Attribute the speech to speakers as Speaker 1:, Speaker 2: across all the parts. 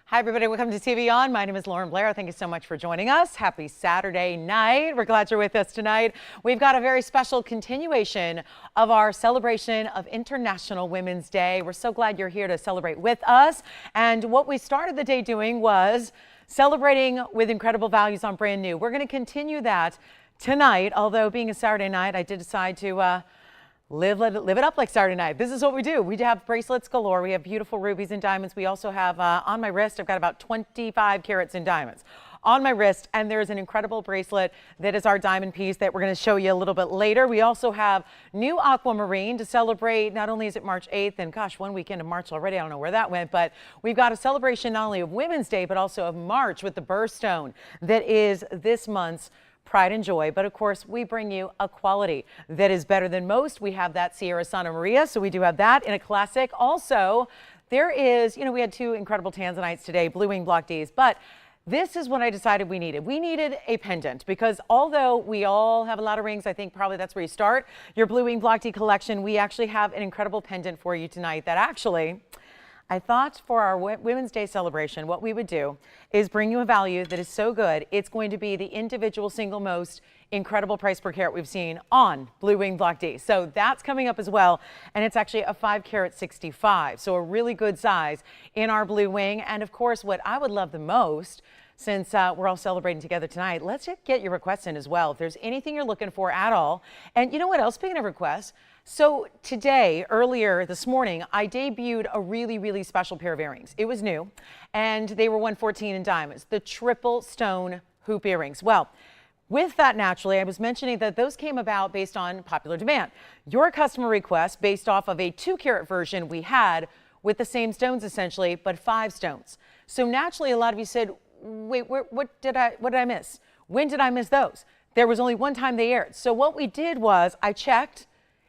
Speaker 1: Hi, everybody. Welcome to TVON. My name is Blair. Thank you so much for joining us. Happy Saturday night. We're glad you're with us tonight. We've got a very special continuation of our celebration of International Women's Day. We're so glad you're here to celebrate with us. And what we started the day doing was celebrating with incredible values on brand new. We're going to continue that tonight, although being a Saturday night, I did decide to live it up like Saturday night. This is what we do. We have bracelets galore. We have beautiful rubies and diamonds. We also have on my wrist, I've got about 25 carats in diamonds on my wrist, and there's an incredible bracelet that is our diamond piece that we're going to show you a little bit later. We also have new Aquamarine to celebrate. Not only is it March 8th, and gosh, one weekend of March already, I don't know where that went, but we've got a celebration not only of Women's Day, but also of March with the birthstone that is this month's pride and joy. But of course, we bring you a quality that is better than most. We have that Sierra Santa Maria, so we do have that in a classic. Also, there is, we had two incredible tanzanites today, blue wing block Ds, but this is what I decided we needed. We needed a pendant because although we all have a lot of rings, I think probably that's where you start your blue wing block D collection. We actually have an incredible pendant for you tonight that actually, I thought for our Women's Day celebration, what we would do is bring you a value that is so good, it's going to be the individual single most incredible price per carat we've seen on blue wing block D. So that's coming up as well. And it's actually a 5 carat 65. So a really good size in our blue wing. And of course, what I would love the most, since we're all celebrating together tonight, let's get your requests in as well. If there's anything you're looking for at all. And you know what else, speaking of requests, so today, earlier this morning, I debuted a really, really special pair of earrings. It was new, and they were 114 in diamonds, the triple stone hoop earrings. Well, with that, naturally, I was mentioning that those came about based on popular demand. Your customer request based off of a 2 carat version we had with the same stones essentially, but 5 stones. So naturally, a lot of you said, wait, what did I miss? When did I miss those? There was only one time they aired. So what we did was I checked,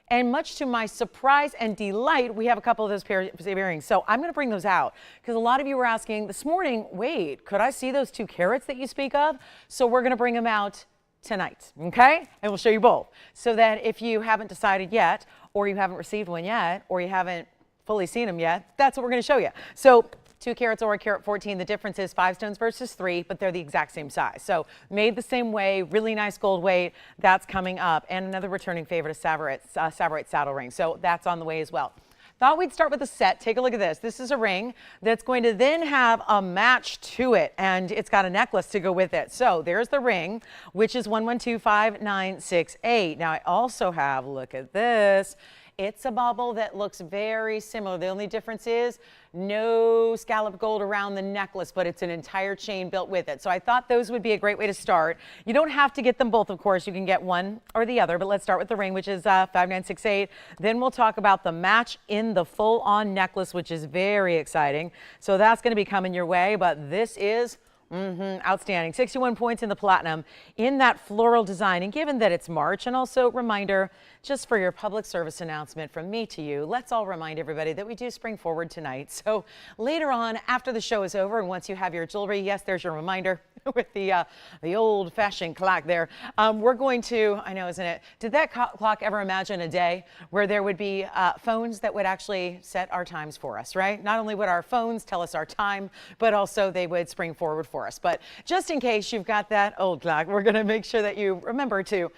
Speaker 1: and much to my surprise and delight, we have a couple of those pairs of earrings. So I'm going to bring those out because a lot of you were asking this morning, wait, could I see those 2 carats that you speak of? So we're going to bring them out tonight, okay? And we'll show you both so that if you haven't decided yet, or you haven't received one yet, or you haven't fully seen them yet, that's what we're going to show you. So 2 carats or a carat 14. The difference is 5 stones versus 3, but they're the exact same size. So made the same way, really nice gold weight. That's coming up. And another returning favorite is Savorite saddle ring. So that's on the way as well. Thought we'd start with a set. Take a look at this. This is a ring that's going to then have a match to it, and it's got a necklace to go with it. So there's the ring, which is 1125,968. Now I also have, look at this. It's a bauble that looks very similar. The only difference is no scallop gold around the necklace, but it's an entire chain built with it. So I thought those would be a great way to start. You don't have to get them both, of course. You can get one or the other, but let's start with the ring, which is 5968. Then we'll talk about the match in the full-on necklace, which is very exciting. So that's going to be coming your way, but this is outstanding. 61 points in the platinum in that floral design. And given that it's March, and also reminder, just for your public service announcement from me to you, let's all remind everybody that we do spring forward tonight. So later on, after the show is over, and once you have your jewelry, yes, there's your reminder with the old-fashioned clock there. We're going to, I know, isn't it? Did that clock ever imagine a day where there would be phones that would actually set our times for us, right? Not only would our phones tell us our time, but also they would spring forward for us. But just in case you've got that old clock, we're going to make sure that you remember to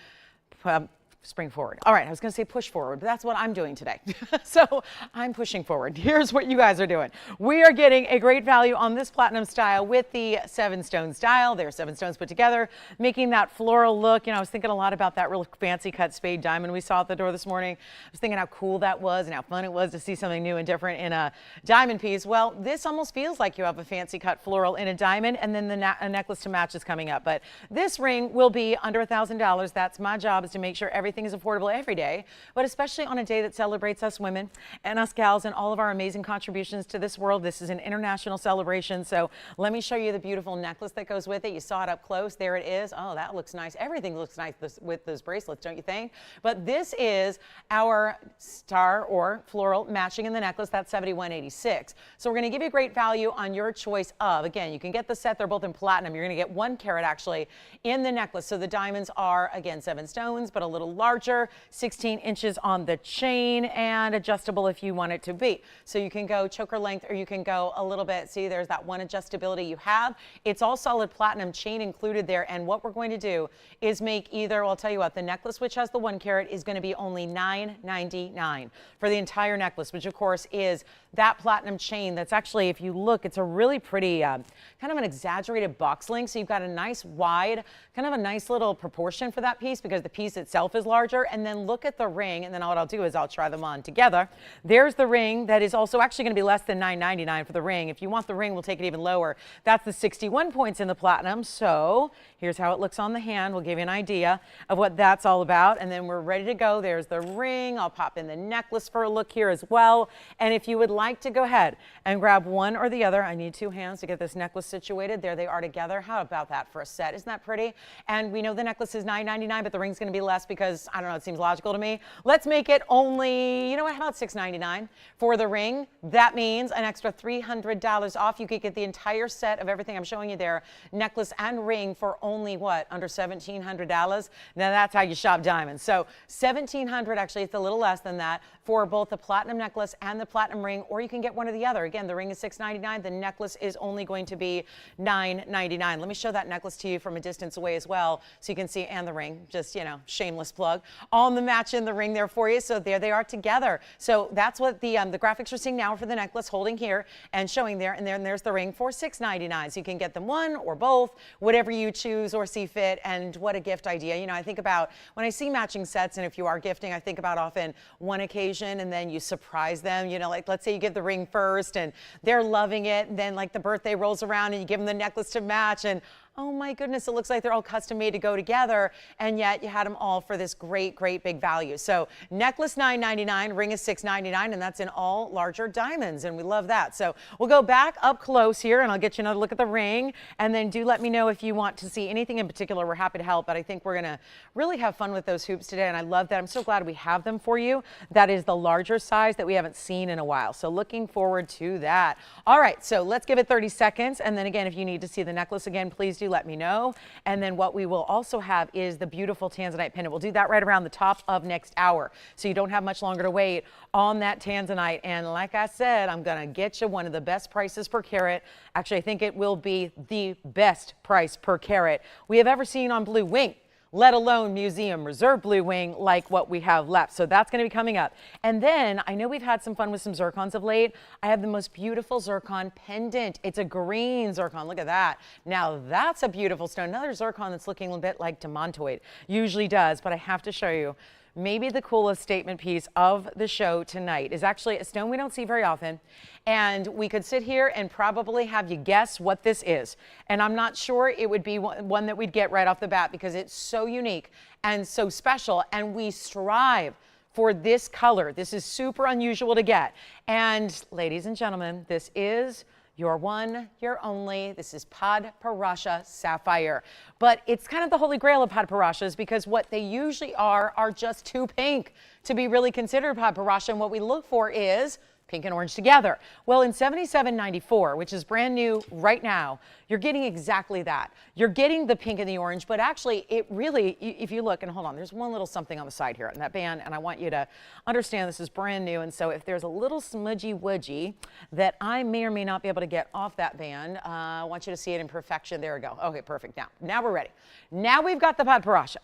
Speaker 1: spring forward. All right, I was going to say push forward, but that's what I'm doing today. So I'm pushing forward. Here's what you guys are doing. We are getting a great value on this platinum style with the 7 stone style. There are 7 stones put together, making that floral look. I was thinking a lot about that real fancy cut spade diamond we saw at the door this morning. I was thinking how cool that was and how fun it was to see something new and different in a diamond piece. Well, this almost feels like you have a fancy cut floral in a diamond, and then the necklace to match is coming up. But this ring will be under $1,000. That's my job, is to make sure everything is affordable every day, but especially on a day that celebrates us women and us gals and all of our amazing contributions to this world. This is an international celebration. So let me show you the beautiful necklace that goes with it. You saw it up close. There it is. Oh, that looks nice. Everything looks nice with those bracelets, don't you think? But this is our star or floral matching in the necklace. That's $71.86. So we're going to give you great value on your choice of, again, you can get the set. They're both in platinum. You're going to get 1 carat actually in the necklace. So the diamonds are, again, 7 stones, but a little larger, 16 inches on the chain, and adjustable if you want it to be. So you can go choker length or you can go a little bit. See, there's that one adjustability you have. It's all solid platinum, chain included there. And what we're going to do is make either, well, I'll tell you what, the necklace, which has the 1 carat, is going to be only $9.99 for the entire necklace, which of course is that platinum chain. That's actually, if you look, it's a really pretty kind of an exaggerated box link. So you've got a nice wide, kind of a nice little proportion for that piece because the piece itself is larger. And then look at the ring. And then what I'll do is I'll try them on together. There's the ring that is also actually going to be less than $9.99 for the ring. If you want the ring, we'll take it even lower. That's the 61 points in the platinum. So here's how it looks on the hand. We'll give you an idea of what that's all about. And then we're ready to go. There's the ring. I'll pop in the necklace for a look here as well. And if you would like to go ahead and grab one or the other, I need 2 hands to get this necklace situated. There they are together. How about that for a set? Isn't that pretty? And we know the necklace is $9.99, but the ring's going to be less because, I don't know, it seems logical to me. Let's make it only, you know what, how about $6.99 for the ring? That means an extra $300 off. You could get the entire set of everything I'm showing you there, necklace and ring, for only what, under $1,700? Now that's how you shop diamonds. So $1,700, actually it's a little less than that, for both the platinum necklace and the platinum ring, or you can get one or the other. Again, the ring is $6.99. The necklace is only going to be $9.99. Let me show that necklace to you from a distance away as well, so you can see, and the ring, just, you know, shameless plug, on the match in the ring there for you. So there they are together. So that's what the graphics you're seeing now for the necklace, holding here and showing there, and then there's the ring for $6.99. So you can get them one or both, whatever you choose or see fit. And what a gift idea. You know, I think about when I see matching sets, and if you are gifting, I think about often one occasion and then you surprise them. You know, like let's say you give the ring first and they're loving it, and then like the birthday rolls around and you give them the necklace to match, and oh my goodness, it looks like they're all custom made to go together, and yet you had them all for this great, great big value. So necklace $9.99, ring is $6.99, and that's in all larger diamonds, and we love that. So we'll go back up close here, and I'll get you another look at the ring, and then do let me know if you want to see anything in particular. We're happy to help, but I think we're gonna really have fun with those hoops today, and I love that. I'm so glad we have them for you. That is the larger size that we haven't seen in a while, so looking forward to that. All right, so let's give it 30 seconds, and then again, if you need to see the necklace again, please do let me know. And then what we will also have is the beautiful tanzanite pendant. We'll do that right around the top of next hour, so you don't have much longer to wait on that tanzanite. And like I said, I'm gonna get you one of the best prices per carat. Actually, I think it will be the best price per carat we have ever seen on Blue Wing, let alone museum reserve Blue Wing like what we have left. So that's going to be coming up. And then I know we've had some fun with some zircons of late. I have the most beautiful zircon pendant. It's a green zircon. Look at that. Now that's a beautiful stone. Another zircon that's looking a bit like demantoid. Usually does, but I have to show you. Maybe the coolest statement piece of the show tonight is actually a stone we don't see very often. And we could sit here and probably have you guess what this is. And I'm not sure it would be one that we'd get right off the bat because it's so unique and so special. And we strive for this color. This is super unusual to get. And ladies and gentlemen, this is your one, your only. This is padparadscha sapphire. But it's kind of the holy grail of padparashas because what they usually are just too pink to be really considered padparadscha. And what we look for is pink and orange together. Well, in 7794, which is brand new right now, you're getting exactly that. You're getting the pink and the orange, but actually it really, if you look, and hold on, there's one little something on the side here in that band, and I want you to understand this is brand new, and so if there's a little smudgy wudgy that I may or may not be able to get off that band, I want you to see it in perfection. There we go. Okay, perfect. Now we're ready. Now we've got the padparadscha.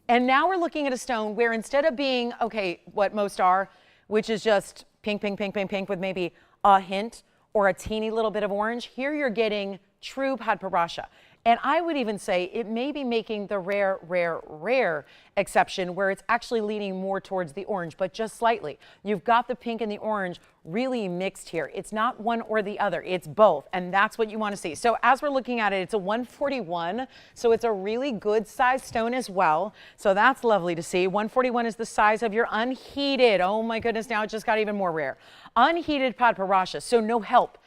Speaker 1: And now we're looking at a stone where instead of being, okay, what most are, which is just pink, pink, pink, pink, pink with maybe a hint or a teeny little bit of orange, here you're getting true padparadscha. And I would even say it may be making the rare, rare, rare exception where it's actually leaning more towards the orange, but just slightly. You've got the pink and the orange really mixed here. It's not one or the other, it's both. And that's what you want to see. So as we're looking at it, it's a 141. So it's a really good size stone as well. So that's lovely to see. 141 is the size of your unheated. Oh my goodness, now it just got even more rare. Unheated padparadscha, so no help.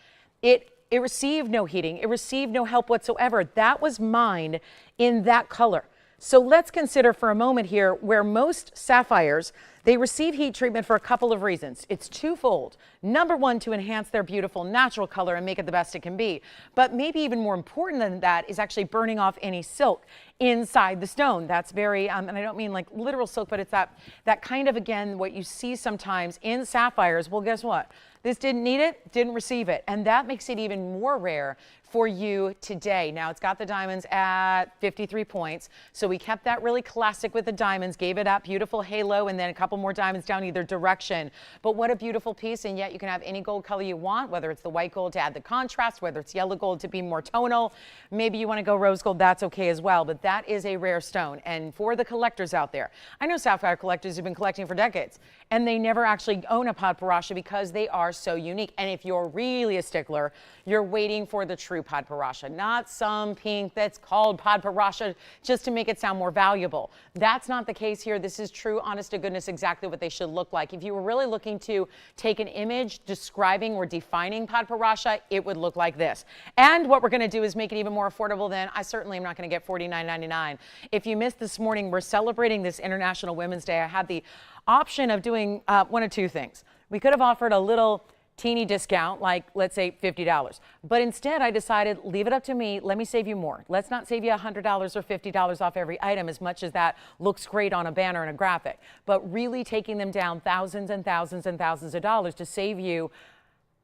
Speaker 1: It received no heating. It received no help whatsoever. That was mined in that color. So let's consider for a moment here where most sapphires, they receive heat treatment for a couple of reasons. It's twofold. Number one, to enhance their beautiful natural color and make it the best it can be. But maybe even more important than that is actually burning off any silk. inside the stone. That's very, and I don't mean like literal silk, but it's that kind of, again, what you see sometimes in sapphires. Well, guess what? This didn't need it, didn't receive it. And that makes it even more rare for you today. Now, it's got the diamonds at 53 points. So we kept that really classic with the diamonds, gave it that beautiful halo, and then a couple more diamonds down either direction. But what a beautiful piece. And yet you can have any gold color you want, whether it's the white gold to add the contrast, whether it's yellow gold to be more tonal. Maybe you want to go rose gold, that's okay as well. But that is a rare stone. And for the collectors out there, I know sapphire collectors have been collecting for decades, and they never actually own a padparadscha because they are so unique. And if you're really a stickler, you're waiting for the true padparadscha, not some pink that's called padparadscha just to make it sound more valuable. That's not the case here. This is true, honest to goodness, exactly what they should look like. If you were really looking to take an image describing or defining padparadscha, it would look like this. And what we're going to do is make it even more affordable than I certainly am not going to get $49.99. If you missed this morning, we're celebrating this International Women's Day. I had the option of doing one of two things. We could have offered a little teeny discount, like let's say $50. But instead I decided, leave it up to me. Let me save you more. Let's not save you $100 or $50 off every item, as much as that looks great on a banner and a graphic, but really taking them down thousands and thousands and thousands of dollars to save you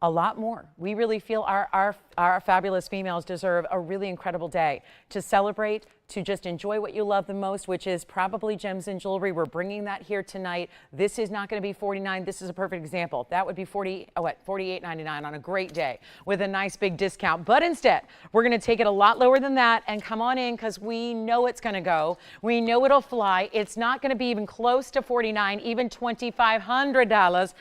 Speaker 1: a lot more. We really feel our fabulous females deserve a really incredible day to celebrate, to just enjoy what you love the most, which is probably gems and jewelry. We're bringing that here tonight. This is not going to be $49. This is a perfect example. That would be $48.99 on a great day with a nice big discount. But instead, we're going to take it a lot lower than that and come on in, because we know it's going to go. We know it'll fly. It's not going to be even close to $49, even $2,500.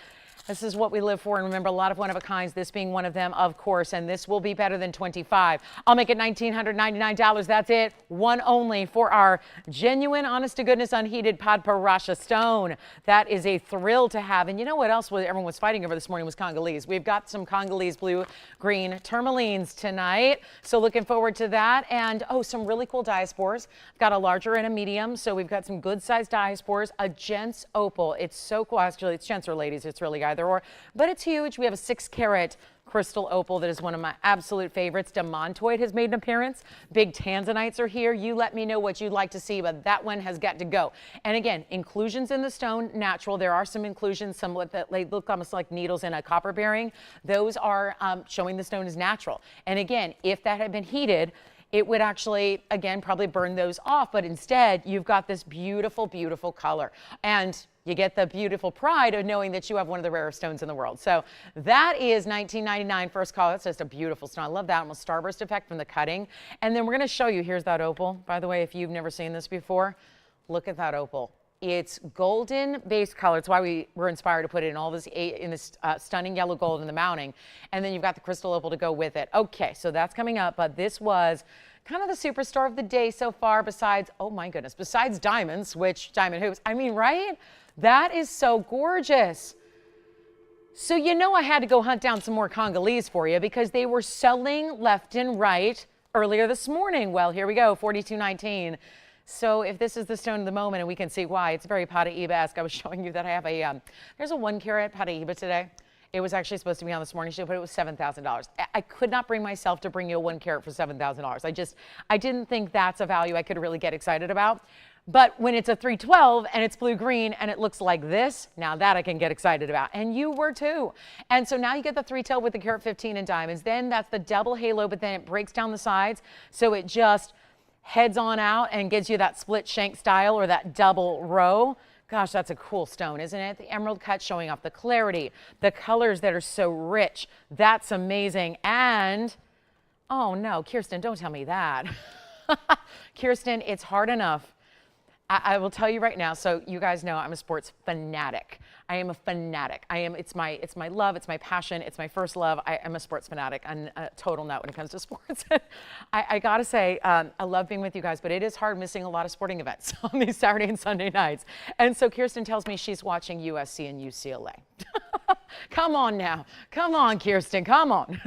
Speaker 1: This is what we live for, and remember, a lot of one-of-a-kinds, this being one of them, of course, and this will be better than $25. I'll make it $1,999. That's it, one only for our genuine, honest-to-goodness, unheated padparadscha stone. That is a thrill to have. And you know what else everyone was fighting over this morning was Congolese. We've got some Congolese blue-green tourmalines tonight, so looking forward to that. And, oh, some really cool diaspores. I've got a larger and a medium, so we've got some good-sized diaspores, a gents opal. It's so cool. Actually, it's gents or ladies. It's really either or, but it's huge. We have a 6-carat crystal opal that is one of my absolute favorites. Demantoid has made an appearance. Big tanzanites are here. You let me know what you'd like to see, but that one has got to go. And again, inclusions in the stone, natural. There are some inclusions, some that look almost like needles in a copper bearing. Those are showing the stone is natural. And again, if that had been heated, it would actually, again, probably burn those off. But instead, you've got this beautiful, beautiful color. And you get the beautiful pride of knowing that you have one of the rarest stones in the world. So that is $19.99 first call. It's just a beautiful stone. I love that almost starburst effect from the cutting. And then we're going to show you, here's that opal. By the way, if you've never seen this before, look at that opal. It's golden base color. It's why we were inspired to put it in all this, stunning yellow gold in the mounting. And then you've got the crystal opal to go with it. Okay, so that's coming up, but this was kind of the superstar of the day so far, besides, oh my goodness, besides diamonds, which diamond hoops, I mean, right? That is so gorgeous. So you know I had to go hunt down some more Congolese for you, because they were selling left and right earlier this morning. Well, here we go, $42.19. So if this is the stone of the moment, and we can see why, it's very paraiba-esque. I was showing you that I have a, there's a 1-carat paraiba today. It was actually supposed to be on this morning's show, but it was $7,000. I could not bring myself to bring you a 1-carat for $7,000. I didn't think that's a value I could really get excited about. But when it's a 312 and it's blue-green and it looks like this, now that I can get excited about. And you were too. And so now you get the 312 with the carat 15 in diamonds. Then that's the double halo, but then it breaks down the sides. So it just heads on out and gives you that split shank style or that double row. Gosh, that's a cool stone, isn't it? The emerald cut showing off the clarity, the colors that are so rich. That's amazing. And, oh no, Kirsten, don't tell me that. Kirsten, it's hard enough. I will tell you right now, so you guys know I'm a sports fanatic. I am a fanatic. It's my love, it's my passion, it's my first love. I'm a sports fanatic. I'm a total nut when it comes to sports. I gotta say, I love being with you guys, but it is hard missing a lot of sporting events on these Saturday and Sunday nights. And so Kirsten tells me she's watching USC and UCLA. Come on now. Come on, Kirsten. Come on.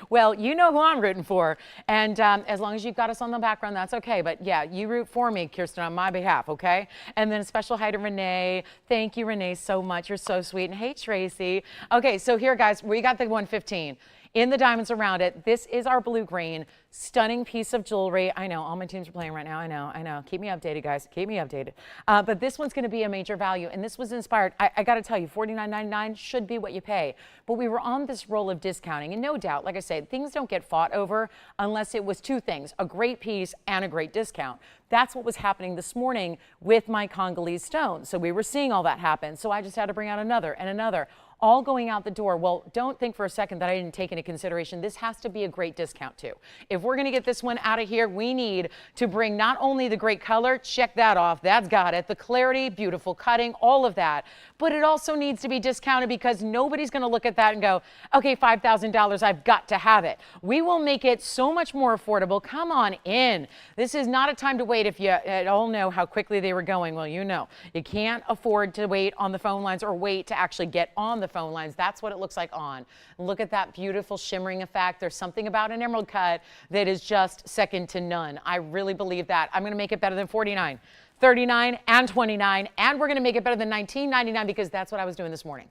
Speaker 1: Well, you know who I'm rooting for. And as long as you've got us on the background, that's okay. But yeah, you root for me, Kirsten, on my behalf, okay? And then a special hi to Renee. Thank you, Renee, so much. You're so sweet. And hey, Tracy. Okay, so here, guys, we got the 115. in the diamonds around it. This is our blue-green, stunning piece of jewelry. I know, all my teams are playing right now. I know. Keep me updated, guys. Keep me updated. But this one's going to be a major value, and this was inspired. I got to tell you, $49.99 should be what you pay. But we were on this roll of discounting, and no doubt, like I said, things don't get fought over unless it was two things, a great piece and a great discount. That's what was happening this morning with my Congolese stones. So we were seeing all that happen. So I just had to bring out another and another, all going out the door. Well, don't think for a second that I didn't take into consideration. This has to be a great discount too. If we're going to get this one out of here, we need to bring not only the great color, check that off, that's got it, the clarity, beautiful cutting, all of that, but it also needs to be discounted because nobody's going to look at that and go, okay, $5,000, I've got to have it. We will make it so much more affordable. Come on in. This is not a time to wait. If you at all know how quickly they were going, well, you know, you can't afford to wait on the phone lines or wait to actually get on the phone lines. That's what it looks like on. Look at that beautiful shimmering effect. There's something about an emerald cut that is just second to none. I really believe that. I'm going to make it better than $49, $39, and $29, and we're going to make it better than $19.99 because that's what I was doing this morning.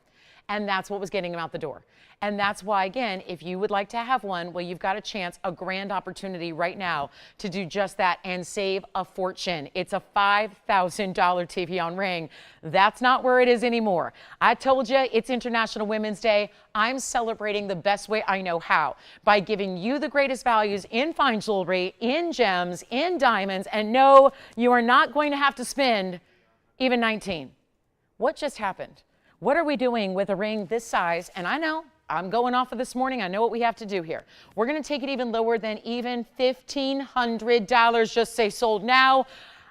Speaker 1: And that's what was getting them out the door. And that's why, again, if you would like to have one, well, you've got a chance, a grand opportunity right now to do just that and save a fortune. It's a $5,000 TVON ring. That's not where it is anymore. I told you it's International Women's Day. I'm celebrating the best way I know how by giving you the greatest values in fine jewelry, in gems, in diamonds. And no, you are not going to have to spend even $19. What just happened? What are we doing with a ring this size? And I know, I'm going off of this morning. I know what we have to do here. We're going to take it even lower than even $1,500. Just say sold now.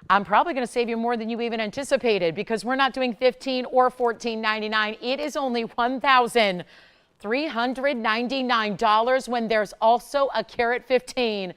Speaker 1: I'm probably going to save you more than you even anticipated because we're not doing $15 or $14.99. It is only $1,399 when there's also a carat 15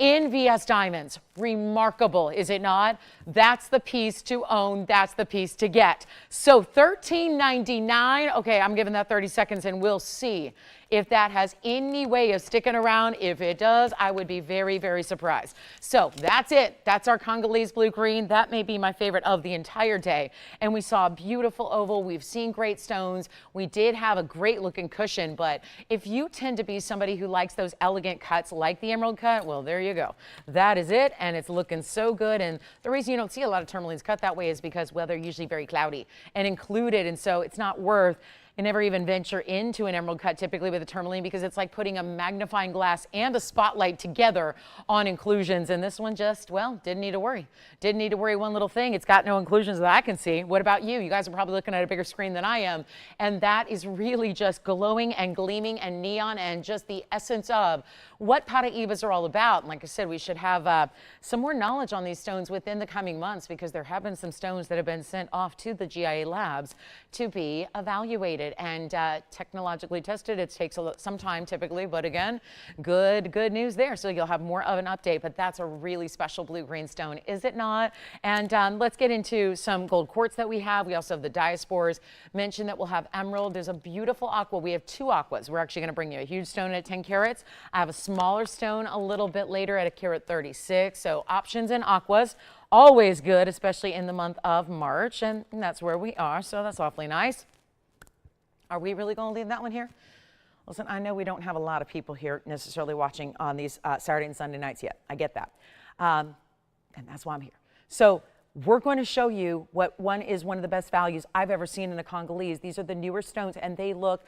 Speaker 1: in VS diamonds. Remarkable, is it not? That's the piece to own. That's the piece to get. So $13.99. Okay, I'm giving that 30 seconds and we'll see if that has any way of sticking around. If it does, I would be very, very surprised. So that's it. That's our Congolese blue green. That may be my favorite of the entire day. And we saw a beautiful oval. We've seen great stones. We did have a great looking cushion, but if you tend to be somebody who likes those elegant cuts like the emerald cut, well, there you go. That is it. And it's looking so good. And the reason you don't see a lot of tourmalines cut that way is because, well, they're usually very cloudy and included. And so it's not worth and never even venture into an emerald cut typically with a tourmaline because it's like putting a magnifying glass and a spotlight together on inclusions. And this one just, well, didn't need to worry. Didn't need to worry one little thing. It's got no inclusions that I can see. What about you? You guys are probably looking at a bigger screen than I am. And that is really just glowing and gleaming and neon and just the essence of what paraibas are all about. And like I said, we should have some more knowledge on these stones within the coming months because there have been some stones that have been sent off to the GIA labs to be evaluated and technologically tested. It takes some time typically, but again, good news there. So you'll have more of an update, but that's a really special blue-green stone, is it not? And let's get into some gold quartz that we have. We also have the Diaspores. Mentioned that we'll have emerald. There's a beautiful aqua. We have two aquas. We're actually going to bring you a huge stone at 10 carats. I have a smaller stone a little bit later at a carat 36. So options in aquas, always good, especially in the month of March. And that's where we are. So that's awfully nice. Are we really going to leave that one here? Listen, I know we don't have a lot of people here necessarily watching on these Saturday and Sunday nights yet. I get that. And that's why I'm here. So we're going to show you what is one of the best values I've ever seen in a Congolese. These are the newer stones, and they look,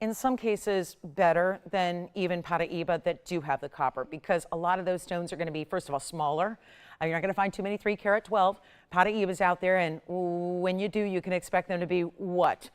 Speaker 1: in some cases, better than even paraiba that do have the copper, because a lot of those stones are going to be, first of all, smaller. You're not going to find too many 3 carat 12 paraibas out there, and when you do, you can expect them to be what?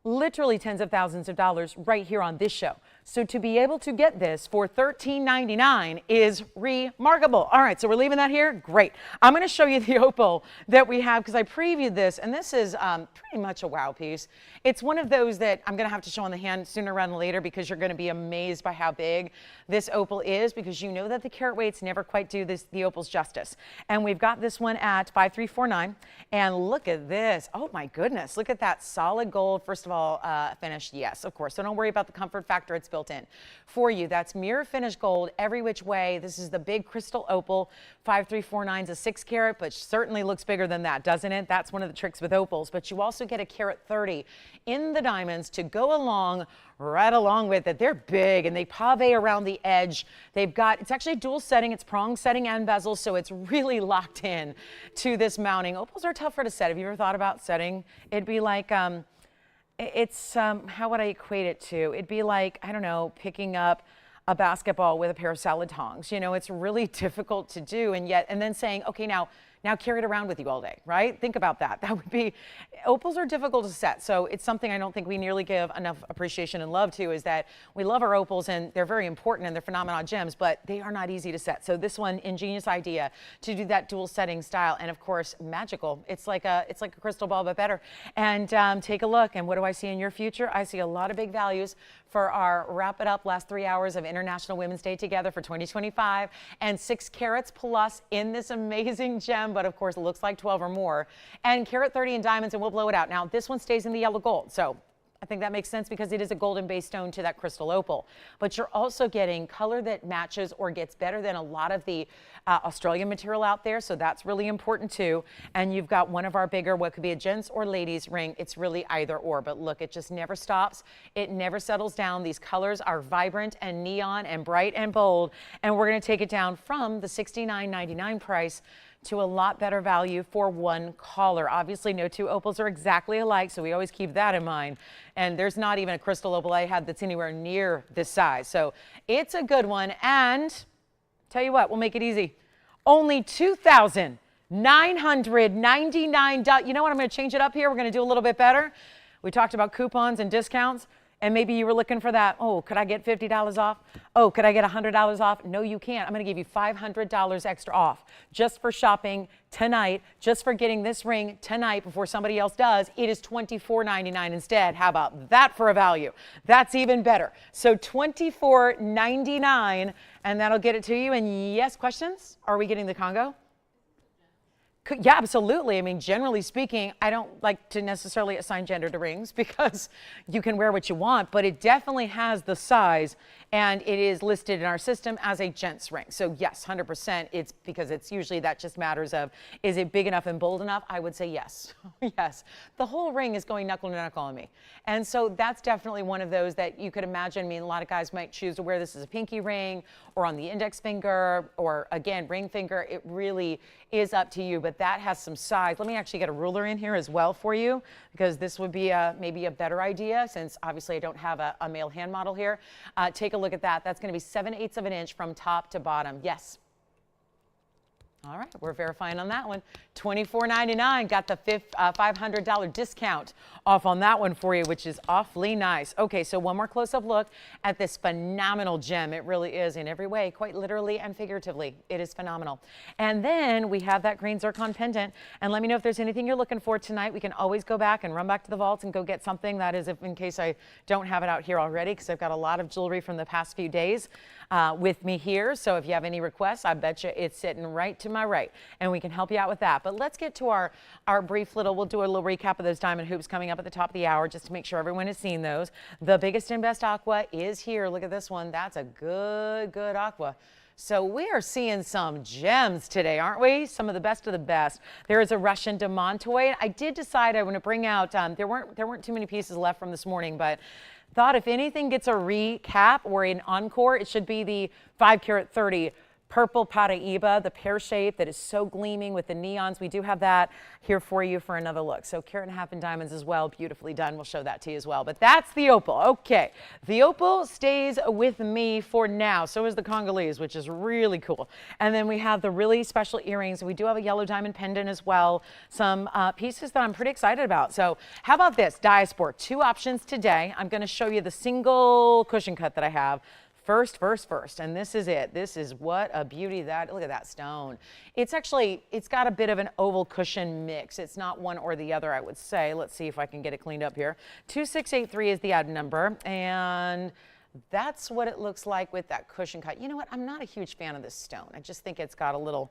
Speaker 1: Literally tens of thousands of dollars right here on this show. So to be able to get this for $13.99 is remarkable. All right, so we're leaving that here. Great. I'm going to show you the opal that we have because I previewed this, and this is pretty much a wow piece. It's one of those that I'm going to have to show on the hand sooner rather than later because you're going to be amazed by how big this opal is, because you know that the carat weights never quite do the opal's justice. And we've got this one at 5349, and look at this. Oh my goodness, look at that solid gold. First of all, all finish? Yes, of course. So don't worry about the comfort factor. It's built in for you. That's mirror finish gold every which way. This is the big crystal opal. 5349 is a 6 carat, but certainly looks bigger than that, doesn't it? That's one of the tricks with opals. But you also get a carat 30 in the diamonds to go along, right along with it. They're big and they pave around the edge. They've got, it's actually dual setting. It's prong setting and bezel, so it's really locked in to this mounting. Opals are tougher to set. Have you ever thought about setting? It'd be like, how would I equate it to? It'd be like, I don't know, picking up a basketball with a pair of salad tongs. You know, it's really difficult to do, and then saying, okay, now carry it around with you all day, right? Think about that. That would be, opals are difficult to set. So it's something I don't think we nearly give enough appreciation and love to, is that we love our opals and they're very important and they're phenomenal gems, but they are not easy to set. So this one, ingenious idea to do that dual setting style. And of course, magical. It's like a crystal ball, but better. And take a look. And what do I see in your future? I see a lot of big values for our wrap it up last 3 hours of International Women's Day together for 2025, and 6 carats plus in this amazing gem, but of course it looks like 12 or more, and carat 30 in diamonds, and we'll blow it out. Now this one stays in the yellow gold, so I think that makes sense because it is a golden base stone to that crystal opal. But you're also getting color that matches or gets better than a lot of the Australian material out there, so that's really important too. And you've got one of our bigger, what could be a gents or ladies ring. It's really either or, but look, it just never stops. It never settles down. These colors are vibrant and neon and bright and bold, and we're going to take it down from the $69.99 price to a lot better value for one collar. Obviously, no two opals are exactly alike, so we always keep that in mind. And there's not even a crystal opal I had that's anywhere near this size. So it's a good one. And tell you what, we'll make it easy. Only $2,999. You know what? I'm going to change it up here. We're going to do a little bit better. We talked about coupons and discounts. And maybe you were looking for that. Oh, could I get $50 off? Oh, could I get $100 off? No, you can't. I'm going to give you $500 extra off just for shopping tonight, just for getting this ring tonight before somebody else does. It is $24.99 instead. How about that for a value? That's even better. So $24.99, and that'll get it to you. And yes, questions? Are we getting the Congo? Yeah, absolutely. I mean, generally speaking, I don't like to necessarily assign gender to rings because you can wear what you want, but it definitely has the size, and it is listed in our system as a gents ring. So yes, 100%. It's because it's usually that just matters of, is it big enough and bold enough? I would say yes. Yes. The whole ring is going knuckle to knuckle on me. And so that's definitely one of those that you could imagine. I mean, a lot of guys might choose to wear this as a pinky ring or on the index finger or, again, ring finger. It really is up to you, but that has some size. Let me actually get a ruler in here as well for you, because this would be maybe a better idea, since obviously I don't have a male hand model here. Take a look at that. That's going to be 7/8 of an inch from top to bottom. Yes. All right, we're verifying on that one. $24.99, got the $500 discount off on that one for you, which is awfully nice. Okay, so one more close-up look at this phenomenal gem. It really is in every way, quite literally and figuratively. It is phenomenal. And then we have that green zircon pendant. And let me know if there's anything you're looking for tonight. We can always go back and run back to the vaults and go get something. That is, if in case I don't have it out here already, because I've got a lot of jewelry from the past few days with me here. So if you have any requests, I bet you it's sitting right to my right, and we can help you out with that. But let's get to our brief little, we'll do a little recap of those diamond hoops coming up at the top of the hour, just to make sure everyone has seen those. The biggest and best aqua is here. Look at this one. That's a good aqua. So we are seeing some gems today, aren't we? Some of the best of the best. There is a Russian demantoid. I did decide I want to bring out, there weren't too many pieces left from this morning, but thought if anything gets a recap or an encore, it should be the 5 carat 30 purple paraiba, the pear shape that is so gleaming with the neons. We do have that here for you for another look. So carat and a half in diamonds as well, beautifully done. We'll show that to you as well. But that's the opal. Okay, the opal stays with me for now. So is the Congolese, which is really cool. And then we have the really special earrings. We do have a yellow diamond pendant as well. Some pieces that I'm pretty excited about. So how about this? Diaspore, 2 options today. I'm going to show you the single cushion cut that I have. First, and this is it. This is what a beauty that, look at that stone. It's actually, it's got a bit of an oval cushion mix. It's not one or the other, I would say. Let's see if I can get it cleaned up here. 2683 is the odd number, and that's what it looks like with that cushion cut. You know what? I'm not a huge fan of this stone. I just think it's got a little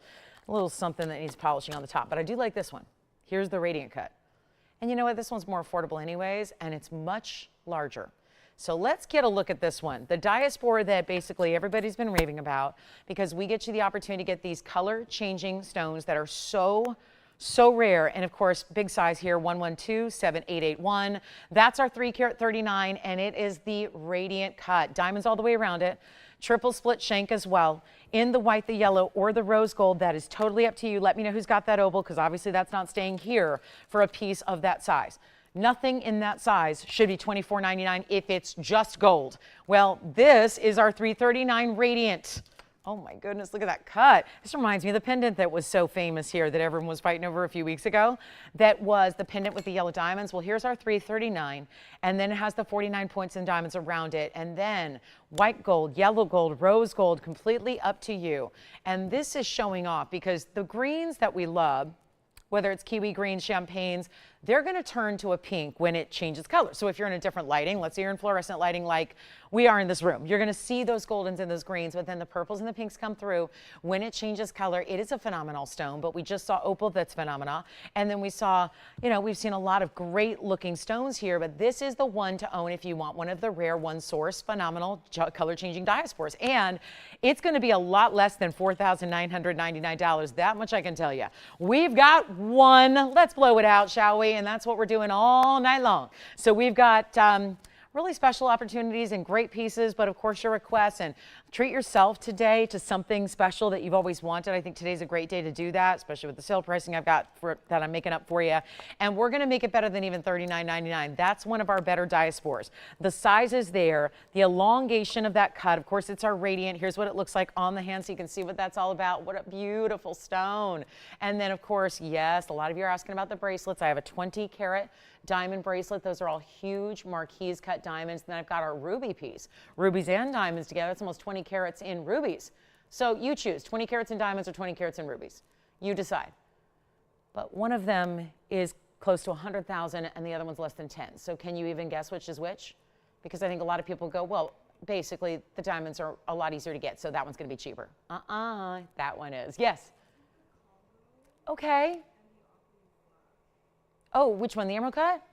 Speaker 1: something that needs polishing on the top, but I do like this one. Here's the radiant cut. And you know what? This one's more affordable anyways, and it's much larger. So let's get a look at this one. The Diaspore that basically everybody's been raving about, because we get you the opportunity to get these color changing stones that are so rare. And of course, big size here, 112-7881. That's our 3 carat 39, and it is the radiant cut. Diamonds all the way around it. Triple split shank as well. In the white, the yellow, or the rose gold, that is totally up to you. Let me know who's got that opal, because obviously that's not staying here for a piece of that size. Nothing in that size should be $24.99 if it's just gold. Well, this is our 339 radiant. Oh my goodness, look at that cut. This reminds me of the pendant that was so famous here that everyone was fighting over a few weeks ago. That was the pendant with the yellow diamonds. Well, here's our 339, and then it has the 49 points and diamonds around it, and then white gold, yellow gold, rose gold, completely up to you. And this is showing off because the greens that we love, whether it's kiwi greens, champagnes, they're going to turn to a pink when it changes color. So if you're in a different lighting, let's say you're in fluorescent lighting like we are in this room, you're going to see those goldens and those greens, but then the purples and the pinks come through. When it changes color, it is a phenomenal stone, but we just saw opal that's phenomenal. And then we saw, you know, we've seen a lot of great looking stones here, but this is the one to own if you want one of the rare one source phenomenal color changing diaspores. And it's going to be a lot less than $4,999. That much I can tell you. We've got one. Let's blow it out, shall we? And that's what we're doing all night long. So we've got really special opportunities and great pieces, but of course your requests, and treat yourself today to something special that you've always wanted. I think today's a great day to do that, especially with the sale pricing I've got that I'm making up for you. And we're going to make it better than even $39.99. That's one of our better diaspores. The size is there, the elongation of that cut. Of course, it's our radiant. Here's what it looks like on the hand so you can see what that's all about. What a beautiful stone. And then of course, yes, a lot of you are asking about the bracelets. I have a 20 carat diamond bracelet. Those are all huge marquise cut diamonds. Then I've got our ruby piece, rubies and diamonds together. It's almost 20 carats in rubies. So you choose 20 carats in diamonds or 20 carats in rubies. You decide. But one of them is close to 100,000 and the other one's less than 10. So can you even guess which is which? Because I think a lot of people go, well, basically the diamonds are a lot easier to get, so that one's going to be cheaper. That one is. Yes. Okay. Oh, which one? The emerald cut?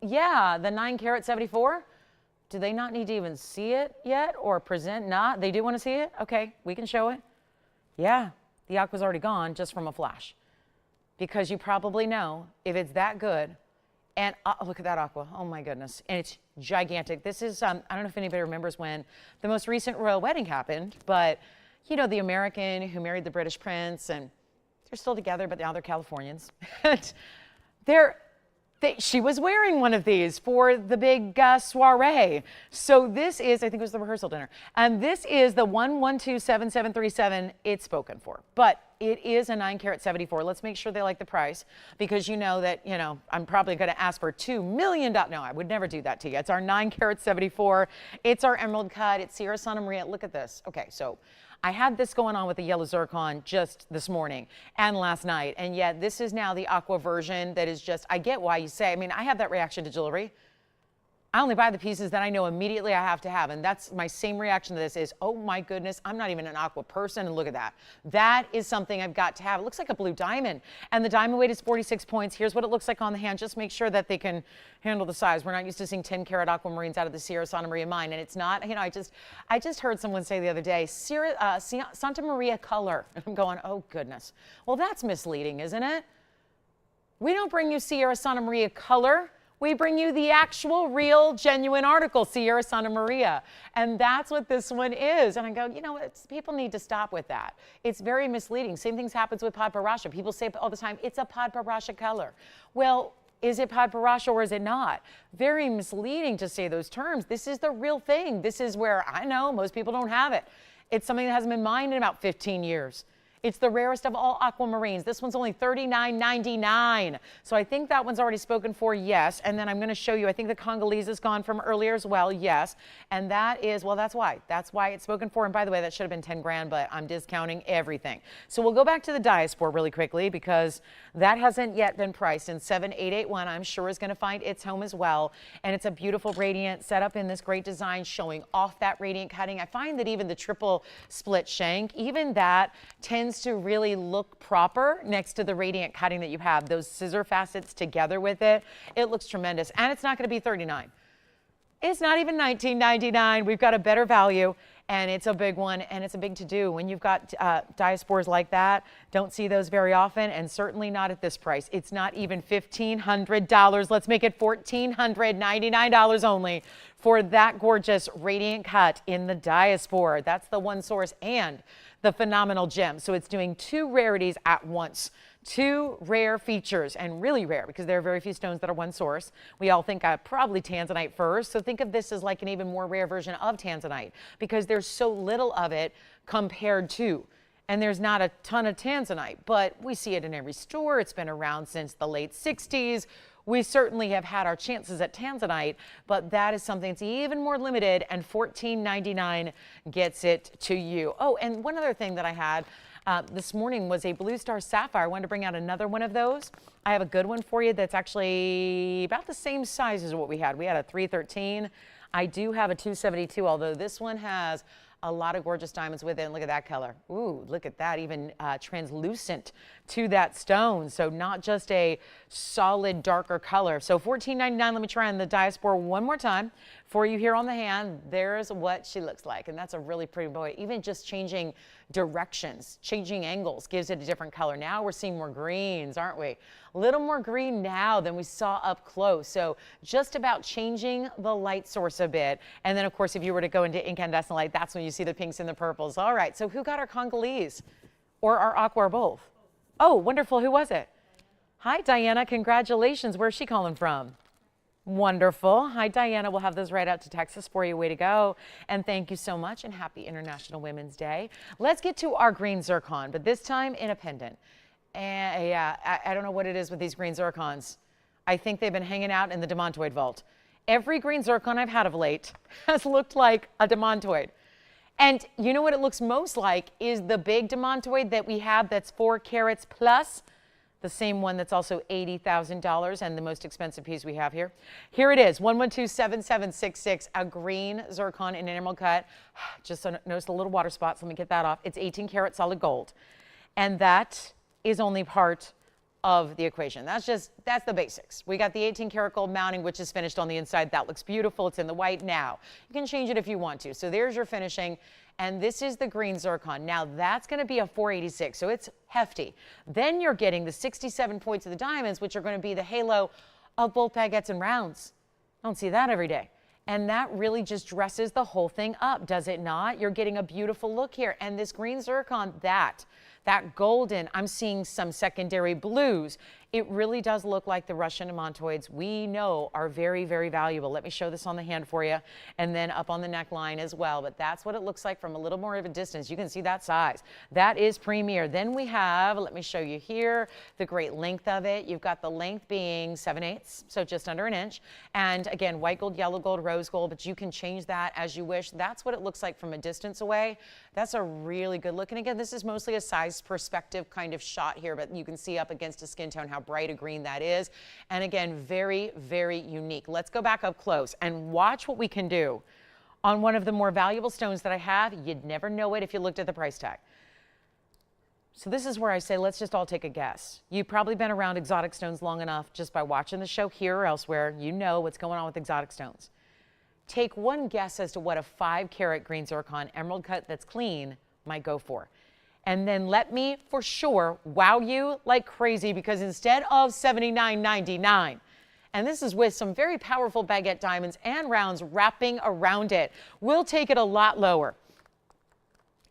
Speaker 1: Yeah, the 9 carat 74. Do they not need to even see it yet or present? Not. They do want to see it? Okay, we can show it. Yeah, the aqua's already gone just from a flash. Because you probably know if it's that good. And look at that aqua. Oh my goodness. And it's gigantic. This is, I don't know if anybody remembers when the most recent royal wedding happened, but you know, the American who married the British prince, and they're still together, but now they're Californians. She was wearing one of these for the big soiree. So this is, I think it was the rehearsal dinner. And this is the 1127737. It's spoken for, but it is a 9 carat 74. Let's make sure they like the price, because you know that, you know, I'm probably going to ask for $2 million. No, I would never do that to you. It's our 9 carat 74. It's our emerald cut. It's Sierra Santa Maria. Look at this. Okay, so I had this going on with the yellow zircon just this morning and last night, and yet this is now the aqua version that is just, I get why you say, I mean, I have that reaction to jewelry. I only buy the pieces that I know immediately I have to have, and that's my same reaction to this is, oh my goodness, I'm not even an aqua person, and look at that. That is something I've got to have. It looks like a blue diamond, and the diamond weight is 46 points. Here's what it looks like on the hand. Just make sure that they can handle the size. We're not used to seeing 10 carat aquamarines out of the Sierra Santa Maria mine, and it's not, you know, I just heard someone say the other day, Santa Maria color. I'm going, oh goodness. Well, that's misleading, isn't it? We don't bring you Sierra Santa Maria color. We bring you the actual, real, genuine article, Sierra Santa Maria. And that's what this one is. And I go, you know, people need to stop with that. It's very misleading. Same things happens with padparadscha. People say all the time, it's a padparadscha color. Well, is it padparadscha or is it not? Very misleading to say those terms. This is the real thing. This is where I know most people don't have it. It's something that hasn't been mined in about 15 years. It's the rarest of all aquamarines. This one's only $39.99. So I think that one's already spoken for, yes. And then I'm going to show you, I think the Congolese is gone from earlier as well, yes. And that is, well, that's why. That's why it's spoken for. And by the way, that should have been 10 grand, but I'm discounting everything. So we'll go back to the Diaspore really quickly because that hasn't yet been priced. And 7881, I'm sure, is going to find its home as well. And it's a beautiful radiant set up in this great design showing off that radiant cutting. I find that even the triple split shank, even that tends tends to really look proper next to the radiant cutting that you have. Those scissor facets together with it, it looks tremendous. And it's not going to be $39. It's not even $19.99. We've got a better value, and it's a big one, and it's a big to-do. When you've got diaspores like that, don't see those very often, and certainly not at this price. It's not even $1,500. Let's make it $1,499 only for that gorgeous radiant cut in the Diaspore. That's the one source and the phenomenal gem. So it's doing two rarities at once. Two rare features, and really rare because there are very few stones that are one source. We all think probably tanzanite first, so think of this as like an even more rare version of tanzanite because there's so little of it compared to, and there's not a ton of tanzanite, but we see it in every store. It's been around since the late 60s. We certainly have had our chances at tanzanite, but that is something that's even more limited, and $14.99 gets it to you. Oh, and one other thing that I had this morning was a blue star sapphire. I wanted to bring out another one of those. I have a good one for you that's actually about the same size as what we had. We had a 313. I do have a 272, although this one has a lot of gorgeous diamonds with it. And look at that color. Ooh, look at that, even translucent to that stone. So not just a solid darker color. So $14.99. Let me try on the Diaspore one more time for you here on the hand. There's what she looks like, and that's a really pretty boy. Even just changing directions, changing angles gives it a different color. Now we're seeing more greens, aren't we? A little more green now than we saw up close. So just about changing the light source a bit. And then of course, if you were to go into incandescent light, that's when you see the pinks and the purples. All right, so who got our Congolese or our aqua or both? Oh, wonderful. Who was it? Hi, Diana. Congratulations. Where's she calling from? Wonderful. Hi, Diana. We'll have those right out to Texas for you. Way to go. And thank you so much, and happy International Women's Day. Let's get to our green zircon, but this time in a pendant. And yeah, I don't know what it is with these green zircons. I think they've been hanging out in the demantoid vault. Every green zircon I've had of late has looked like a demantoid. And you know what it looks most like is the big demantoid that we have that's 4 carats plus. The same one that's also $80,000 and the most expensive piece we have here. Here it is, 1127766, a green zircon in an emerald cut. Just notice the little water spots. Let me get that off. It's 18 karat solid gold. And that is only part of the equation. That's the basics. We got the 18 karat gold mounting, which is finished on the inside. That looks beautiful. It's in the white now. You can change it if you want to. So there's your finishing. And this is the green zircon. Now that's going to be a 486, so it's hefty. Then you're getting the 67 points of the diamonds, which are going to be the halo of both baguettes and rounds. I don't see that every day. And that really just dresses the whole thing up, does it not? You're getting a beautiful look here. And this green zircon, that golden, I'm seeing some secondary blues. It really does look like the Russian demantoids we know are very, very valuable. Let me show this on the hand for you, and then up on the neckline as well. But that's what it looks like from a little more of a distance. You can see that size. That is premier. Then we have, let me show you here, the great length of it. You've got the length being 7/8, so just under an inch. And again, white gold, yellow gold, rose gold, but you can change that as you wish. That's what it looks like from a distance away. That's a really good look. And again, this is mostly a size perspective kind of shot here, but you can see up against a skin tone how bright a green that is. And again, very, very unique. Let's go back up close and watch what we can do on one of the more valuable stones that I have. You'd never know it if you looked at the price tag. So this is where I say, let's just all take a guess. You've probably been around exotic stones long enough just by watching the show here or elsewhere. You know what's going on with exotic stones. Take one guess as to what a 5 carat green zircon emerald cut that's clean might go for. And then let me, for sure, wow you like crazy, because instead of $79.99, and this is with some very powerful baguette diamonds and rounds wrapping around it, we'll take it a lot lower.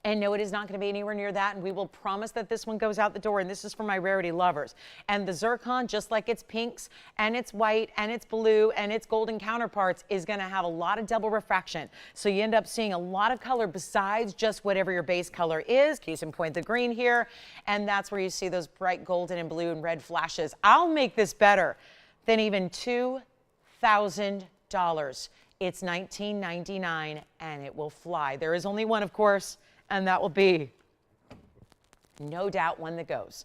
Speaker 1: And no, it is not going to be anywhere near that, and we will promise that this one goes out the door, and this is for my rarity lovers. And the zircon, just like its pinks and its white and its blue and its golden counterparts, is going to have a lot of double refraction. So you end up seeing a lot of color besides just whatever your base color is. Case in point, the green here, and that's where you see those bright golden and blue and red flashes. I'll make this better than even $2,000. It's $19.99, and it will fly. There is only one, of course, and that will be, no doubt, one that goes.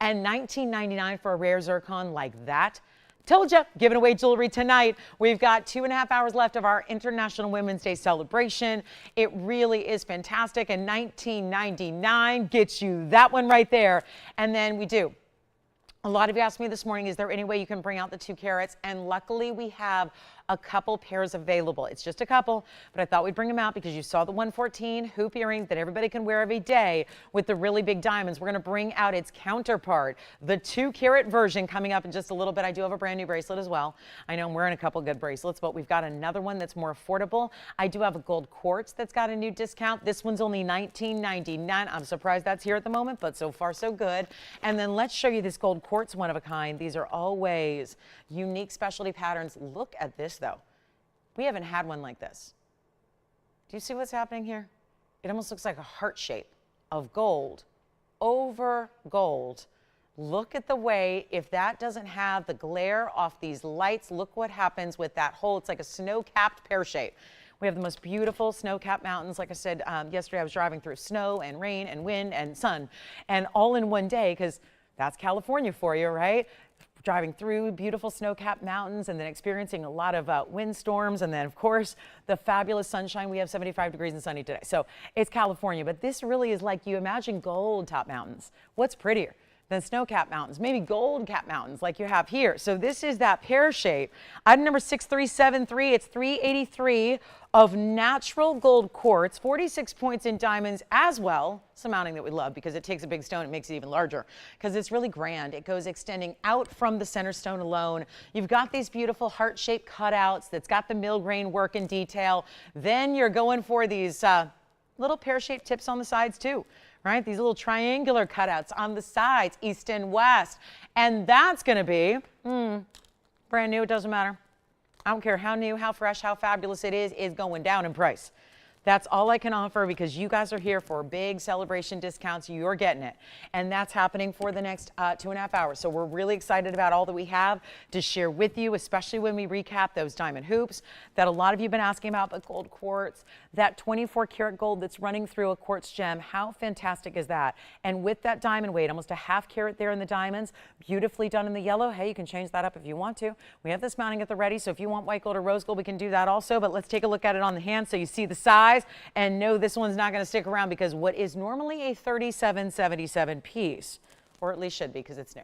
Speaker 1: And $19.99 for a rare zircon like that, Told you, giving away jewelry tonight. We've got 2.5 hours left of our International Women's Day celebration. It really is fantastic. And $19.99 gets you that one right there. And then we do. A lot of you asked me this morning, is there any way you can bring out the 2 carats? And luckily we have a couple pairs available. It's just a couple, but I thought we'd bring them out because you saw the 114 hoop earring that everybody can wear every day with the really big diamonds. We're going to bring out its counterpart, the 2 carat version, coming up in just a little bit. I do have a brand new bracelet as well. I know I'm wearing a couple good bracelets, but we've got another one that's more affordable. I do have a gold quartz that's got a new discount. This one's only $19.99. I'm surprised that's here at the moment, but so far so good. And then let's show you this gold quartz, one of a kind. These are always unique specialty patterns. Look at this though. We haven't had one like this. Do you see what's happening here? It almost looks like a heart shape of gold over gold. Look at the way, if that doesn't have the glare off these lights, look what happens with that hole. It's like a snow-capped pear shape. We have the most beautiful snow-capped mountains. Like I said, yesterday I was driving through snow and rain and wind and sun, and all in one day, because that's California for you, right? Driving through beautiful snow-capped mountains and then experiencing a lot of windstorms, and then of course the fabulous sunshine. We have 75 degrees and sunny today, so it's California. But this really is like, you imagine gold top mountains. What's prettier than snow-capped mountains? Maybe gold-capped mountains like you have here. So this is that pear shape. Item number 6373. It's $383 of natural gold quartz, 46 points in diamonds as well. Some mounting that we love because it takes a big stone, it makes it even larger because it's really grand. It goes extending out from the center stone alone. You've got these beautiful heart-shaped cutouts that's got the mill grain work and detail. Then you're going for these little pear-shaped tips on the sides too, right? These little triangular cutouts on the sides, east and west. And that's going to be brand new. It doesn't matter. I don't care how new, how fresh, how fabulous it is going down in price. That's all I can offer because you guys are here for big celebration discounts. You're getting it. And that's happening for the next 2.5 hours. So we're really excited about all that we have to share with you, especially when we recap those diamond hoops that a lot of you have been asking about, but gold quartz, that 24 karat gold that's running through a quartz gem. How fantastic is that? And with that diamond weight, almost a ½ carat there in the diamonds, beautifully done in the yellow. Hey, you can change that up if you want to. We have this mounting at the ready. So if you want white gold or rose gold, we can do that also. But let's take a look at it on the hand so you see the size. And no, this one's not going to stick around because what is normally a $37.77 piece, or at least should be because it's new,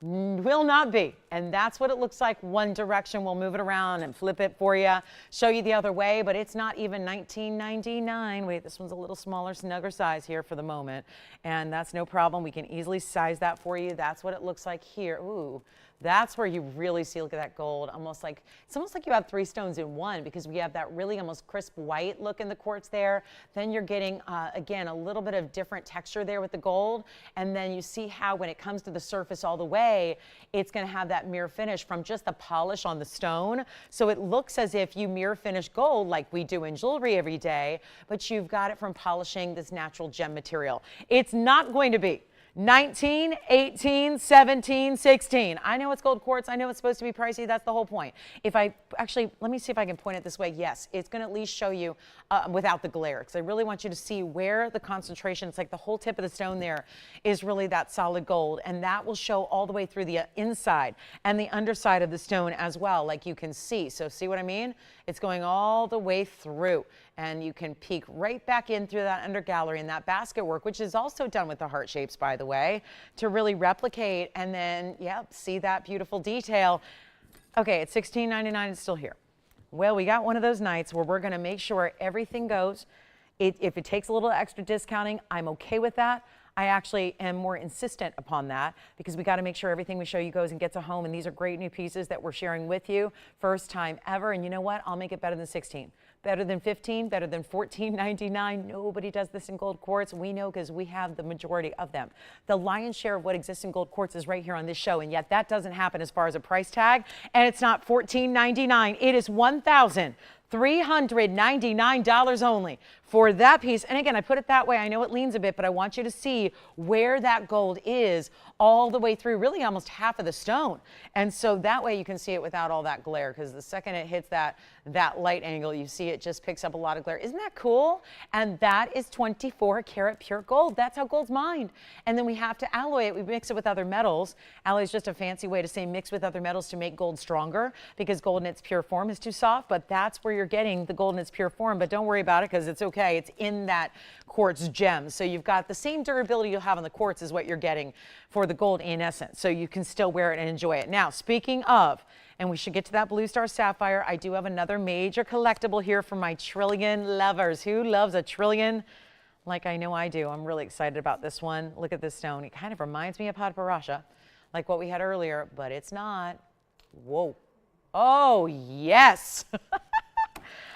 Speaker 1: will not be. And that's what it looks like. One direction. We'll move it around and flip it for you, show you the other way, but it's not even $19.99. Wait, this one's a little smaller, snugger size here for the moment. And that's no problem. We can easily size that for you. That's what it looks like here. Ooh. That's where you really see, look at that gold, almost like, it's almost like you have 3 stones in one because we have that really almost crisp white look in the quartz there. Then you're getting, again, a little bit of different texture there with the gold. And then you see how when it comes to the surface all the way, it's going to have that mirror finish from just the polish on the stone. So it looks as if you mirror finish gold like we do in jewelry every day, but you've got it from polishing this natural gem material. It's not going to be 19, 18, 17, 16. I know it's gold quartz. I know it's supposed to be pricey. That's the whole point. If I actually, let me see if I can point it this way. Yes, it's going to at least show you without the glare because I really want you to see where the concentration, it's like the whole tip of the stone there is really that solid gold. And that will show all the way through the inside and the underside of the stone as well, like you can see. So see what I mean? It's going all the way through. And you can peek right back in through that under gallery and that basket work, which is also done with the heart shapes, by the way, to really replicate and then, yep, see that beautiful detail. Okay, it's $16.99. It's still here. Well, we got one of those nights where we're going to make sure everything goes. If it takes a little extra discounting, I'm okay with that. I actually am more insistent upon that because we got to make sure everything we show you goes and gets a home. And these are great new pieces that we're sharing with you. First time ever. And you know what? I'll make it better than 16. Better than 15, better than $14.99. Nobody does this in gold quartz. We know because we have the majority of them. The lion's share of what exists in gold quartz is right here on this show, and yet that doesn't happen as far as a price tag, and it's not $14.99. It is $1,399 only for that piece. And again, I put it that way. I know it leans a bit, but I want you to see where that gold is all the way through, really almost half of the stone. And so that way you can see it without all that glare, because the second it hits that light angle, you see it just picks up a lot of glare. Isn't that cool? And that is 24 karat pure gold. That's how gold's mined. And then we have to alloy it. We mix it with other metals. Alloy is just a fancy way to say mix with other metals to make gold stronger, because gold in its pure form is too soft, but that's where you're getting the gold in its pure form. But don't worry about it, because it's okay. It's in that quartz gem. So you've got the same durability you'll have on the quartz is what you're getting for the gold in essence. So you can still wear it and enjoy it. Now, speaking of, and we should get to that blue star sapphire, I do have another major collectible here for my trillion lovers. Who loves a trillion? Like I know I do. I'm really excited about this one. Look at this stone. It kind of reminds me of padparadscha, like what we had earlier, but it's not. Whoa. Oh, yes.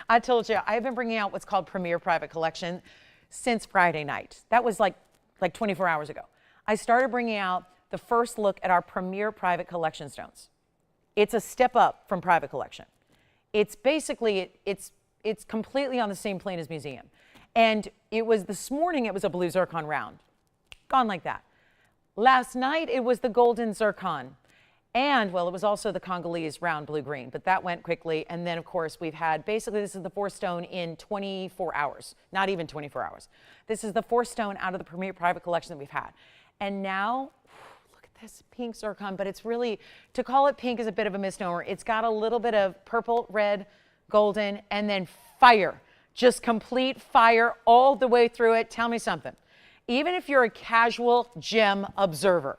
Speaker 1: I told you, I've been bringing out what's called Premier Private Collection since Friday night. That was like 24 hours ago. I started bringing out the first look at our Premier Private Collection stones. It's a step up from Private Collection. It's basically, it's completely on the same plane as museum. And it was this morning, it was a blue zircon round. Gone like that. Last night, it was the golden zircon. And, well, it was also the Congolese round blue-green, but that went quickly. And then, of course, we've had, basically, this is the fourth stone in 24 hours. Not even 24 hours. This is the fourth stone out of the Premier Private Collection that we've had. And now, look at this pink zircon, but it's really, to call it pink is a bit of a misnomer. It's got a little bit of purple, red, golden, and then fire. Just complete fire all the way through it. Tell me something. Even if you're a casual gem observer,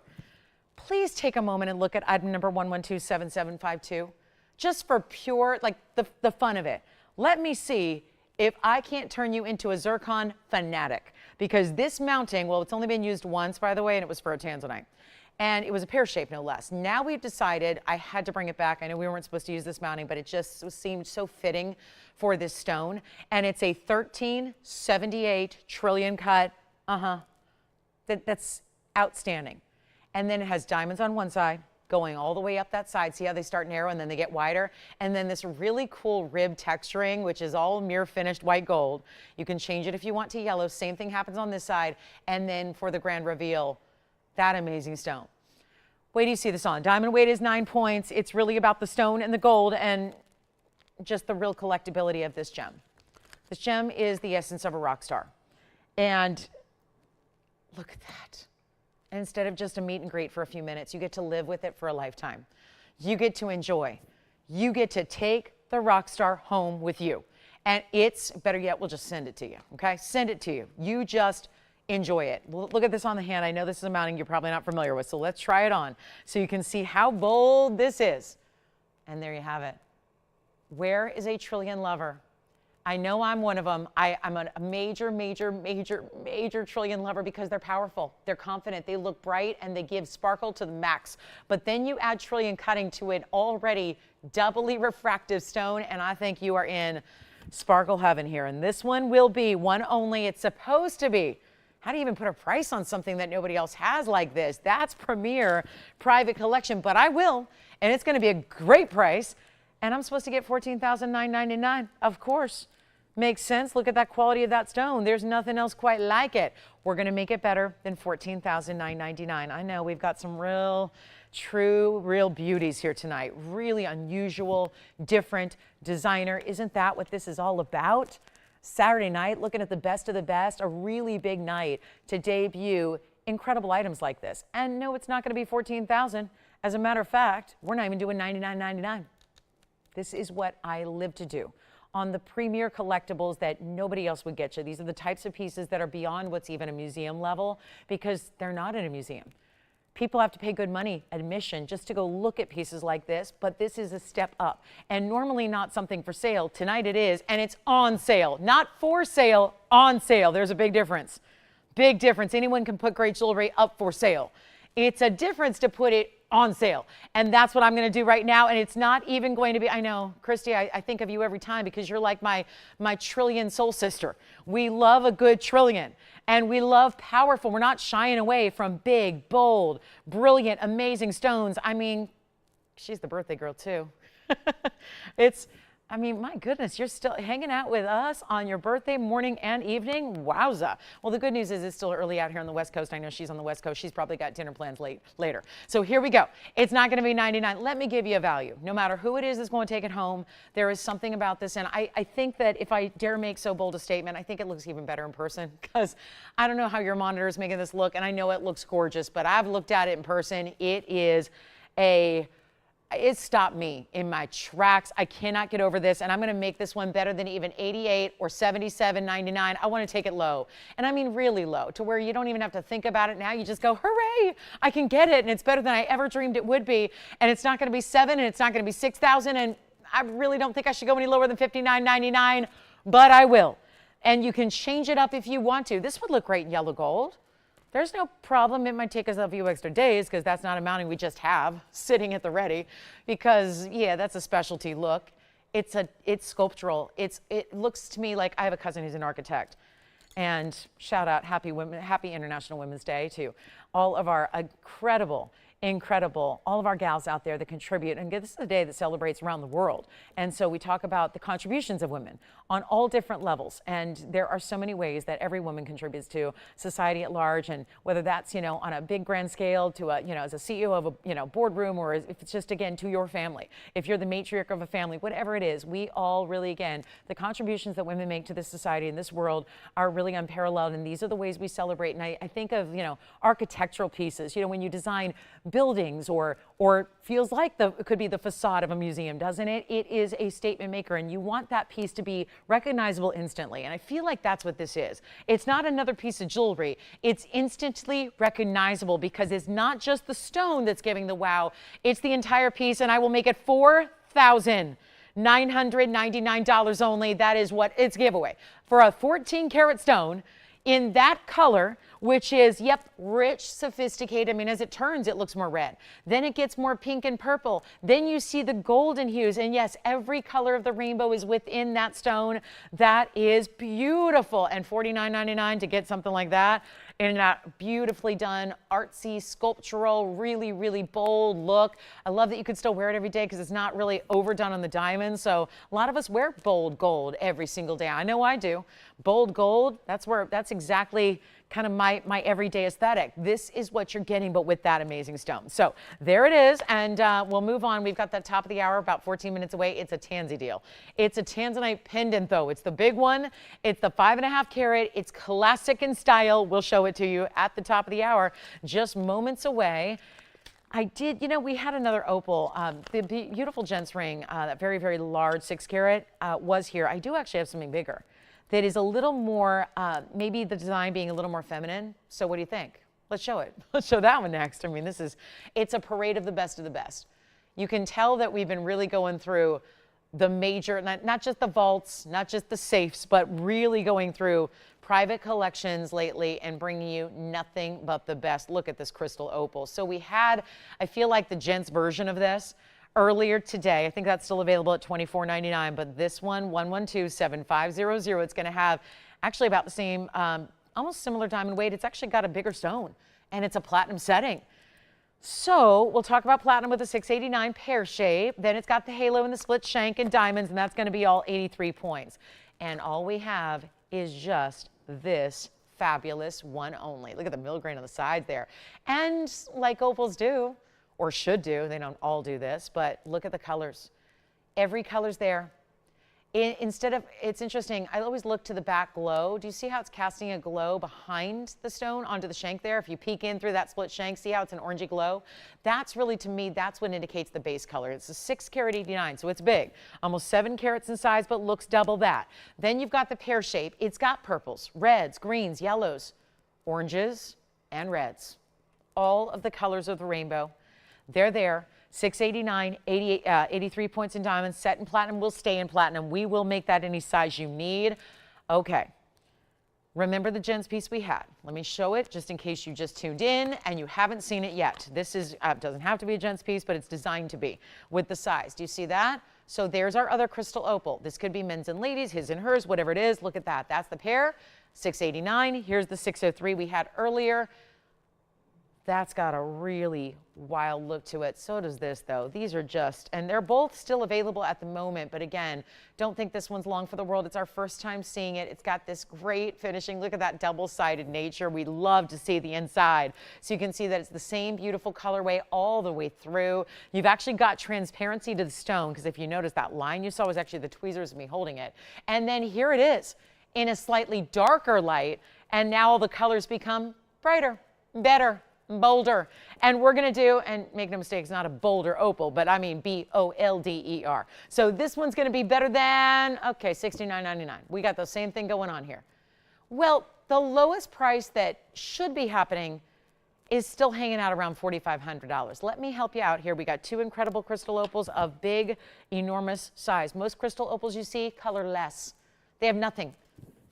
Speaker 1: please take a moment and look at item number 1127752, just for pure, like the fun of it. Let me see if I can't turn you into a zircon fanatic, because this mounting, well, it's only been used once, by the way, and it was for a tanzanite. And it was a pear shape, no less. Now we've decided I had to bring it back. I know we weren't supposed to use this mounting, but it just seemed so fitting for this stone. And it's a 1378 trillion cut. That's outstanding. And then it has diamonds on one side, going all the way up that side. See how they start narrow and then they get wider? And then this really cool rib texturing, which is all mirror finished white gold. You can change it if you want to yellow. Same thing happens on this side. And then for the grand reveal, that amazing stone. Wait till you see this on. Diamond weight is 9 points. It's really about the stone and the gold and just the real collectability of this gem. This gem is the essence of a rock star. And look at that. Instead of just a meet and greet for a few minutes, you get to live with it for a lifetime. You get to enjoy. You get to take the rock star home with you. And it's, better yet, we'll just send it to you, okay? Send it to you. You just enjoy it. Look at this on the hand. I know this is a mounting you're probably not familiar with, so let's try it on so you can see how bold this is. And there you have it. Where is a trillion lover? I know I'm one of them. I'm a major trillion lover because they're powerful. They're confident. They look bright and they give sparkle to the max. But then you add trillion cutting to an already doubly refractive stone, and I think you are in sparkle heaven here. And this one will be one only. It's supposed to be. How do you even put a price on something that nobody else has like this? That's Premier Private Collection, but I will, and it's going to be a great price. And I'm supposed to get $14,999, of course. Makes sense. Look at that quality of that stone. There's nothing else quite like it. We're going to make it better than $14,999. I know we've got some real beauties here tonight. Really unusual, different designer. Isn't that what this is all about? Saturday night, looking at the best of the best, a really big night to debut incredible items like this. And no, it's not going to be $14,000. As a matter of fact, we're not even doing $99.99. This is what I live to do on the premier collectibles that nobody else would get you. These are the types of pieces that are beyond what's even a museum level because they're not in a museum. People have to pay good money, admission, just to go look at pieces like this, but this is a step up. And normally not something for sale. Tonight it is, and it's on sale. Not for sale, on sale. There's a big difference. Big difference. Anyone can put great jewelry up for sale. It's a difference to put it on sale. And that's what I'm going to do right now. And it's not even going to be, I know, Christy, I think of you every time because you're like my trillion soul sister. We love a good trillion and we love powerful. We're not shying away from big, bold, brilliant, amazing stones. I mean, she's the birthday girl too. It's I mean, my goodness, you're still hanging out with us on your birthday morning and evening. Wowza. Well, the good news is it's still early out here on the West Coast. I know she's on the West Coast. She's probably got dinner plans later. So here we go. It's not going to be $99. Let me give you a value. No matter who it is that's going to take it home, there is something about this. And I think that if I dare make so bold a statement, I think it looks even better in person, because I don't know how your monitor is making this look. And I know it looks gorgeous, but I've looked at it in person. It stopped me in my tracks. I cannot get over this, and I'm going to make this one better than even 88 or 77.99. I want to take it low, and I mean really low, to where you don't even have to think about it now. You just go, hooray, I can get it, and it's better than I ever dreamed it would be, and it's not going to be 7, and it's not going to be 6,000, and I really don't think I should go any lower than 59.99, but I will. And you can change it up if you want to. This would look great in yellow gold. There's no problem. It might take us a few extra days, because that's not a mounting we just have sitting at the ready, because yeah, that's a specialty look. It's sculptural. It looks to me like I have a cousin who's an architect. And shout out, happy International Women's Day to all of our incredible, all of our gals out there that contribute. And this is a day that celebrates around the world. And so we talk about the contributions of women on all different levels. And there are so many ways that every woman contributes to society at large. And whether that's, you know, on a big grand scale to a, you know, as a CEO of a, you know, boardroom, or if it's just, again, to your family, if you're the matriarch of a family, whatever it is, we all really, again, the contributions that women make to this society and this world are really unparalleled. And these are the ways we celebrate. And I think of, you know, architectural pieces, you know, when you design buildings or feels like it could be the facade of a museum, doesn't it? It is a statement maker, and you want that piece to be recognizable instantly. And I feel like that's what this is. It's not another piece of jewelry. It's instantly recognizable, because it's not just the stone that's giving the wow. It's the entire piece, and I will make it $4,999 only. That is what it's giveaway for a 14-karat stone in that color, which is, yep, rich, sophisticated. I mean, as it turns, it looks more red. Then it gets more pink and purple. Then you see the golden hues. And yes, every color of the rainbow is within that stone. That is beautiful. And $49.99 to get something like that in that beautifully done, artsy, sculptural, really, really bold look. I love that you could still wear it every day, because it's not really overdone on the diamond. So a lot of us wear bold gold every single day. I know I do. Bold gold, that's exactly kind of my everyday aesthetic. This is what you're getting, but with that amazing stone. So there it is, and we'll move on. We've got that top of the hour about 14 minutes away. It's a tansy deal. It's a tanzanite pendant, though. It's the big one. It's the 5.5 carat. It's classic in style. We'll show it to you at the top of the hour, just moments away. You know, we had another opal, the beautiful gents ring, that very, very large 6 carat was here. I do actually have something bigger that is a little more, maybe the design being a little more feminine. So what do you think? Let's show it. Let's show that one next. I mean, it's a parade of the best of the best. You can tell that we've been really going through the major, not just the vaults, not just the safes, but really going through private collections lately and bringing you nothing but the best. Look at this crystal opal. So we had, I feel like, the gents version of this earlier today. I think that's still available at $24.99, but this one, 112-7500, it's going to have actually about the same, almost similar diamond weight. It's actually got a bigger stone, and it's a platinum setting. So we'll talk about platinum with a 689 pear shape. Then it's got the halo and the split shank and diamonds, and that's going to be all 83 points. And all we have is just this fabulous one only. Look at the milligrain on the sides there. And like opals do, or should do, they don't all do this, but look at the colors. Every color's there. It's interesting, I always look to the back glow. Do you see how it's casting a glow behind the stone onto the shank there? If you peek in through that split shank, see how it's an orangey glow? That's really, to me, that's what indicates the base color. It's a 6 carat 89, so it's big. Almost 7 carats in size, but looks double that. Then you've got the pear shape. It's got purples, reds, greens, yellows, oranges, and reds. All of the colors of the rainbow. They're there. 689, 83 points in diamonds, set in platinum, will stay in platinum. We will make that any size you need. Okay. Remember the gents piece we had. Let me show it just in case you just tuned in and you haven't seen it yet. This is doesn't have to be a gents piece, but it's designed to be with the size. Do you see that? So there's our other crystal opal. This could be men's and ladies, his and hers, whatever it is. Look at that. That's the pair. 689. Here's the 603 we had earlier. That's got a really wild look to it. So does this, though. These are just, and they're both still available at the moment. But again, don't think this one's long for the world. It's our first time seeing it. It's got this great finishing. Look at that double-sided nature. We love to see the inside. So you can see that it's the same beautiful colorway all the way through. You've actually got transparency to the stone, because if you notice, that line you saw was actually the tweezers of me holding it. And then here it is in a slightly darker light. And now all the colors become brighter, better, bolder. And we're going to do, and make no mistake, it's not a bolder opal, but I mean B-O-L-D-E-R. So this one's going to be better than, okay, $69.99. We got the same thing going on here. Well, the lowest price that should be happening is still hanging out around $4,500. Let me help you out here. We got two incredible crystal opals of big, enormous size. Most crystal opals you see, colorless. They have nothing.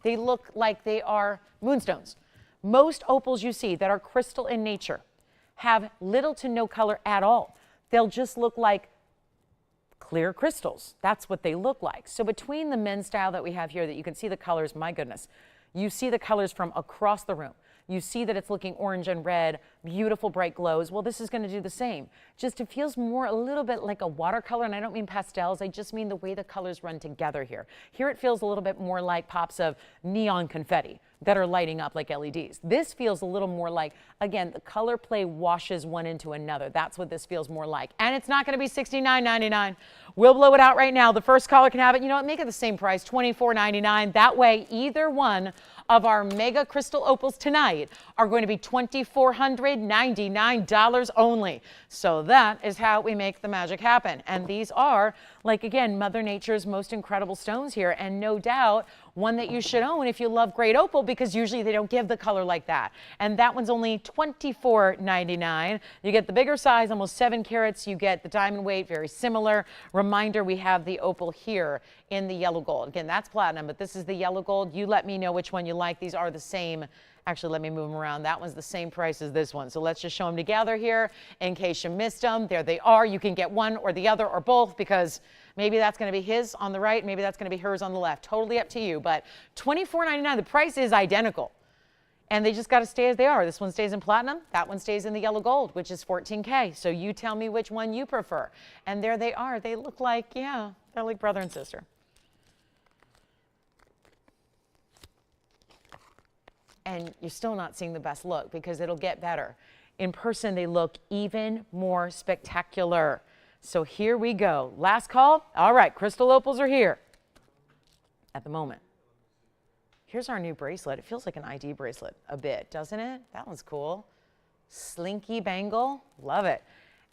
Speaker 1: They look like they are moonstones. Most opals you see that are crystal in nature have little to no color at all. They'll just look like clear crystals. That's what they look like. So between the men's style that we have here that you can see the colors, my goodness, you see the colors from across the room. You see that it's looking orange and red, beautiful bright glows. Well, this is going to do the same. Just it feels more a little bit like a watercolor, and I don't mean pastels. I just mean the way the colors run together here. Here it feels a little bit more like pops of neon confetti that are lighting up like LEDs. This feels a little more like, again, the color play washes one into another. That's what this feels more like. And it's not going to be $69.99. We'll blow it out right now. The first caller can have it. You know what? Make it the same price, $24.99. That way, either one of our mega crystal opals tonight are going to be $2,499 only. So that is how we make the magic happen. And these are, like, again, Mother Nature's most incredible stones here. And no doubt, one that you should own if you love great opal, because usually they don't give the color like that. And that one's only $24.99. You get the bigger size, almost 7 carats. You get the diamond weight, very similar. Reminder, we have the opal here in the yellow gold. Again, that's platinum, but this is the yellow gold. You let me know which one you like. These are the same. Actually, let me move them around. That one's the same price as this one. So let's just show them together here in case you missed them. There they are. You can get one or the other or both, because maybe that's going to be his on the right. Maybe that's going to be hers on the left. Totally up to you. But $24.99, the price is identical. And they just got to stay as they are. This one stays in platinum. That one stays in the yellow gold, which is $14K. So you tell me which one you prefer. And there they are. They look like, yeah, they're like brother and sister. And you're still not seeing the best look, because it'll get better. In person, they look even more spectacular. So here we go. Last call. All right, crystal opals are here at the moment. Here's our new bracelet. It feels like an ID bracelet a bit, doesn't it? That one's cool. Slinky bangle. Love it.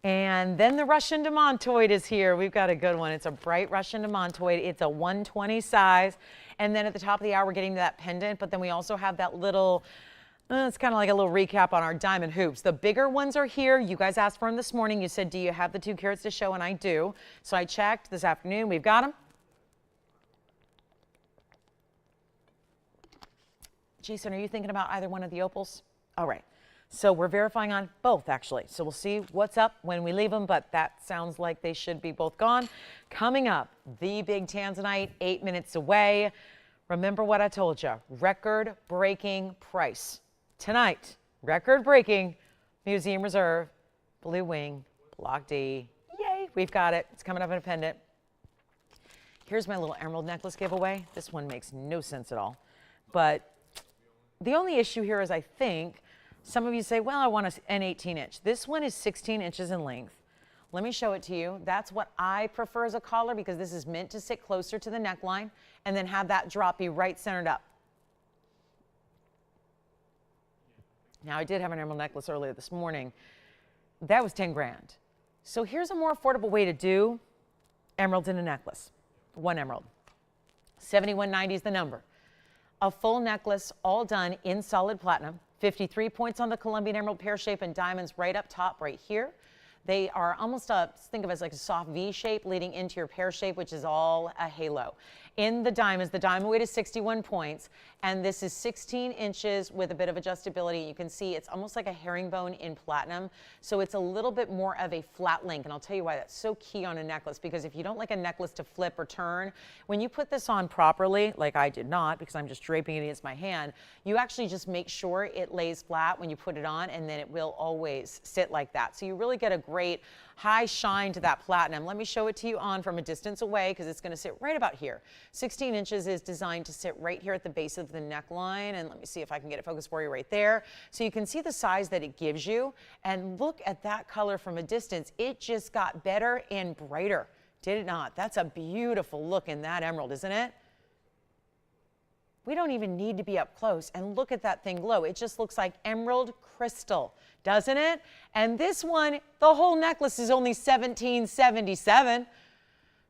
Speaker 1: And then the Russian demantoid is here. We've got a good one. It's a bright Russian demantoid. It's a 120 size. And then at the top of the hour, we're getting to that pendant. But then we also have that little, it's kind of like a little recap on our diamond hoops. The bigger ones are here. You guys asked for them this morning. You said, do you have the 2 carats to show? And I do. So I checked this afternoon. We've got them. Jason, are you thinking about either one of the opals? All right. So we're verifying on both, actually. So we'll see what's up when we leave them, but that sounds like they should be both gone. Coming up, the big tanzanite, 8 minutes away. Remember what I told you, record-breaking price. Tonight, record-breaking Museum Reserve, Blue Wing, Block D. Yay, we've got it. It's coming up in a pendant. Here's my little emerald necklace giveaway. This one makes no sense at all. But the only issue here is, I think, some of you say, well, I want an 18-inch. This one is 16 inches in length. Let me show it to you. That's what I prefer as a collar, because this is meant to sit closer to the neckline and then have that drop be right centered up. Now, I did have an emerald necklace earlier this morning. That was 10 grand. So here's a more affordable way to do emeralds in a necklace. One emerald. $71.90 is the number. A full necklace, all done in solid platinum. 53 points on the Colombian emerald pear shape, and diamonds right up top right here. They are almost think of it as like a soft V shape leading into your pear shape, which is all a halo. in the diamonds. The diamond weight is 61 points, and this is 16 inches with a bit of adjustability. You can see it's almost like a herringbone in platinum, so it's a little bit more of a flat link, and I'll tell you why that's so key on a necklace, because if you don't like a necklace to flip or turn, when you put this on properly, like I did not because I'm just draping it against my hand, you actually just make sure it lays flat when you put it on, and then it will always sit like that. So you really get a great high shine to that platinum. Let me show it to you on from a distance away because it's going to sit right about here. 16 inches is designed to sit right here at the base of the neckline, and let me see if I can get it focused for you right there. So you can see the size that it gives you, and look at that color from a distance. It just got better and brighter, did it not? That's a beautiful look in that emerald, isn't it? We don't even need to be up close, and look at that thing glow. It just looks like emerald crystal, doesn't it? And this one, the whole necklace is only $17.77.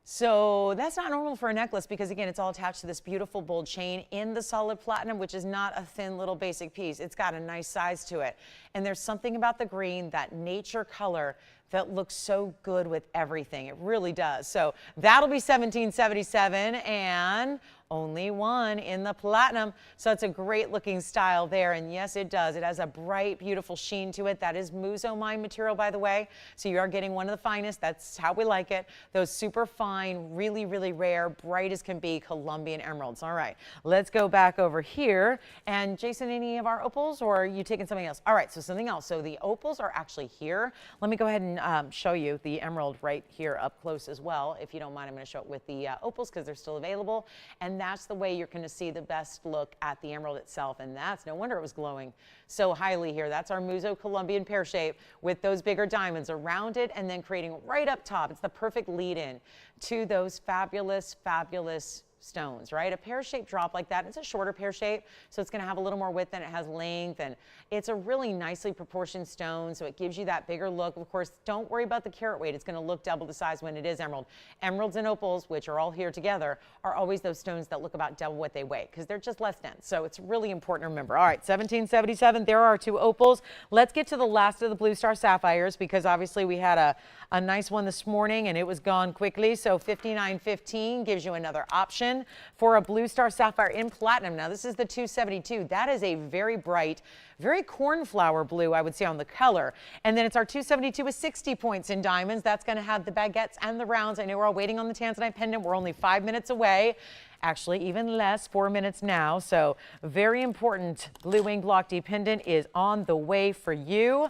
Speaker 1: So that's not normal for a necklace because, again, it's all attached to this beautiful bold chain in the solid platinum, which is not a thin little basic piece. It's got a nice size to it. And there's something about the green, that nature color, that looks so good with everything. It really does. So that'll be $17.77, and only one in the platinum. So it's a great looking style there. And yes, it does. It has a bright, beautiful sheen to it. That is muso mine material, by the way. So you are getting one of the finest. That's how we like it. Those super fine, really, really rare, bright as can be Colombian emeralds. All right, let's go back over here. And Jason, any of our opals, or are you taking something else? All right, so something else. So the opals are actually here. Let me go ahead and show you the emerald right here up close as well. If you don't mind, I'm going to show it with the opals because they're still available. And that's the way you're going to see the best look at the emerald itself. And that's no wonder it was glowing so highly here. That's our Muso Colombian pear shape with those bigger diamonds around it and then creating right up top. It's the perfect lead-in to those fabulous, fabulous stones, right? A pear-shaped drop like that, it's a shorter pear shape, so it's going to have a little more width than it has length, and it's a really nicely proportioned stone, so it gives you that bigger look. Of course, don't worry about the carat weight. It's going to look double the size when it is emerald. Emeralds and opals, which are all here together, are always those stones that look about double what they weigh because they're just less dense, so it's really important to remember. All right, $17.77, there are two opals. Let's get to the last of the Blue Star Sapphires because obviously we had a nice one this morning and it was gone quickly, so $59.15 gives you another option for a Blue Star Sapphire in platinum. Now this is the 272. That is a very bright, very cornflower blue, I would say, on the color. And then it's our 272 with 60 points in diamonds. That's going to have the baguettes and the rounds. I know we're all waiting on the tanzanite pendant. We're only 5 minutes away. Actually, even less, 4 minutes now. So very important blue wing block D pendant is on the way for you.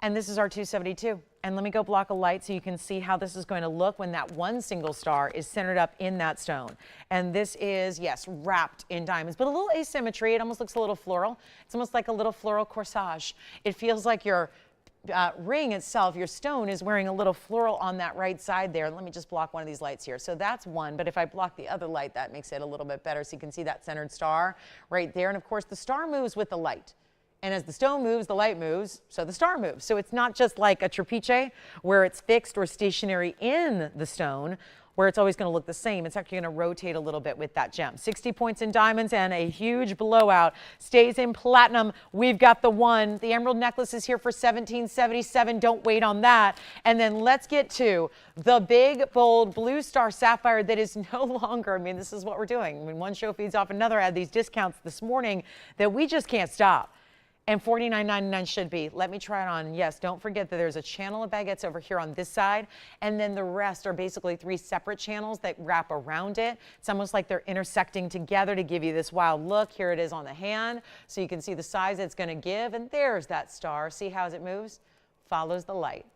Speaker 1: And this is our 272. And let me go block a light so you can see how this is going to look when that one single star is centered up in that stone. And this is, yes, wrapped in diamonds, but a little asymmetry. It almost looks a little floral. It's almost like a little floral corsage. It feels like your ring itself, your stone, is wearing a little floral on that right side there. Let me just block one of these lights here. So that's one, but if I block the other light, that makes it a little bit better. So you can see that centered star right there. And of course, the star moves with the light. And as the stone moves, the light moves, so the star moves. So it's not just like a trapeche where it's fixed or stationary in the stone, where it's always going to look the same. It's actually going to rotate a little bit with that gem. 60 points in diamonds and a huge blowout. Stays in platinum. We've got the one. The emerald necklace is here for $17.77. Don't wait on that. And then let's get to the big, bold Blue Star Sapphire that is no longer, I mean, this is what we're doing. I mean, one show feeds off another. I had these discounts this morning that we just can't stop. And $49.99 should be. Let me try it on. Yes, don't forget that there's a channel of baguettes over here on this side, and then the rest are basically 3 separate channels that wrap around it. It's almost like they're intersecting together to give you this wild look. Here it is on the hand, so you can see the size it's going to give, and there's that star. See how as it moves? Follows the light.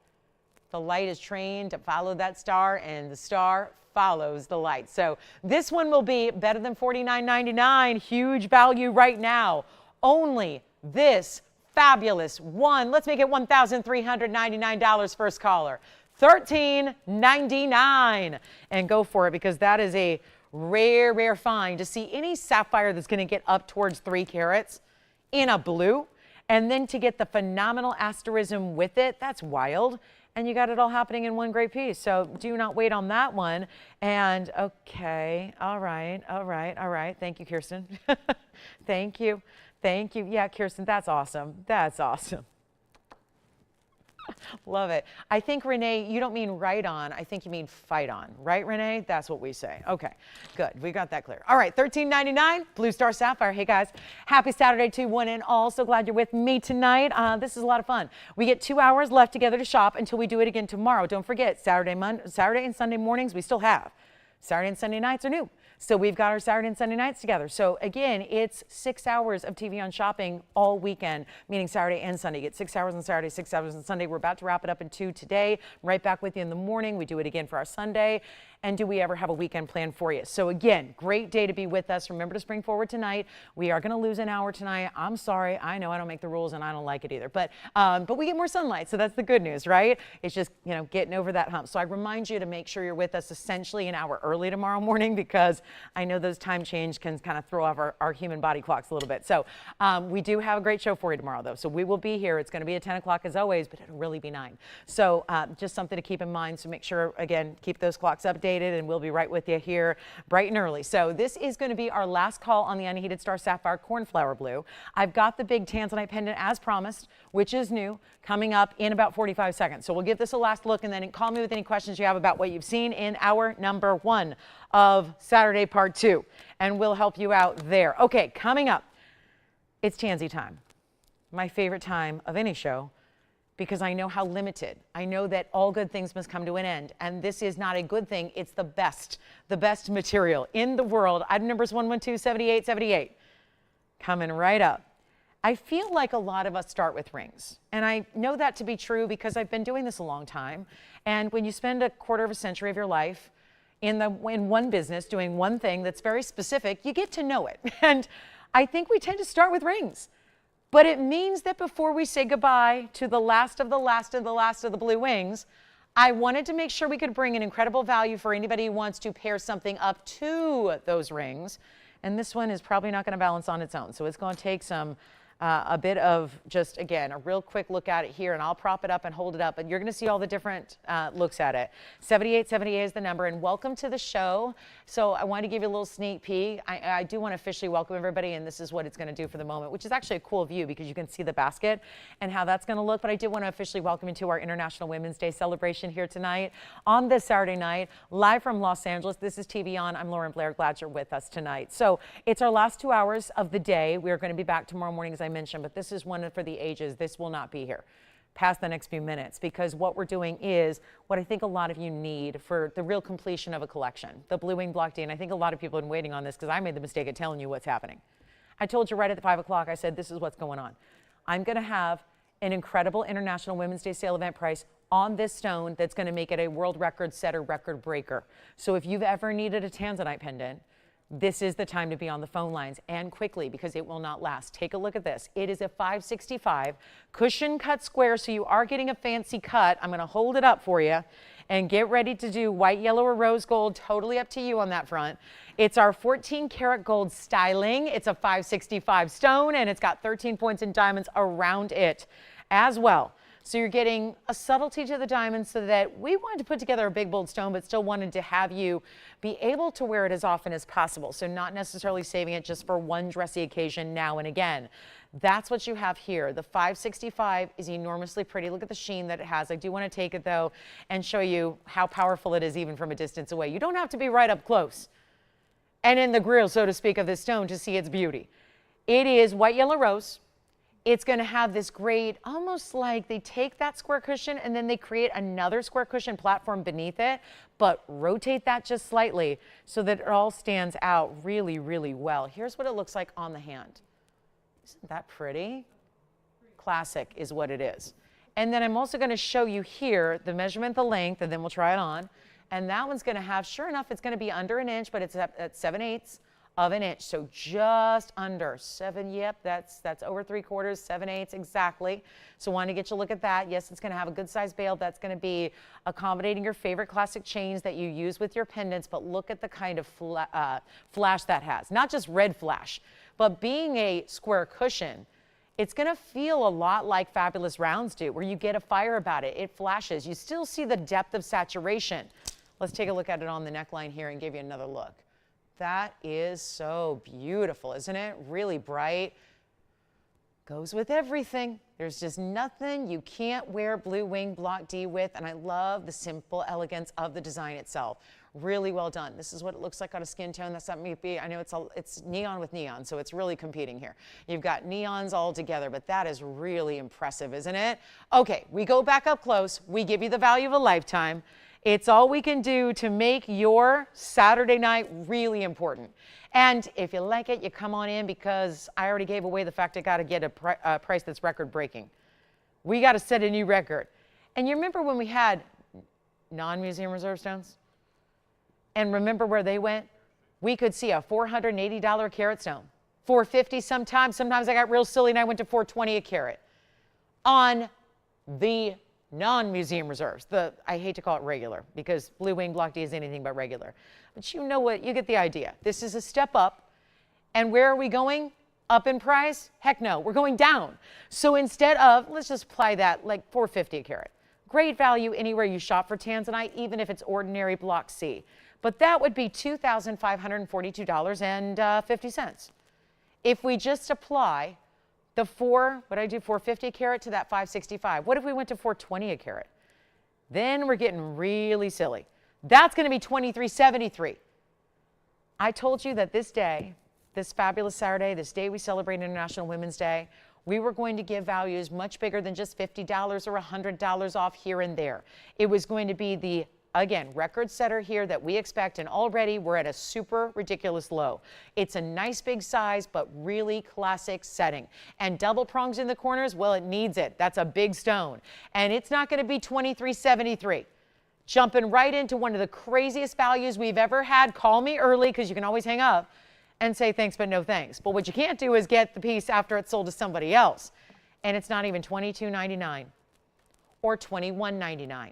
Speaker 1: The light is trained to follow that star, and the star follows the light. So this one will be better than $49.99. Huge value right now. Only this fabulous one. Let's make it $1,399 first caller. $13.99. And go for it because that is a rare, rare find to see any sapphire that's going to get up towards 3 carats in a blue. And then to get the phenomenal asterism with it, that's wild. And you got it all happening in one great piece. So do not wait on that one. And okay, all right, all right, all right. Thank you, Kirsten. Thank you. Thank you. Yeah, Kirsten, that's awesome. That's awesome. Love it. I think, Renee, you don't mean right on. I think you mean fight on. Right, Renee? That's what we say. Okay, good. We got that clear. All right, $13.99, Blue Star Sapphire. Hey, guys. Happy Saturday to one and all. So glad you're with me tonight. This is a lot of fun. We get 2 hours left together to shop until we do it again tomorrow. Don't forget, Saturday and Sunday mornings we still have. Saturday and Sunday nights are new. So we've got our Saturday and Sunday nights together. So again, it's 6 hours of TVON shopping all weekend, meaning Saturday and Sunday. You get 6 hours on Saturday, 6 hours on Sunday. We're about to wrap it up in 2 today. Right back with you in the morning. We do it again for our Sunday. And do we ever have a weekend plan for you? So again, great day to be with us. Remember to spring forward tonight. We are going to lose an hour tonight. I'm sorry. I know I don't make the rules and I don't like it either. But we get more sunlight. So that's the good news, right? It's just, you know, getting over that hump. So I remind you to make sure you're with us essentially an hour early tomorrow morning, because I know those time change can kind of throw off our human body clocks a little bit. So we do have a great show for you tomorrow, though. So we will be here. It's going to be at 10 o'clock as always, but it'll really be 9. So just something to keep in mind. So make sure, again, keep those clocks updated, and we'll be right with you here bright and early. So this is going to be our last call on the unheated star sapphire cornflower blue. I've got the big tanzanite pendant as promised, which is new, coming up in about 45 seconds. So we'll give this a last look, and then call me with any questions you have about what you've seen in hour number 1 of Saturday part 2, and we'll help you out there. Okay, coming up, it's Tansy time. My favorite time of any show, because I know how limited. I know that all good things must come to an end, and this is not a good thing. It's the best material in the world. Item numbers 112-7878. Coming right up. I feel like a lot of us start with rings, and I know that to be true because I've been doing this a long time. And when you spend a quarter of a century of your life in one business doing one thing that's very specific, you get to know it. And I think we tend to start with rings. But it means that before we say goodbye to the last of the last of the last of the blue wings, I wanted to make sure we could bring an incredible value for anybody who wants to pair something up to those rings. And this one is probably not going to balance on its own. So it's going to take a bit of just, again, a real quick look at it here, and I'll prop it up and hold it up, and you're going to see all the different looks at it. 7878 is the number, and welcome to the show. So I wanted to give you a little sneak peek. I do want to officially welcome everybody, and this is what it's going to do for the moment, which is actually a cool view because you can see the basket and how that's going to look. But I did want to officially welcome you to our International Women's Day celebration here tonight on this Saturday night, live from Los Angeles. This is TVON. I'm Lauren Blair. Glad you're with us tonight. So it's our last 2 hours of the day. We're going to be back tomorrow morning, as I mentioned, but this is one for the ages. This will not be here past the next few minutes, because what we're doing is what I think a lot of you need for the real completion of a collection, the Blue Wing Block D. And I think a lot of people have been waiting on this, because I made the mistake of telling you what's happening. I told you right at the 5 o'clock, I said, this is what's going on. I'm going to have an incredible International Women's Day sale event price on this stone that's going to make it a world record setter, record breaker. So if you've ever needed a tanzanite pendant, this is the time to be on the phone lines, and quickly, because it will not last. Take a look at this. It is a 565 cushion cut square, so you are getting a fancy cut. I'm going to hold it up for you and get ready to do white, yellow, or rose gold. Totally up to you on that front. It's our 14 karat gold styling. It's a 565 stone, and it's got 13 points in diamonds around it as well. So you're getting a subtlety to the diamond, so that we wanted to put together a big, bold stone, but still wanted to have you be able to wear it as often as possible. So not necessarily saving it just for one dressy occasion now and again. That's what you have here. The 565 is enormously pretty. Look at the sheen that it has. I do want to take it, though, and show you how powerful it is even from a distance away. You don't have to be right up close and in the grill, so to speak, of this stone to see its beauty. It is white, yellow, rose. It's going to have this great, almost like they take that square cushion and then they create another square cushion platform beneath it, but rotate that just slightly so that it all stands out really, really well. Here's what it looks like on the hand. Isn't that pretty? Classic is what it is. And then I'm also going to show you here the measurement, the length, and then we'll try it on. And that one's going to have, sure enough, it's going to be under an inch, but it's at 7/8 of an inch, so just under 7. Yep, that's over 3/4, 7/8 exactly. So want to get you a look at that. Yes, it's going to have a good size bail. That's going to be accommodating your favorite classic chains that you use with your pendants. But look at the kind of flash that has. Not just red flash, but being a square cushion, it's going to feel a lot like fabulous rounds do, where you get a fire about it. It flashes. You still see the depth of saturation. Let's take a look at it on the neckline here and give you another look. That is so beautiful, isn't it? Really bright. goes with everything. There's just nothing you can't wear Blue Wing Block D with, and I love the simple elegance of the design itself. Really well done. This is what it looks like on a skin tone. That's not me. I know it's neon with neon, so it's really competing here. You've got neons all together, but that is really impressive, isn't it? Okay, we go back up close. We give you the value of a lifetime. It's all we can do to make your Saturday night really important. And if you like it, you come on in, because I already gave away the fact I got to get a price that's record breaking. We got to set a new record. And you remember when we had non-museum reserve stones? And remember where they went? We could see a $480 carat stone, $450 sometimes. Sometimes I got real silly and I went to $420 a carat on the non-museum reserves. I hate to call it regular, because Blue Wing Block D is anything but regular. But you know what? You get the idea. This is a step up. And where are we going? Up in price? Heck no, we're going down. So instead of, let's just apply that like $450 a carat. Great value anywhere you shop for tanzanite, even if it's ordinary Block C. But that would be $2,542.50. If we just apply the $450 a carat to that $565, what if we went to $420 a carat? Then we're getting really silly. That's going to be $2,373. I told you that this day, this fabulous Saturday, this day we celebrate International Women's Day, we were going to give values much bigger than just $50 or $100 off here and there. It was going to be the, again, record setter here that we expect, and already we're at a super ridiculous low. It's a nice big size, but really classic setting. And double prongs in the corners, well, it needs it. That's a big stone. And it's not going to be $2,373. Jumping right into one of the craziest values we've ever had. Call me early, because you can always hang up and say thanks but no thanks. But what you can't do is get the piece after it's sold to somebody else. And it's not even $22.99 or $21.99.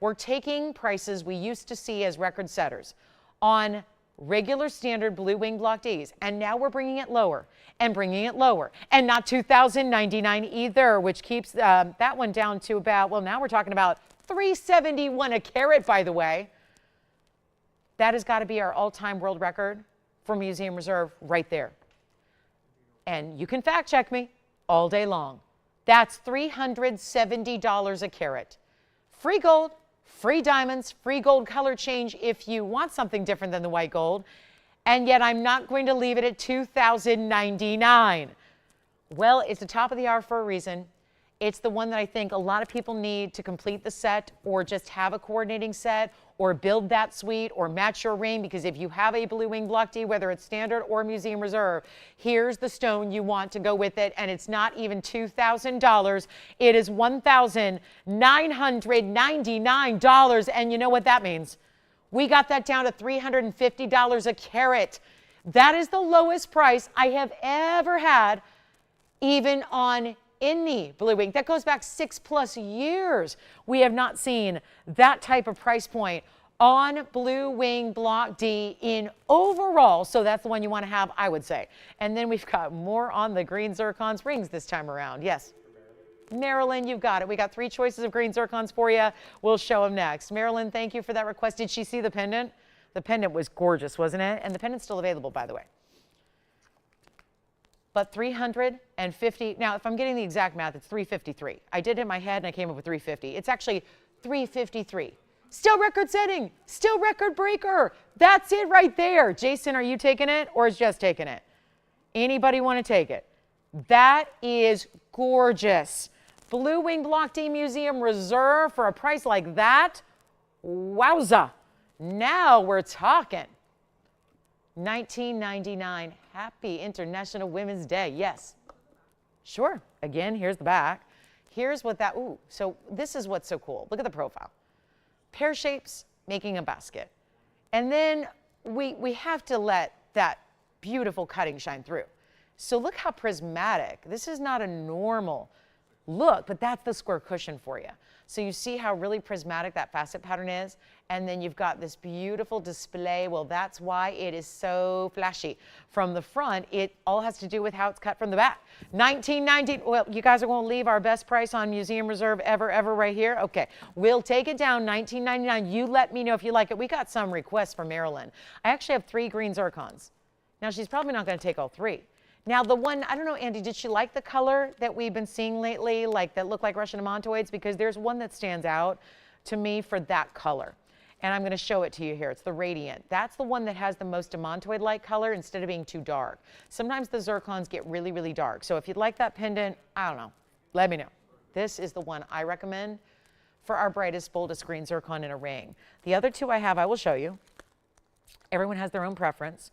Speaker 1: We're taking prices we used to see as record setters on regular standard Blue Wing Block Ds, and now we're bringing it lower and bringing it lower, and not $2,099 either, which keeps that one down to about, well, now we're talking about $371 a carat, by the way. That has got to be our all-time world record for Museum Reserve right there. And you can fact check me all day long. That's $370 a carat. Free gold, free diamonds, free gold color change if you want something different than the white gold. And yet I'm not going to leave it at $2,099. Well, it's the top of the hour for a reason. It's the one that I think a lot of people need to complete the set, or just have a coordinating set, or build that suite, or match your ring, because if you have a Blue Wing Block D, whether it's standard or Museum Reserve, here's the stone you want to go with it, and it's not even $2,000. It is $1,999, and you know what that means? We got that down to $350 a carat. That is the lowest price I have ever had, even on any Blue Wing. That goes back 6+ years. We have not seen that type of price point on Blue Wing Block D in overall. So that's the one you want to have, I would say. And then we've got more on the green zircons rings this time around. Yes. Marilyn, you've got it. We got 3 choices of green zircons for you. We'll show them next. Marilyn, thank you for that request. Did she see the pendant? The pendant was gorgeous, wasn't it? And the pendant's still available, by the way. But 350, now if I'm getting the exact math, it's 353. I did it in my head and I came up with 350. It's actually 353. Still record setting, still record breaker. That's it right there. Jason, are you taking it, or is Jess taking it? Anybody want to take it? That is gorgeous. Blue Wing Block D Museum Reserve for a price like that. Wowza. Now we're talking. $19.99. Happy International Women's Day. Yes. Sure. Again, here's the back. Here's what that, ooh, so this is what's so cool. Look at the profile. Pear shapes making a basket. And then we have to let that beautiful cutting shine through. So look how prismatic. This is not a normal look, but that's the square cushion for you. So you see how really prismatic that facet pattern is, and then you've got this beautiful display. Well, that's why it is so flashy. From the front, it all has to do with how it's cut from the back. $19.90. Well, you guys are going to leave our best price on Museum Reserve ever right here? Okay, we'll take it down, $19.99. You let me know if you like it. We got some requests from Marilyn. I actually have 3 green zircons. Now, she's probably not going to take all 3. Now the one, I don't know, Andy, did she like the color that we've been seeing lately, like that look like Russian demantoids? Because there's one that stands out to me for that color. And I'm going to show it to you here. It's the Radiant. That's the one that has the most demantoid-like color instead of being too dark. Sometimes the zircons get really, really dark. So if you'd like that pendant, I don't know, let me know. This is the one I recommend for our brightest, boldest green zircon in a ring. The other two I have, I will show you. Everyone has their own preference,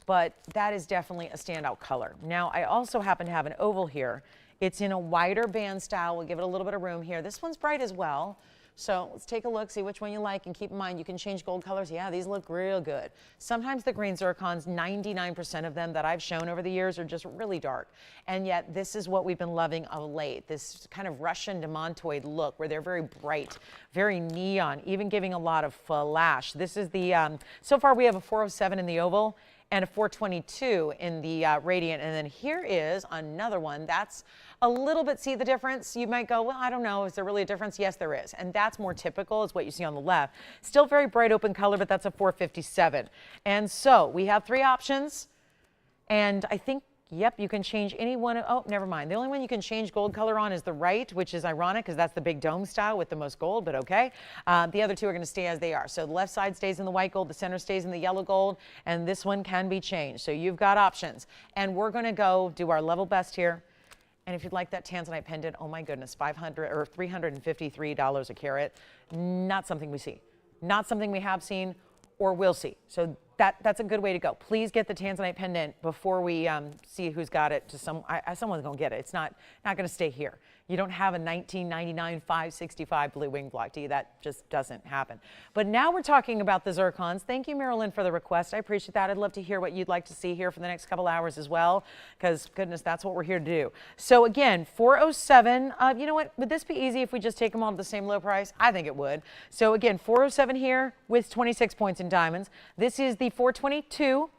Speaker 1: but that is definitely a standout color. Now, I also happen to have an oval here. It's in a wider band style. We'll give it a little bit of room here. This one's bright as well. So let's take a look, see which one you like, and keep in mind you can change gold colors. Yeah, these look real good. Sometimes the green zircons, 99% of them that I've shown over the years are just really dark. And yet this is what we've been loving of late, this kind of Russian demantoid look where they're very bright, very neon, even giving a lot of flash. This is the, so far we have a 407 in the oval and a 422 in the Radiant. And then here is another one that's a little bit, see the difference? You might go, well, I don't know, is there really a difference? Yes, there is. And that's more typical is what you see on the left. Still very bright open color, but that's a 457. And so we have three options. And I think, yep, you can change any one. Oh, never mind. The only one you can change gold color on is the right, which is ironic because that's the big dome style with the most gold, but okay. The other two are going to stay as they are. So the left side stays in the white gold, the center stays in the yellow gold, and this one can be changed. So you've got options. And we're going to go do our level best here. And if you'd like that tanzanite pendant, oh my goodness, $500 or $353 a carat. Not something we see. Not something we have seen or will see. So that's a good way to go. Please get the tanzanite pendant before we see who's got it. Someone's going to get it. It's not going to stay here. You don't have a 1999 565 blue wing block, do you? That just doesn't happen. But now we're talking about the zircons. Thank you, Marilyn, for the request. I appreciate that. I'd love to hear what you'd like to see here for the next couple hours as well, because goodness, that's what we're here to do. So again, 407. You know what? Would this be easy if we just take them all to the same low price? I think it would. So again, 407 here with 26 points in diamonds. This is the 422.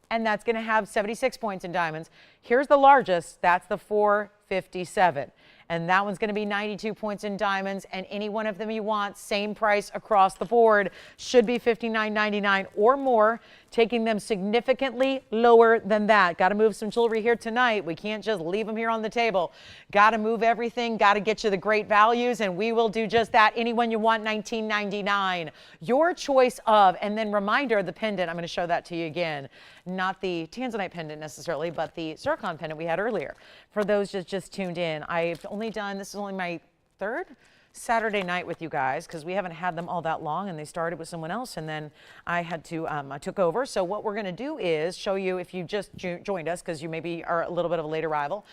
Speaker 1: And that's going to have 76 points in diamonds. Here's the largest. That's the 457. And that one's going to be 92 points in diamonds. And any one of them you want, same price across the board, should be $59.99 or more, taking them significantly lower than that. Got to move some jewelry here tonight. We can't just leave them here on the table. Got to move everything. Got to get you the great values. And we will do just that. Anyone you want, $19.99. Your choice of, and then reminder, the pendant. I'm going to show that to you again. Not the tanzanite pendant necessarily, but the zircon pendant we had earlier. For those just tuned in, I've only done, this is only my third Saturday night with you guys because we haven't had them all that long and they started with someone else and then I had to, I took over. So what we're going to do is show you, if you just joined us because you maybe are a little bit of a late arrival,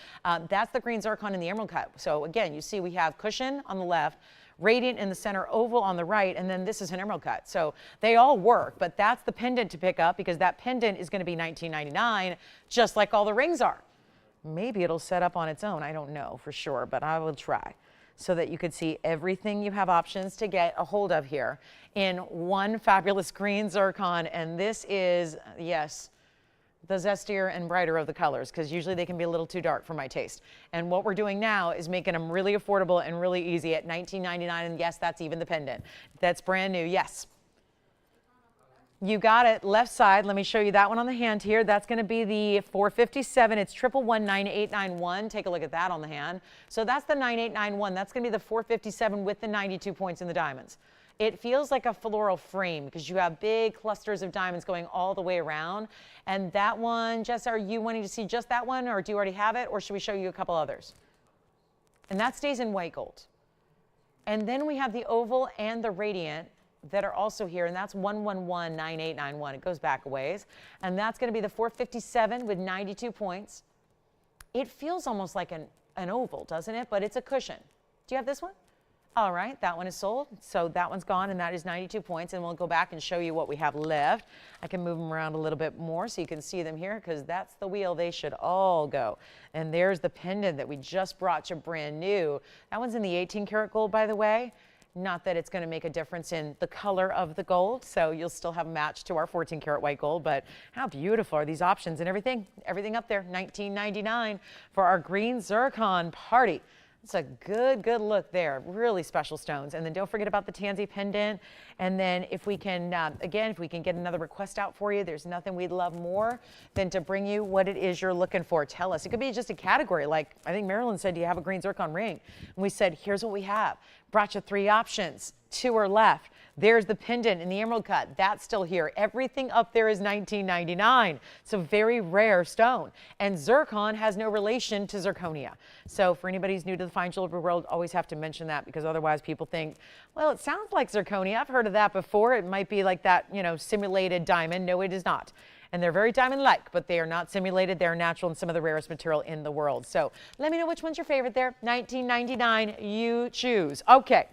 Speaker 1: that's the green zircon in the emerald cut. So again, you see we have cushion on the left, Radiant in the center, oval on the right, and then this is an emerald cut. So they all work, but that's the pendant to pick up because that pendant is going to be $19.99, just like all the rings are. Maybe it'll set up on its own. I don't know for sure, but I will try so that you could see everything you have options to get a hold of here in one fabulous green zircon. And this is, yes, the zestier and brighter of the colors because usually they can be a little too dark for my taste. And what we're doing now is making them really affordable and really easy at $19.99. And yes, that's even the pendant. That's brand new. Yes. You got it. Left side. Let me show you that one on the hand here. That's going to be the 457. It's 1119891. Take a look at that on the hand. So that's the 9891. That's going to be the 457 with the 92 points in the diamonds. It feels like a floral frame because you have big clusters of diamonds going all the way around. And that one, Jess, are you wanting to see just that one or do you already have it or should we show you a couple others? And that stays in white gold. And then we have the oval and the radiant that are also here, and that's 1119891. It goes back a ways. And that's going to be the 457 with 92 points. It feels almost like an oval, doesn't it? But it's a cushion. Do you have this one? All right, that one is sold. So that one's gone, and that is 92 points. And we'll go back and show you what we have left. I can move them around a little bit more so you can see them here because that's the wheel they should all go. And there's the pendant that we just brought you brand new. That one's in the 18 karat gold, by the way. Not that it's going to make a difference in the color of the gold, so you'll still have a match to our 14 karat white gold, but how beautiful are these options and everything up there, $19.99 for our green zircon party. It's a good look there. Really special stones. And then don't forget about the tansy pendant. And then if we can, again, if we can get another request out for you, there's nothing we'd love more than to bring you what it is you're looking for. Tell us. It could be just a category. Like I think Marilyn said, do you have a green zircon ring? And we said, here's what we have. Brought you 3 options. 2 are left. There's the pendant in the emerald cut. That's still here. Everything up there is $19.99. It's a very rare stone. And zircon has no relation to zirconia. So for anybody who's new to the fine jewelry world, always have to mention that because otherwise people think, well, it sounds like zirconia. I've heard of that before. It might be like that, you know, simulated diamond. No, it is not. And they're very diamond-like, but they are not simulated. They're natural and some of the rarest material in the world. So let me know which one's your favorite there. $19.99, you choose. Okay.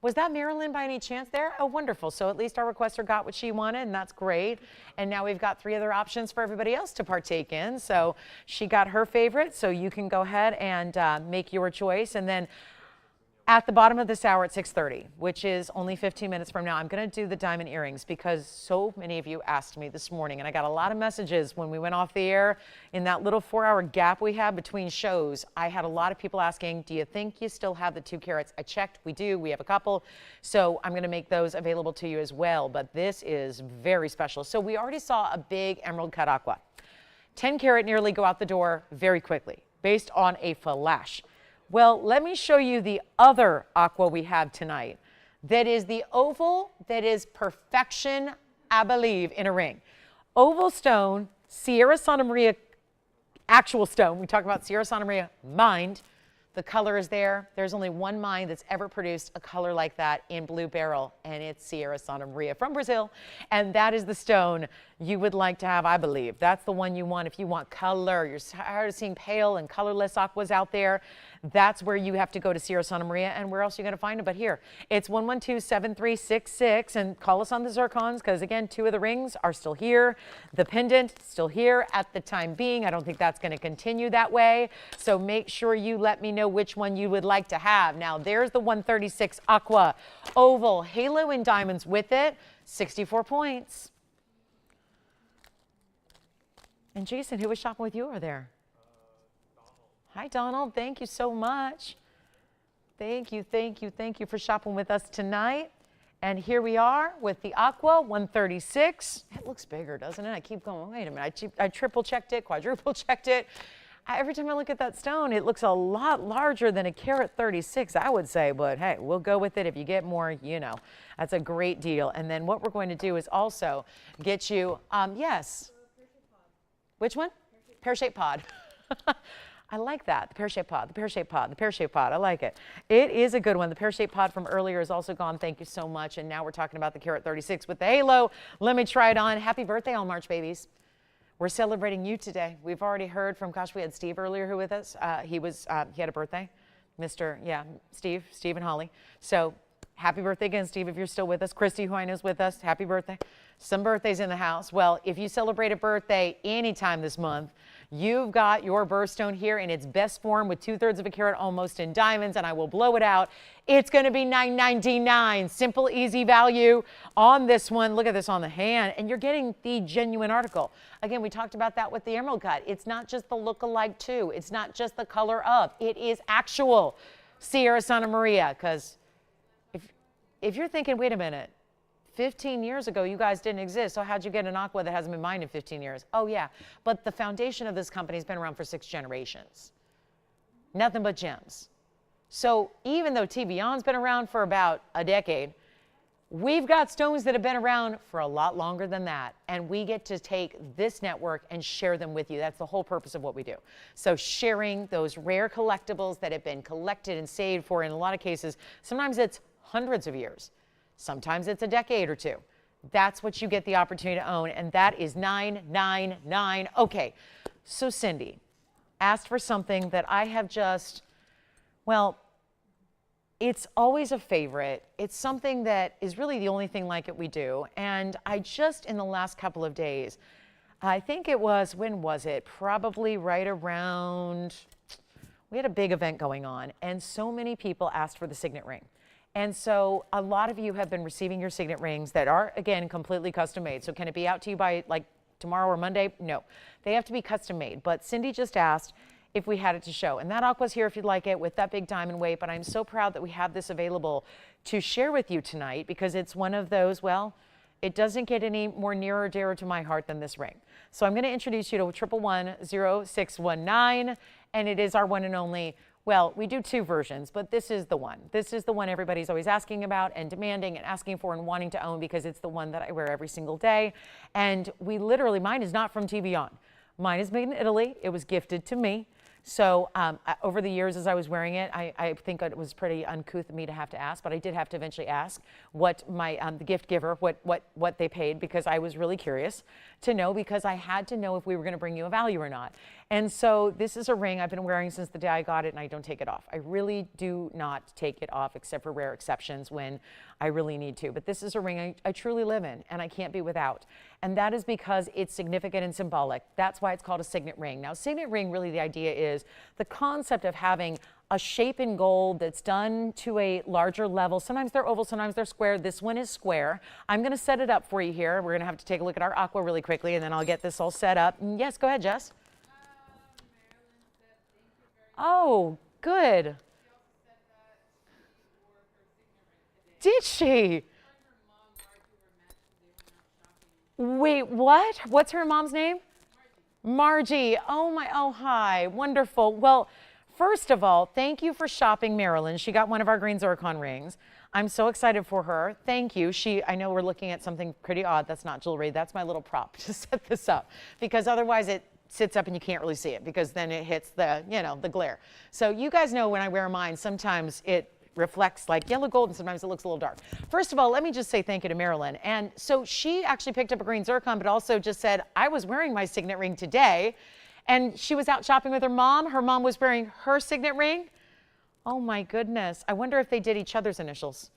Speaker 1: Was that Marilyn by any chance there? Oh, wonderful. So at least our requester got what she wanted, and that's great. And now we've got 3 other options for everybody else to partake in. So she got her favorite, so you can go ahead and make your choice. And then at the bottom of this hour at 6:30, which is only 15 minutes from now, I'm going to do the diamond earrings because so many of you asked me this morning, and I got a lot of messages when we went off the air in that little 4-hour gap we had between shows. I had a lot of people asking, do you think you still have the 2 carats? I checked. We do. We have a couple. So I'm going to make those available to you as well. But this is very special. So we already saw a big emerald cut aqua. 10 carat nearly go out the door very quickly based on a flash. Well, let me show you the other aqua we have tonight. That is the oval, that is perfection, I believe, in a ring. Oval stone, Sierra Santa Maria actual stone. We talk about Sierra Santa Maria mined. The color is there. There's only one mine that's ever produced a color like that in blue beryl, and it's Sierra Santa Maria from Brazil. And that is the stone you would like to have, I believe. That's the one you want if you want color. You're tired of seeing pale and colorless aquas out there. That's where you have to go to Sierra Santa Maria. And where else are you going to find them but here? It's 112-7366. And call us on the zircons because, again, 2 of the rings are still here. The pendant still here at the time being. I don't think that's going to continue that way. So make sure you let me know which one you would like to have. Now, there's the 136 Aqua Oval Halo in diamonds with it. 64 points. And Jason, who was shopping with you over there? Hi, Donald. Thank you so much. Thank you for shopping with us tonight. And here we are with the Aqua 136. It looks bigger, doesn't it? I keep going, wait a minute. I triple checked it, quadruple checked it. Every time I look at that stone, it looks a lot larger than a carat 36, I would say. But hey, we'll go with it. If you get more, you know, that's a great deal. And then what we're going to do is also get you, yes. Which one? Pear-shaped pod. I like that. The pear-shaped pod, the pear-shaped pod, the pear-shaped pod. I like it. It is a good one. The pear-shaped pod from earlier is also gone. Thank you so much. And now we're talking about the carat 36 with the halo. Let me try it on. Happy birthday, all March babies. We're celebrating you today. We've already heard from, gosh, we had Steve earlier who with us. He had a birthday. Steve and Holly. So happy birthday again, Steve, if you're still with us. Christy, who I know is with us, happy birthday. Some birthdays in the house. Well, if you celebrate a birthday anytime this month, you've got your birthstone here in its best form with 2/3 of a carat almost in diamonds, and I will blow it out. It's going to be $9.99. Simple, easy value on this one. Look at this on the hand, and you're getting the genuine article. Again, we talked about that with the emerald cut. It's not just the look-alike too. It's not just the color of. It is actual Sierra Santa Maria, because if you're thinking, wait a minute, 15 years ago, you guys didn't exist, so how'd you get an aqua that hasn't been mined in 15 years? Oh, yeah, but the foundation of this company has been around for 6 generations. Nothing but gems. So even though TVON's been around for about a decade, we've got stones that have been around for a lot longer than that, and we get to take this network and share them with you. That's the whole purpose of what we do. So sharing those rare collectibles that have been collected and saved for, in a lot of cases, sometimes it's hundreds of years. Sometimes it's a decade or 2. That's what you get the opportunity to own, and that is $9.99. Okay, so Cindy asked for something that I have just, well, it's always a favorite. It's something that is really the only thing like it we do, and I just, in the last couple of days, I think it was, when was it? Probably right around, we had a big event going on, and so many people asked for the signet ring. And so a lot of you have been receiving your signet rings that are, again, completely custom made. So can it be out to you by like tomorrow or Monday? No, they have to be custom made. But Cindy just asked if we had it to show. And that aqua's here if you'd like it with that big diamond weight, but I'm so proud that we have this available to share with you tonight because it's one of those, well, it doesn't get any more nearer or dearer to my heart than this ring. So I'm going to introduce you to 111-0619, and it is our one and only. Well, we do two versions, but this is the one. This is the one everybody's always asking about and demanding and asking for and wanting to own because it's the one that I wear every single day. And we literally, mine is not from TVON. Mine is made in Italy. It was gifted to me. So over the years as I was wearing it, I think it was pretty uncouth of me to have to ask, but I did have to eventually ask what my the gift giver, what they paid, because I was really curious to know, because I had to know if we were going to bring you a value or not. And so this is a ring I've been wearing since the day I got it, and I don't take it off. I really do not take it off except for rare exceptions when I really need to. But this is a ring I truly live in, and I can't be without. And that is because it's significant and symbolic. That's why it's called a signet ring. Now, signet ring, really the idea is the concept of having a shape in gold that's done to a larger level. Sometimes they're oval, sometimes they're square. This one is square. I'm going to set it up for you here. We're going to have to take a look at our aqua really quickly, and then I'll get this all set up. And yes, go ahead, Jess. Oh, good. Did she? Wait, what? What's her mom's name? Margie. Oh my, oh hi, wonderful. Well, first of all, thank you for shopping Marilyn. She got one of our green zircon rings. I'm so excited for her. Thank you. I know we're looking at something pretty odd. That's not jewelry. That's my little prop to set this up, because otherwise it sits up and you can't really see it, because then it hits the, you know, the glare. So you guys know when I wear mine, sometimes it reflects like yellow gold and sometimes it looks a little dark. First of all, let me just say thank you to Marilyn. And so she actually picked up a green zircon, but also just said, I was wearing my signet ring today. And she was out shopping with her mom. Her mom was wearing her signet ring. Oh my goodness. I wonder if they did each other's initials.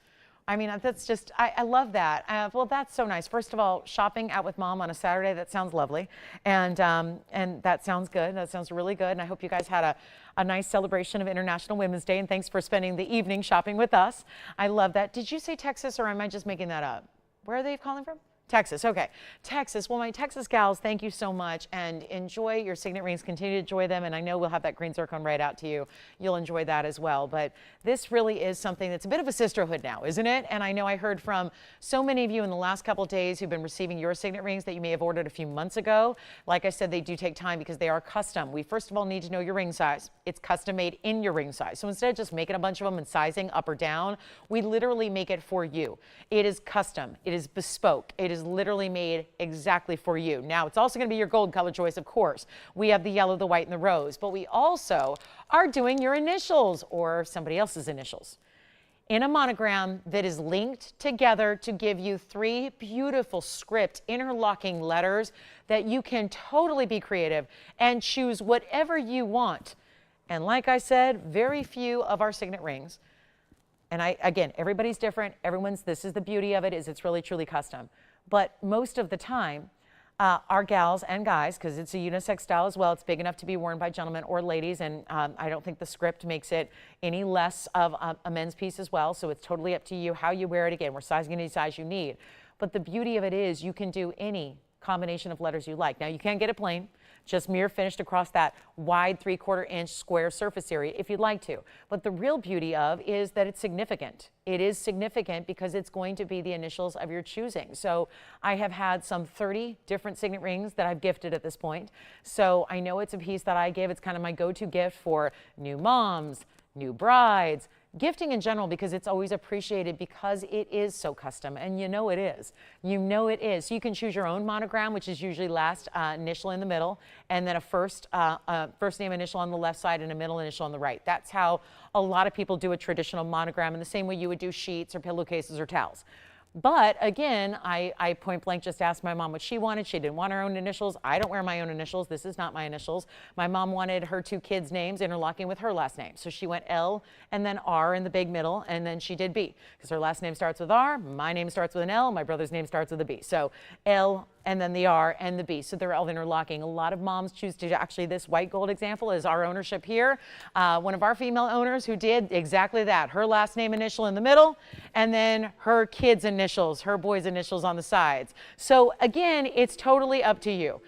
Speaker 1: I mean, that's just, I love that. Well, that's so nice. First of all, shopping out with mom on a Saturday, that sounds lovely. And that sounds good. That sounds really good. And I hope you guys had a nice celebration of International Women's Day. And thanks for spending the evening shopping with us. I love that. Did you say Texas, or am I just making that up? Where are they calling from? Texas, okay. Texas, well, my Texas gals, thank you so much, and enjoy your signet rings. Continue to enjoy them, and I know we'll have that green zircon right out to you. You'll enjoy that as well, but this really is something that's a bit of a sisterhood now, isn't it? And I know I heard from so many of you in the last couple of days who've been receiving your signet rings that you may have ordered a few months ago. Like I said, they do take time because they are custom. We first of all need to know your ring size. It's custom made in your ring size. So instead of just making a bunch of them and sizing up or down, we literally make it for you. It is custom. It is bespoke. It is literally made exactly for you. Now, it's also going to be your gold color choice, of course. We have the yellow, the white, and the rose, but we also are doing your initials or somebody else's initials in a monogram that is linked together to give you 3 beautiful script interlocking letters that you can totally be creative and choose whatever you want. And like I said, very few of our signet rings, and again, everybody's different. This is the beauty of it, is it's really truly custom. But most of the time, our gals and guys, because it's a unisex style as well, it's big enough to be worn by gentlemen or ladies, and I don't think the script makes it any less of a men's piece as well, so it's totally up to you how you wear it. Again, we're sizing any size you need. But the beauty of it is you can do any combination of letters you like. Now, you can't get it plain, just mirror finished across that wide 3/4 inch square surface area if you'd like to. But the real beauty of is that it's significant. It is significant because it's going to be the initials of your choosing. So I have had some 30 different signet rings that I've gifted at this point. So I know it's a piece that I give. It's kind of my go-to gift for new moms, new brides, gifting in general, because it's always appreciated because it is so custom, and you know it is. You know it is. So you can choose your own monogram, which is usually last initial in the middle, and then a first name initial on the left side and a middle initial on the right. That's how a lot of people do a traditional monogram, in the same way you would do sheets or pillowcases or towels. But again, I point blank just asked my mom what she wanted. She didn't want her own initials. I don't wear my own initials. This is not my initials. My mom wanted her 2 kids' names interlocking with her last name. So she went L and then R in the big middle, and then she did B, because her last name starts with R, my name starts with an L, my brother's name starts with a B. So L and then the R and the B. So they're all interlocking. A lot of moms choose to, actually this white gold example is our ownership here. One of our female owners who did exactly that. Her last name initial in the middle, and then her kids' initials, her boys' initials on the sides. So again, it's totally up to you.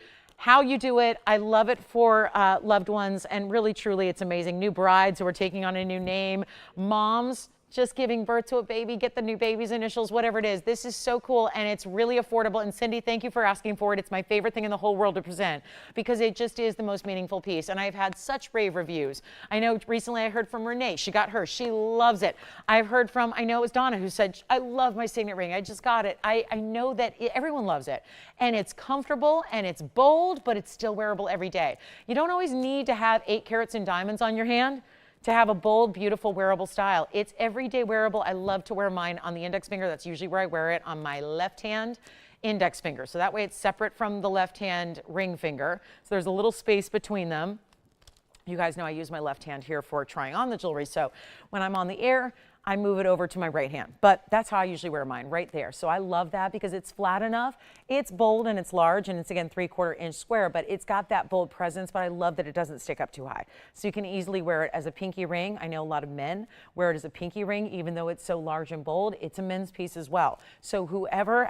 Speaker 1: how you do it. I love it for loved ones, and really, truly, it's amazing. New brides who are taking on a new name, moms just giving birth to a baby, get the new baby's initials, whatever it is. This is so cool, and it's really affordable. And Cindy, thank you for asking for it. It's my favorite thing in the whole world to present because it just is the most meaningful piece. And I've had such rave reviews. I know recently I heard from Renee. She got hers. She loves it. I've heard from, I know it was Donna who said, I love my signet ring. I just got it. I know that everyone loves it. And it's comfortable and it's bold, but it's still wearable every day. You don't always need to have 8 carats in diamonds on your hand to have a bold, beautiful, wearable style. It's everyday wearable. I love to wear mine on the index finger. That's usually where I wear it, on my left hand index finger. So that way it's separate from the left hand ring finger. So there's a little space between them. You guys know I use my left hand here for trying on the jewelry. So when I'm on the air, I move it over to my right hand. But that's how I usually wear mine, right there. So I love that because it's flat enough. It's bold and it's large, and it's, again, 3/4 inch square, but it's got that bold presence, but I love that it doesn't stick up too high. So you can easily wear it as a pinky ring. I know a lot of men wear it as a pinky ring, even though it's so large and bold. It's a men's piece as well. So whoever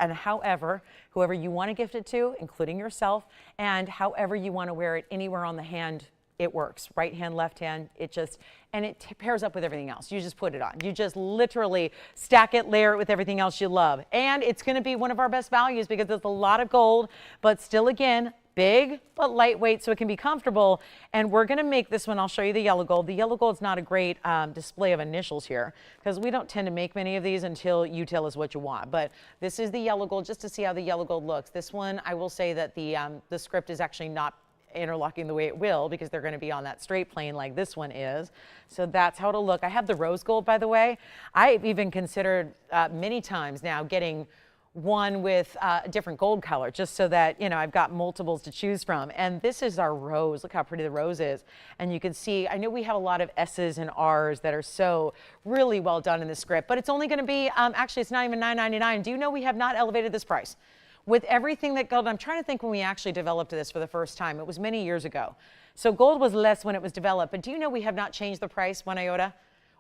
Speaker 1: you want to gift it to, including yourself, and however you want to wear it anywhere on the hand, it works. Right hand, left hand, and it pairs up with everything else. You just put it on. You just literally stack it, layer it with everything else you love. And it's going to be one of our best values because it's a lot of gold, but still, again, big but lightweight, so it can be comfortable. And we're going to make this one. I'll show you the yellow gold. The yellow gold's not a great display of initials here because we don't tend to make many of these until you tell us what you want. But this is the yellow gold, just to see how the yellow gold looks. This one, I will say that the script is actually not interlocking the way it will because they're going to be on that straight plane like this one is. So that's how it'll look. I have the rose gold, by the way. I've even considered many times now getting one with a different gold color just so that, you know, I've got multiples to choose from. And this is our rose. Look how pretty the rose is. And you can see, I know we have a lot of S's and R's that are so really well done in the script, but it's only going to be, actually it's not even $9.99. Do you know we have not elevated this price? With everything that gold, I'm trying to think when we actually developed this for the first time. It was many years ago. So gold was less when it was developed, but do you know we have not changed the price one iota?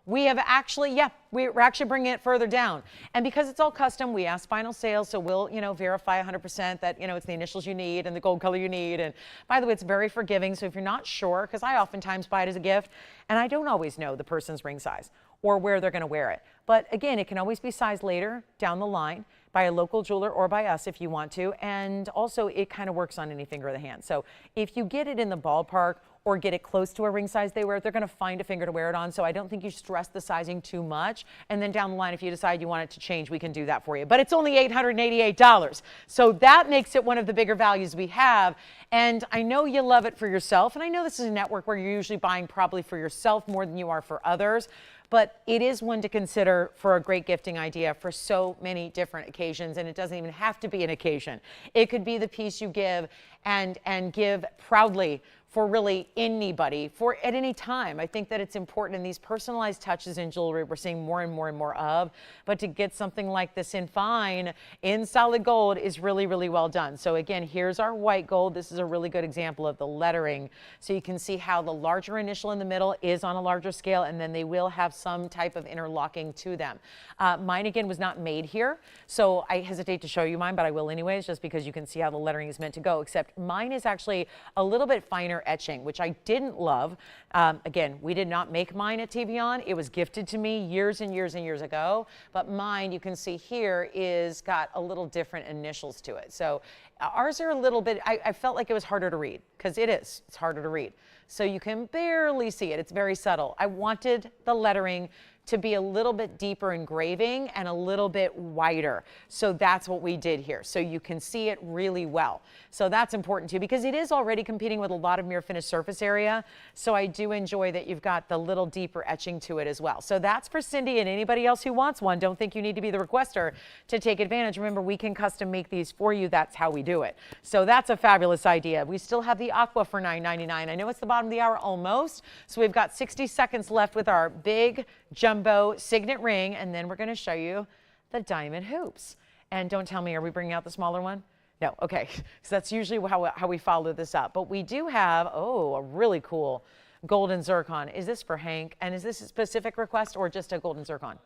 Speaker 1: We have actually, we're actually bringing it further down. And because it's all custom, we ask final sales, so we'll, verify 100% that, it's the initials you need and the gold color you need. And by the way, it's very forgiving, so if you're not sure, because I oftentimes buy it as a gift, and I don't always know the person's ring size or where they're going to wear it. But again, it can always be sized later down the line by a local jeweler or by us if you want to. And also, it kind of works on any finger of the hand. So if you get it in the ballpark or get it close to a ring size they wear, they're going to find a finger to wear it on. So I don't think you stress the sizing too much. And then down the line, if you decide you want it to change, we can do that for you. But it's only $888. So that makes it one of the bigger values we have. And I know you love it for yourself. And I know this is a network where you're usually buying probably for yourself more than you are for others. But it is one to consider for a great gifting idea for so many different occasions. And it doesn't even have to be an occasion. It could be the piece you give and give proudly for really anybody, for at any time. I think that it's important in these personalized touches in jewelry we're seeing more and more and more of, but to get something like this in fine, in solid gold is really, really well done. So again, here's our white gold. This is a really good example of the lettering. So you can see how the larger initial in the middle is on a larger scale, and then they will have some type of interlocking to them. Mine again was not made here, so I hesitate to show you mine, but I will anyways, just because you can see how the lettering is meant to go, except mine is actually a little bit finer etching, which I didn't love. Again, we did not make mine at TVON. It was gifted to me years and years and years ago, but mine, you can see here, is got a little different initials to it. So ours are a little bit, I felt like it was harder to read, because it's harder to read. So you can barely see it. It's very subtle. I wanted the lettering to be a little bit deeper engraving and a little bit wider. So that's what we did here. So you can see it really well. So that's important too, because it is already competing with a lot of mirror finished surface area. So I do enjoy that you've got the little deeper etching to it as well. So that's for Cindy and anybody else who wants one. Don't think you need to be the requester to take advantage. Remember, we can custom make these for you. That's how we do it. So that's a fabulous idea. We still have the aqua for $9.99. I know it's the bottom of the hour almost. So we've got 60 seconds left with our big jumbo signet ring, and then we're going to show you the diamond hoops. And don't tell me, are we bringing out the smaller one? No, okay, so that's usually how we follow this up. But we do have, a really cool golden zircon. Is this for Hank? And is this a specific request or just a golden zircon?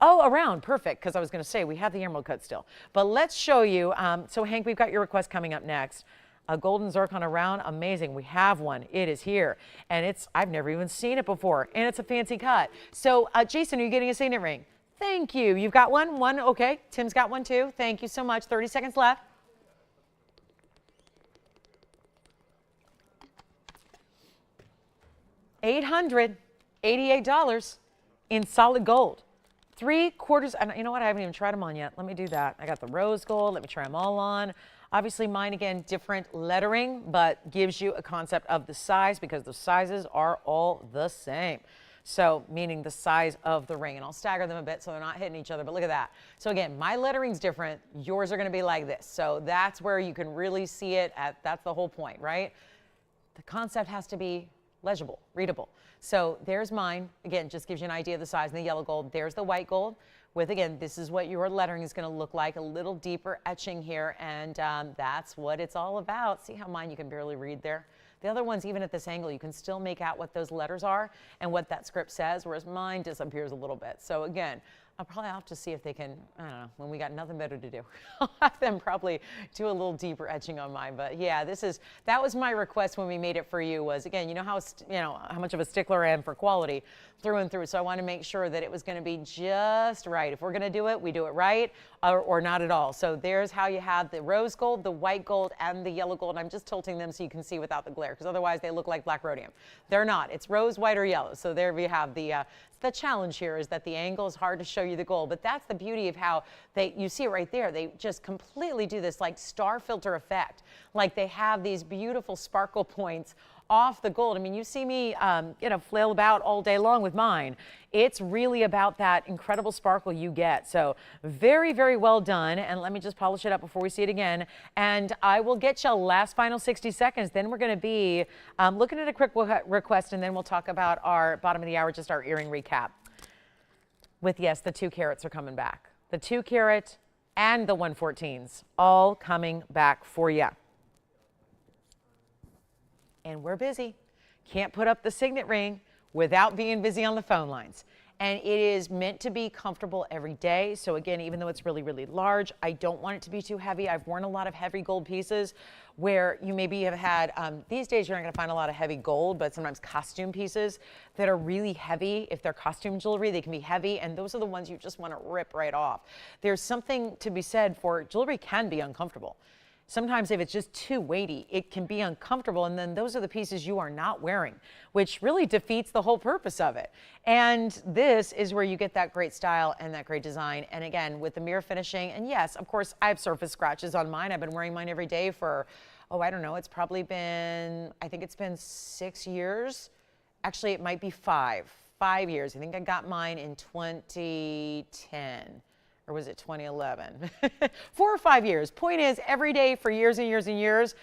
Speaker 1: Oh, around, perfect, because I was going to say we have the emerald cut still. But let's show you, so Hank, we've got your request coming up next. A golden zircon around, amazing. We have one. It is here, and I've never even seen it before, and it's a fancy cut. So, Jason, are you getting a signet ring? Thank you. You've got one? One, okay. Tim's got one too. Thank you so much. 30 seconds left. $888 in solid gold. 3/4, and you know what? I haven't even tried them on yet. Let me do that. I got the rose gold. Let me try them all on. Obviously mine, again, different lettering, but gives you a concept of the size because the sizes are all the same. So meaning the size of the ring, and I'll stagger them a bit so they're not hitting each other, but look at that. So again, my lettering's different. Yours are gonna be like this. So that's where you can really see it that's the whole point, right? The concept has to be legible, readable. So there's mine. Again, just gives you an idea of the size and the yellow gold. There's the white gold with, again, this is what your lettering is going to look like, a little deeper etching here, and that's what it's all about. See how mine you can barely read there? The other ones, even at this angle, you can still make out what those letters are and what that script says, whereas mine disappears a little bit. So again, I'll probably have to see if they can, I don't know, when we got nothing better to do, I'll have them probably do a little deeper etching on mine. But yeah, that was my request when we made it for you was, again, you know how much of a stickler I am for quality through and through. So I want to make sure that it was going to be just right. If we're going to do it, we do it right or not at all. So there's how you have the rose gold, the white gold, and the yellow gold. I'm just tilting them so you can see without the glare, because otherwise they look like black rhodium. They're not. It's rose, white, or yellow. So there we have the challenge here is that the angle is hard to show you the gold, but that's the beauty of how you see it right there. They just completely do this like star filter effect. Like they have these beautiful sparkle points off the gold. I mean, you see me, flail about all day long with mine. It's really about that incredible sparkle you get. So very, very well done. And let me just polish it up before we see it again. And I will get you last final 60 seconds. Then we're going to be looking at a quick request, and then we'll talk about our bottom of the hour, just our earring recap. With, yes, the 2 carats are coming back. The 2 carat and the 114s all coming back for you. And we're busy. Can't put up the signet ring without being busy on the phone lines. And it is meant to be comfortable every day. So again, even though it's really, really large, I don't want it to be too heavy. I've worn a lot of heavy gold pieces where you maybe have had, these days you're not gonna find a lot of heavy gold, but sometimes costume pieces that are really heavy. If they're costume jewelry, they can be heavy, and those are the ones you just wanna rip right off. There's something to be said for jewelry can be uncomfortable. Sometimes if it's just too weighty, it can be uncomfortable, and then those are the pieces you are not wearing, which really defeats the whole purpose of it. And this is where you get that great style and that great design. And again, with the mirror finishing, and yes, of course, I have surface scratches on mine. I've been wearing mine every day for, I don't know, it's probably been, I think it's been 6 years. Actually, it might be 5 years. I think I got mine in 2010. Or was it 2011? 4 or 5 years. Point is, every day for years and years and years,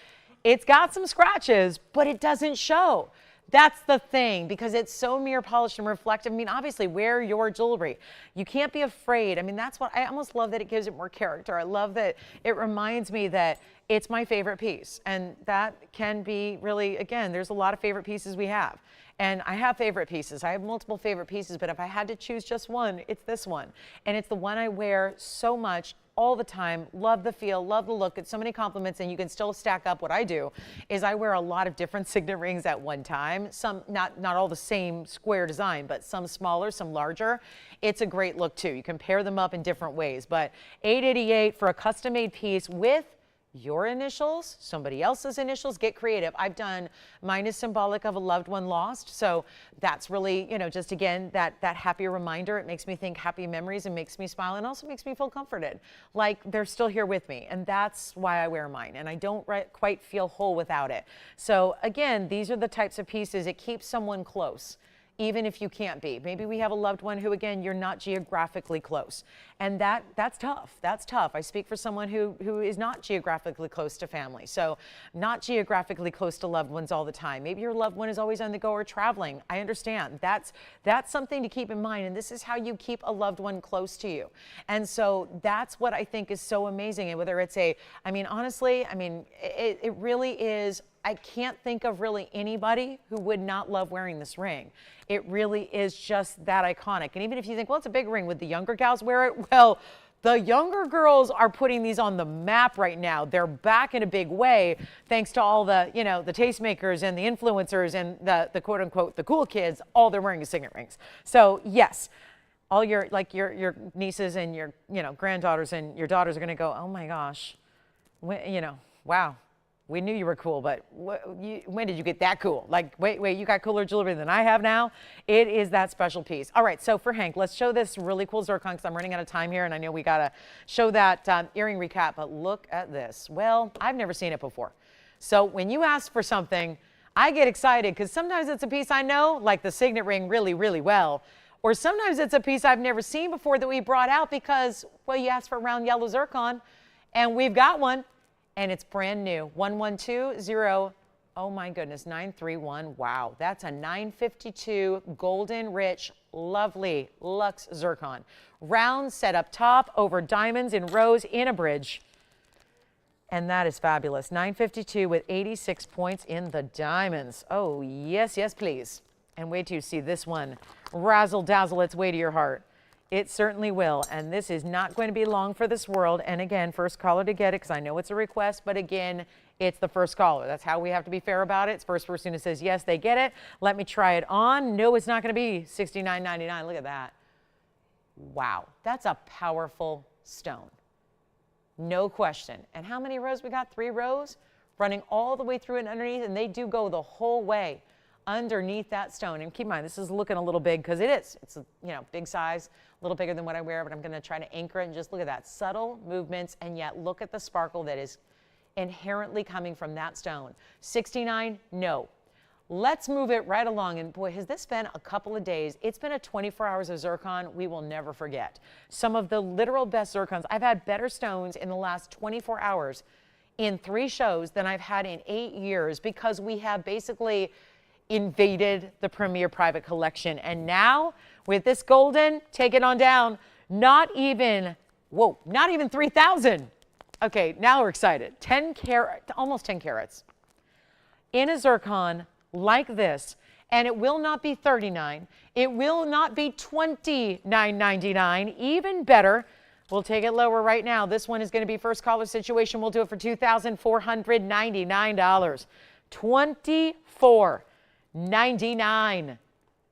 Speaker 1: it's got some scratches, but it doesn't show. That's the thing, because it's so mirror polished and reflective. I mean, obviously, wear your jewelry. You can't be afraid. I mean, that's what I almost love, that it gives it more character. I love that it reminds me that it's my favorite piece. And that can be really, again, there's a lot of favorite pieces we have. And I have favorite pieces. I have multiple favorite pieces, but if I had to choose just one, it's this one. And it's the one I wear so much all the time. Love the feel, love the look. It's so many compliments, and you can still stack up. What I do is I wear a lot of different signet rings at one time. Some, not all the same square design, but some smaller, some larger. It's a great look too. You can pair them up in different ways. But $888 for a custom-made piece with your initials, somebody else's initials. Get creative. I've done, mine is symbolic of a loved one lost. So that's really, just again, that happy reminder. It makes me think happy memories and makes me smile, and also makes me feel comforted. Like they're still here with me. And that's why I wear mine. And I don't quite feel whole without it. So again, these are the types of pieces. It keeps someone close, even if you can't be. Maybe we have a loved one who, again, you're not geographically close. And that's tough. That's tough. I speak for someone who is not geographically close to family. So not geographically close to loved ones all the time. Maybe your loved one is always on the go or traveling. I understand. That's something to keep in mind. And this is how you keep a loved one close to you. And so that's what I think is so amazing. And whether it's honestly, it really is. I can't think of really anybody who would not love wearing this ring. It really is just that iconic. And even if you think, well, it's a big ring, would the younger gals wear it? Well, The younger girls are putting these on the map right now. They're back in a big way, thanks to all the, you know, the tastemakers and the influencers and the quote unquote, the cool kids, all they're wearing is signet rings. So yes, all your, like your nieces and your, you know, granddaughters and your daughters are going to go, oh my gosh, you know, wow. We knew you were cool, but when did you get that cool? Like, wait, you got cooler jewelry than I have now? It is that special piece. All right, so for Hank, let's show this really cool zircon because I'm running out of time here, and I know we got to show that earring recap, but look at this. Well, I've never seen it before. So when you ask for something, I get excited because sometimes it's a piece I know, like the signet ring, really, really well, or sometimes it's a piece I've never seen before that we brought out because, well, you asked for a round yellow zircon, and we've got one. And it's brand new, 1120, oh my goodness, 931. Wow, that's a 952 golden rich, lovely luxe zircon. Round set up top over diamonds in rows in a bridge. And that is fabulous. 952 with 86 points in the diamonds. Oh, yes, yes, please. And wait till you see this one. Razzle dazzle its way to your heart. It certainly will, and this is not going to be long for this world. And again, first caller to get it, because I know it's a request, but again, it's the first caller. That's how we have to be fair about it. It's first person who says, yes, they get it. Let me try it on. No, it's not going to be $69.99. Look at that. Wow, that's a powerful stone. No question. And how many rows we got? 3 rows? Running all the way through and underneath, and they do go the whole way underneath that stone. And keep in mind, this is looking a little big because it is. It's a, you know, big size, a little bigger than what I wear, but I'm going to try to anchor it and just look at that subtle movements, and yet look at the sparkle that is inherently coming from that stone. 69, no. Let's move it right along. And boy, has this been a couple of days. It's been a 24 hours of zircon we will never forget. Some of the literal best zircons. I've had better stones in the last 24 hours in 3 shows than I've had in 8 years because we have basically invaded the premier private collection. And now with this golden, take it on down, not even 3,000. Okay, now we're excited. 10 carat, almost 10 carats in a zircon like this. And it will not be $39. It will not be $29.99. Even better, we'll take it lower right now. This one is going to be first caller situation. We'll do it for $2,499. $24.99.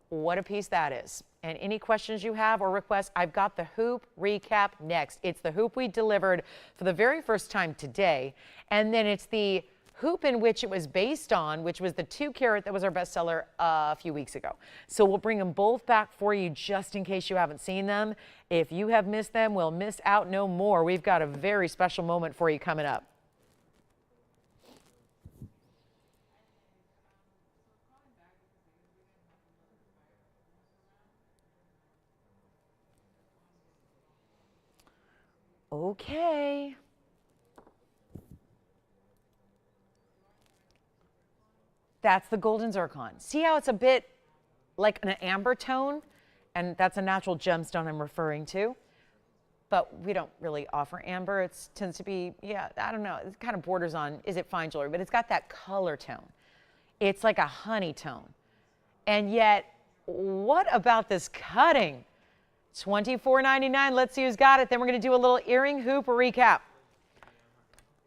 Speaker 1: What a piece that is. And any questions you have or requests, I've got the hoop recap next. It's the hoop we delivered for the very first time today. And then it's the hoop in which it was based on, which was the 2 carat that was our bestseller a few weeks ago. So we'll bring them both back for you just in case you haven't seen them. If you have missed them, we'll miss out no more. We've got a very special moment for you coming up. Okay. That's the golden zircon. See how it's a bit like an amber tone? And that's a natural gemstone I'm referring to. But we don't really offer amber. It tends to be, yeah, I don't know. It kind of borders on, is it fine jewelry? But it's got that color tone. It's like a honey tone. And yet, what about this cutting? $24.99. Let's see who's got it. Then we're going to do a little earring hoop recap.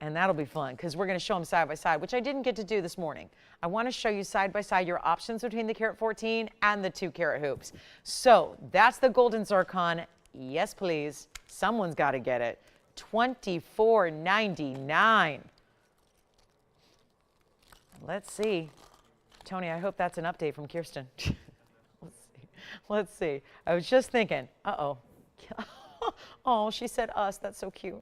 Speaker 1: And that'll be fun because we're going to show them side by side, which I didn't get to do this morning. I want to show you side by side your options between the carat 14 and the 2 carat hoops. So that's the golden zircon. Yes, please. Someone's got to get it. $24.99. Let's see. Tony, I hope that's an update from Kirsten. Let's see. I was just thinking, uh-oh. Oh, she said us. That's so cute.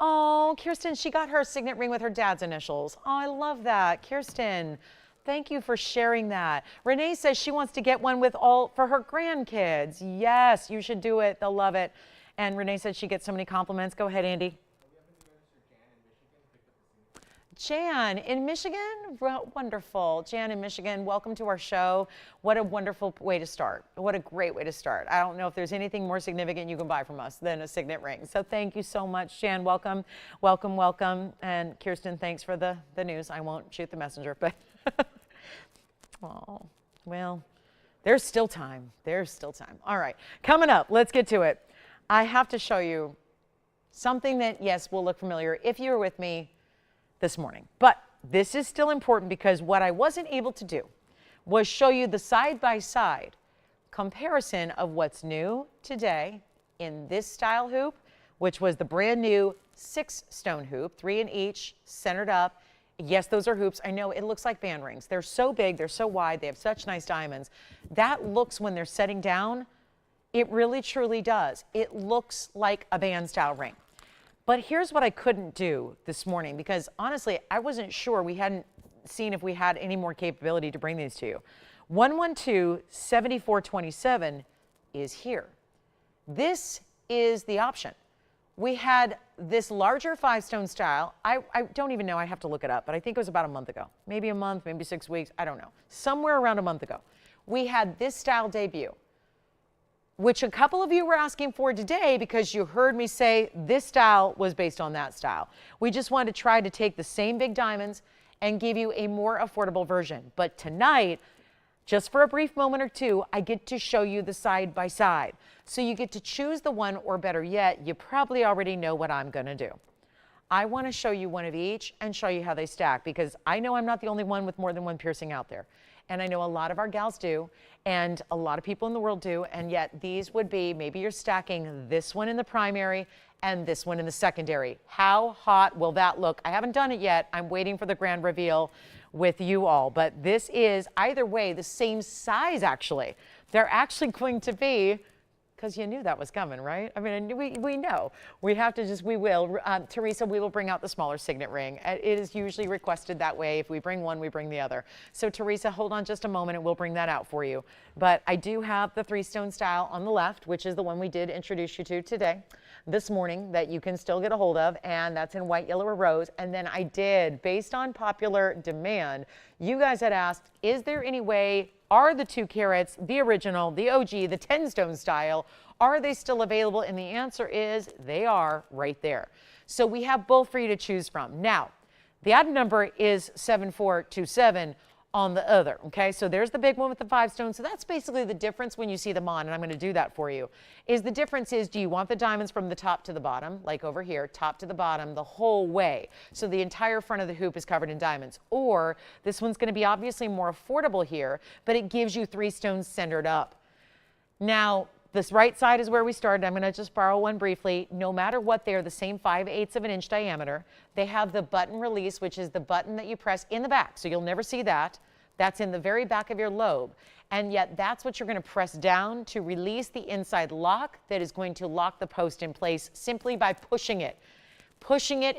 Speaker 1: Oh, Kirsten, she got her signet ring with her dad's initials. Oh, I love that. Kirsten, thank you for sharing that. Renee says she wants to get one with all for her grandkids. Yes, you should do it. They'll love it. And Renee said she gets so many compliments. Go ahead, Andy. Jan in Michigan, wonderful. Jan in Michigan, welcome to our show. What a wonderful way to start. What a great way to start. I don't know if there's anything more significant you can buy from us than a signet ring. So thank you so much, Jan. Welcome, welcome, welcome. And Kirsten, thanks for the news. I won't shoot the messenger, but oh, well, there's still time. There's still time. All right, coming up, let's get to it. I have to show you something that, yes, will look familiar if you were with me this morning. But this is still important because what I wasn't able to do was show you the side-by-side comparison of what's new today in this style hoop, which was the brand new 6-stone hoop, 3 in each, centered up. Yes, those are hoops. I know it looks like band rings. They're so big, they're so wide, they have such nice diamonds. That looks, when they're setting down, it really truly does. It looks like a band style ring. But here's what I couldn't do this morning, because honestly, I wasn't sure. We hadn't seen if we had any more capability to bring these to you. 112-7427 is here. This is the option. We had this larger 5-stone style. I don't even know, I have to look it up, but I think it was about a month ago. Maybe a month, maybe 6 weeks, I don't know. Somewhere around a month ago. We had this style debut, which a couple of you were asking for today because you heard me say this style was based on that style. We just wanted to try to take the same big diamonds and give you a more affordable version. But tonight, just for a brief moment or two, I get to show you the side-by-side. So you get to choose the one, or better yet, you probably already know what I'm gonna do. I wanna show you one of each and show you how they stack, because I know I'm not the only one with more than one piercing out there. And I know a lot of our gals do, and a lot of people in the world do, and yet these would be, maybe you're stacking this one in the primary and this one in the secondary. How hot will that look? I haven't done it yet. I'm waiting for the grand reveal with you all, but this is, either way, the same size actually. They're actually going to be, because you knew that was coming, right? I mean, we know. We have to just, we will. Teresa, we will bring out the smaller signet ring. It is usually requested that way. If we bring one, we bring the other. So Teresa, hold on just a moment and we'll bring that out for you. But I do have the 3-stone style on the left, which is the one we did introduce you to today, this morning, that you can still get a hold of, and that's in white, yellow, or rose. And then I did, based on popular demand, you guys had asked, is there any way, are the 2 carats, the original, the OG, the 10-stone style, are they still available? And the answer is they are right there. So we have both for you to choose from. Now, the item number is 7427 on the other, okay? So there's the big one with the 5-stone. So that's basically the difference when you see them on, and I'm gonna do that for you, is the difference is, do you want the diamonds from the top to the bottom, like over here, top to the bottom, the whole way? So the entire front of the hoop is covered in diamonds. Or this one's gonna be obviously more affordable here, but it gives you 3 stones centered up. Now, this right side is where we started. I'm gonna just borrow one briefly. No matter what, they're the same 5/8 of an inch diameter. They have the button release, which is the button that you press in the back, so you'll never see that. That's in the very back of your lobe. And yet that's what you're gonna press down to release the inside lock that is going to lock the post in place simply by pushing it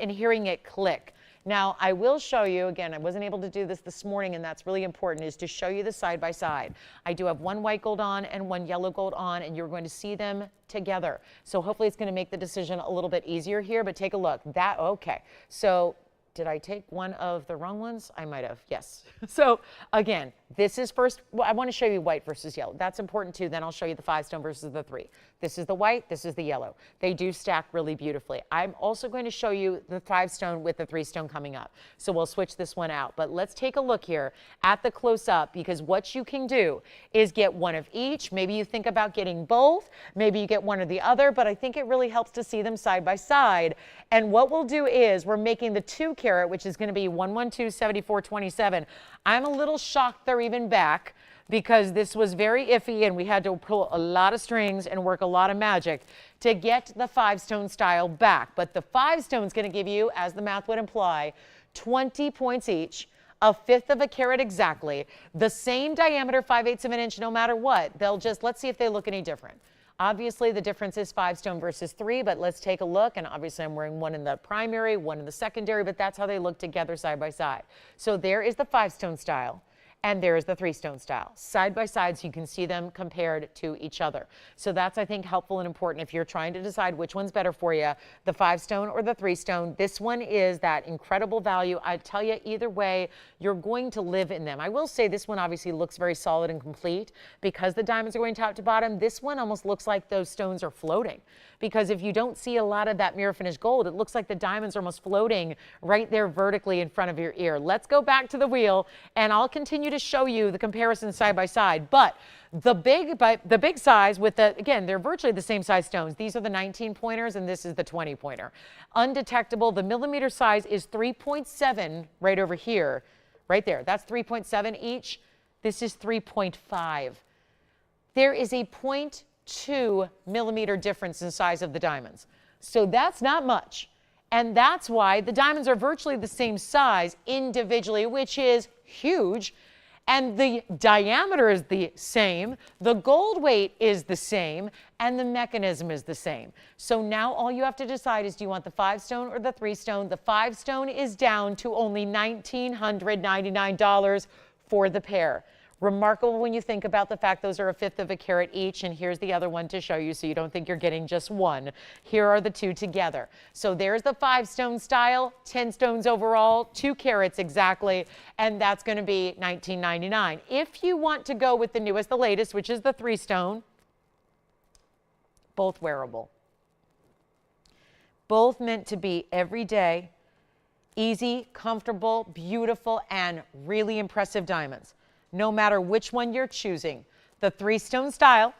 Speaker 1: and hearing it click. Now, I will show you, again, I wasn't able to do this morning, and that's really important, is to show you the side-by-side. I do have one white gold on and one yellow gold on, and you're going to see them together. So hopefully it's going to make the decision a little bit easier here, but take a look. Okay. So did I take one of the wrong ones? I might have, yes. So again, this is first, well, I want to show you white versus yellow. That's important too. Then I'll show you the 5-stone versus the 3. This is the white, this is the yellow. They do stack really beautifully. I'm also going to show you the 5-stone with the 3-stone coming up. So we'll switch this one out. But let's take a look here at the close-up, because what you can do is get one of each. Maybe you think about getting both. Maybe you get one or the other, but I think it really helps to see them side by side. And what we'll do is we're making the 2 carat, which is going to be 112-7427. I'm a little shocked they're even back, because this was very iffy and we had to pull a lot of strings and work a lot of magic to get the 5-stone style back. But the 5-stone is going to give you, as the math would imply, 20 points each, a 1/5 of a carat exactly, the same diameter, 5/8 of an inch, no matter what. They'll just, let's see if they look any different. Obviously, the difference is 5-stone versus 3, but let's take a look. And obviously, I'm wearing one in the primary, one in the secondary, but that's how they look together side by side. So there is the 5-stone style, and there is the 3-stone style. Side by side, so you can see them compared to each other. So that's, I think, helpful and important if you're trying to decide which one's better for you, the 5-stone or the 3-stone. This one is that incredible value. I tell you, either way, you're going to live in them. I will say this one obviously looks very solid and complete because the diamonds are going top to bottom. This one almost looks like those stones are floating, because if you don't see a lot of that mirror finished gold, it looks like the diamonds are almost floating right there vertically in front of your ear. Let's go back to the wheel, and I'll continue continue to show you the comparison side by side, but the big size with the, again, they're virtually the same size stones. These are the 19 pointers and this is the 20 pointer. Undetectable, the millimeter size is 3.7 right over here, right there. That's 3.7 each. This is 3.5. There is a 0.2 millimeter difference in size of the diamonds. So that's not much. And that's why the diamonds are virtually the same size individually, which is huge. And the diameter is the same, the gold weight is the same, and the mechanism is the same. So now all you have to decide is, do you want the 5 stone or the 3 stone? The 5 stone is down to only $1,999 for the pair. Remarkable when you think about the fact those are 1/5 of a carat each, and here's the other one to show you so you don't think you're getting just one. Here are the two together. So there's the 5 stone style, 10 stones overall, 2 carats exactly, and that's going to be $19.99. If you want to go with the newest, the latest, which is the 3 stone, both wearable. Both meant to be everyday, easy, comfortable, beautiful, and really impressive diamonds. No matter which one you're choosing. The 3 stone style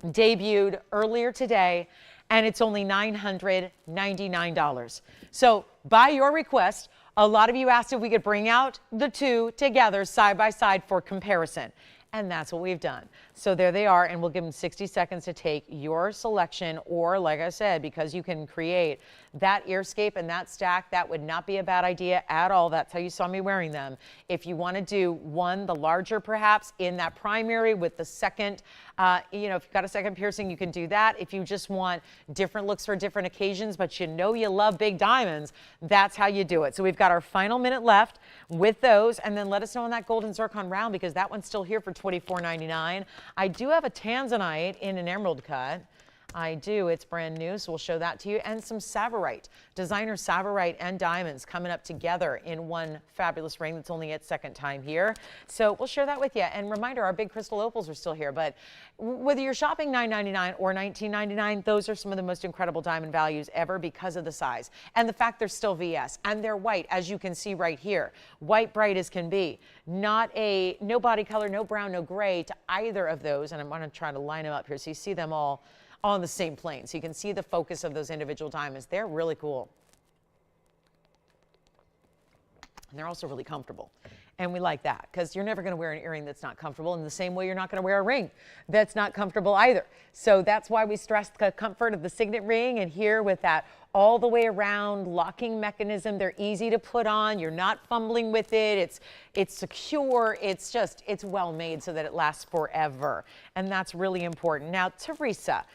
Speaker 1: debuted earlier today, and it's only $999. So by your request, a lot of you asked if we could bring out the 2 together side by side for comparison. And that's what we've done. So there they are, and we'll give them 60 seconds to take your selection, or like I said, because you can create that earscape and that stack, that would not be a bad idea at all. That's how you saw me wearing them. If you want to do one, the larger perhaps, in that primary with the second, you know, if you've got a second piercing, you can do that. If you just want different looks for different occasions, but you know you love big diamonds, that's how you do it. So we've got our final minute left with those, and then let us know on that gold and zircon round, because that one's still here for $24.99. I do have a tanzanite in an emerald cut. I do. It's brand new, so we'll show that to you. And some Savorite, designer Savorite and diamonds coming up together in one fabulous ring that's only its second time here. So we'll share that with you. And reminder, our big crystal opals are still here. But whether you're shopping $9.99 or $19.99, those are some of the most incredible diamond values ever because of the size and the fact they're still VS. And they're white, as you can see right here. White, bright as can be. Not no body color, no brown, no gray to either of those. And I'm going to try to line them up here so you see them all on the same plane. So you can see the focus of those individual diamonds. They're really cool. And they're also really comfortable. And we like that, because you're never going to wear an earring that's not comfortable, in the same way you're not going to wear a ring that's not comfortable either. So that's why we stress the comfort of the signet ring, and here with that all the way around locking mechanism. They're easy to put on. You're not fumbling with it. It's secure. It's well made so that it lasts forever. And that's really important. Now, Teresa,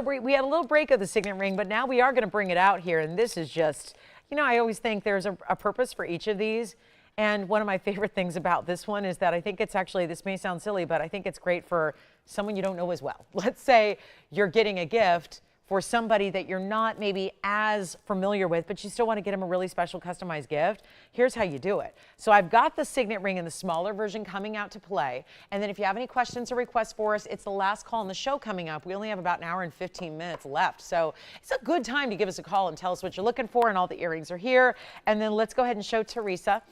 Speaker 1: we had a little break of the signet ring, but now we are going to bring it out here. And this is just, you know, I always think there's a purpose for each of these. And one of my favorite things about this one is that I think it's actually, this may sound silly, but I think it's great for someone you don't know as well. Let's say you're getting a gift for somebody that you're not maybe as familiar with, but you still want to get them a really special customized gift. Here's how you do it. So I've got the signet ring in the smaller version coming out to play. And then if you have any questions or requests for us, it's the last call in the show coming up. We only have about an hour and 15 minutes left. So it's a good time to give us a call and tell us what you're looking for, and all the earrings are here. And then let's go ahead and show Teresa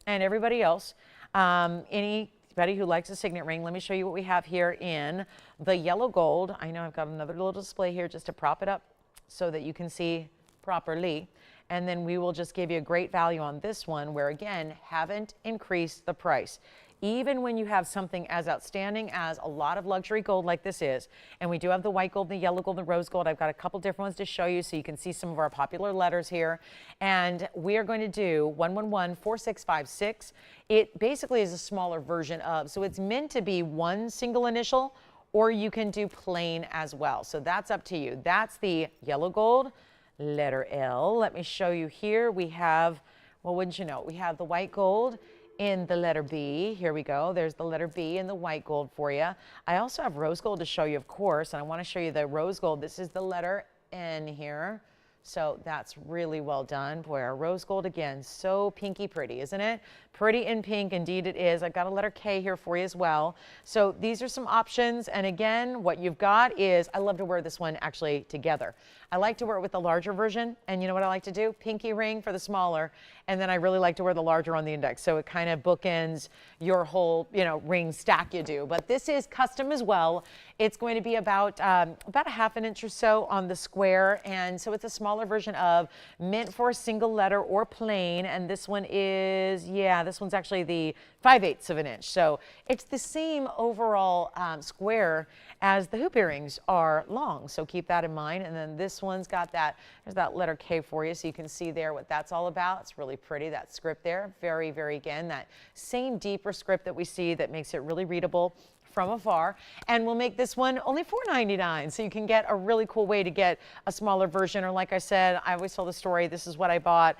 Speaker 1: and everybody else, anybody who likes a signet ring. Let me show you what we have here in the yellow gold. I know I've got another little display here just to prop it up so that you can see properly. And then we will just give you a great value on this one, where again, haven't increased the price. Even when you have something as outstanding as a lot of luxury gold like this is, and we do have the white gold, the yellow gold, the rose gold. I've got a couple different ones to show you so you can see some of our popular letters here. And we are going to do 1114656. It basically is a smaller version of, so it's meant to be one single initial, or you can do plain as well. So that's up to you. That's the yellow gold, letter L. Let me show you here. We have, well, wouldn't you know, we have the white gold in the letter B. Here we go. There's the letter B in the white gold for you. I also have rose gold to show you, of course, and I want to show you the rose gold. This is the letter N here. So that's really well done. Boy, our rose gold, again, so pinky pretty, isn't it? Pretty in pink, indeed it is. I've got a letter K here for you as well. So these are some options. And again, what you've got is, I love to wear this one actually together. I like to wear it with the larger version. And you know what I like to do? Pinky ring for the smaller. And then I really like to wear the larger on the index. So it kind of bookends your whole, ring stack you do. But this is custom as well. It's going to be about a ½ inch or so on the square. And so it's a smaller version of meant for a single letter or plain. And this one is, this one's actually the 5/8 of an inch. So it's the same overall square as the hoop earrings are long. So keep that in mind. And then this one's got there's that letter K for you. So you can see there what that's all about. It's really pretty, that script there. Very, very, again, that same deeper script that we see that makes it really readable from afar. And we'll make this one only $4.99. So you can get a really cool way to get a smaller version. Or like I said, I always tell the story, this is what I bought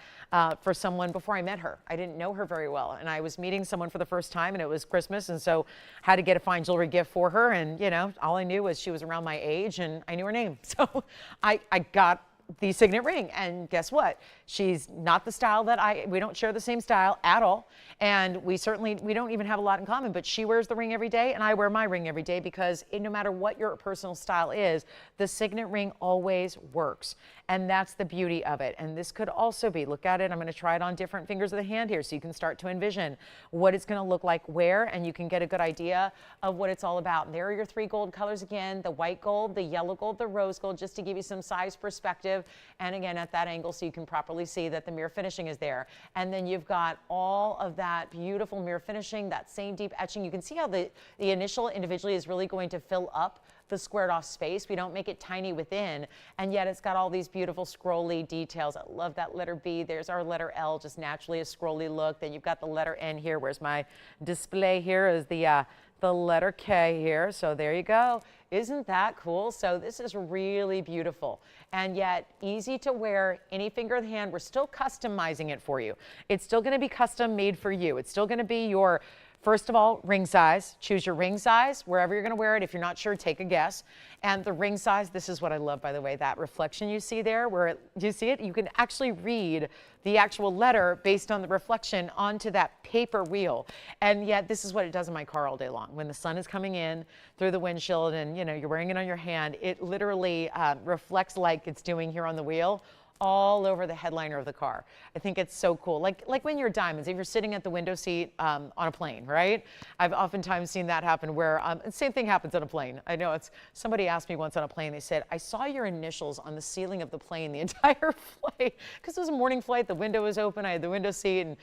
Speaker 1: for someone before I met her. I didn't know her very well. And I was meeting someone for the first time and it was Christmas. And so had to get a fine jewelry gift for her. And all I knew was she was around my age and I knew her name. So I got the signet ring, and guess what? She's not the style that we don't share the same style at all, and we don't even have a lot in common, but she wears the ring every day and I wear my ring every day because no matter what your personal style is, the signet ring always works, and that's the beauty of it. And this could also be, look at it, I'm going to try it on different fingers of the hand here so you can start to envision what it's going to look like where, and you can get a good idea of what it's all about. And there are your 3 gold colors again, the white gold, the yellow gold, the rose gold, just to give you some size perspective. And again, at that angle, so you can properly see that the mirror finishing is there. And then you've got all of that beautiful mirror finishing, that same deep etching. You can see how the initial individually is really going to fill up the squared off space. We don't make it tiny within, and yet it's got all these beautiful scrolly details. I love that letter B. There's our letter L, just naturally a scrolly look. Then you've got the letter N here. Where's my display here? Is the letter K here. So there you go. Isn't that cool? So this is really beautiful and yet easy to wear, any finger of the hand. We're still customizing it for you. It's still going to be custom made for you. It's still going to be your, first of all, ring size. Choose your ring size wherever you're going to wear it. If you're not sure, take a guess. And the ring size, this is what I love, by the way, that reflection you see there, do you see it? You can actually read the actual letter based on the reflection onto that paper wheel. And yet this is what it does in my car all day long. When the sun is coming in through the windshield and you're wearing it on your hand, it literally reflects like it's doing here on the wheel all over the headliner of the car. I think it's so cool. Like when you're diamonds, if you're sitting at the window seat on a plane, right? I've oftentimes seen that happen where, same thing happens on a plane. I know somebody asked me once on a plane, they said, I saw your initials on the ceiling of the plane the entire flight, because it was a morning flight, the window was open, I had the window seat, and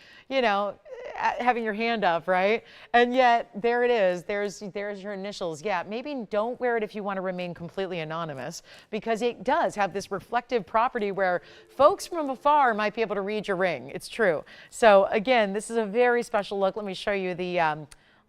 Speaker 1: having your hand up, right? And yet there it is, there's your initials. Yeah, maybe don't wear it if you want to remain completely anonymous, because it does have this reflective property where folks from afar might be able to read your ring. It's true. So again, this is a very special look. Let me show you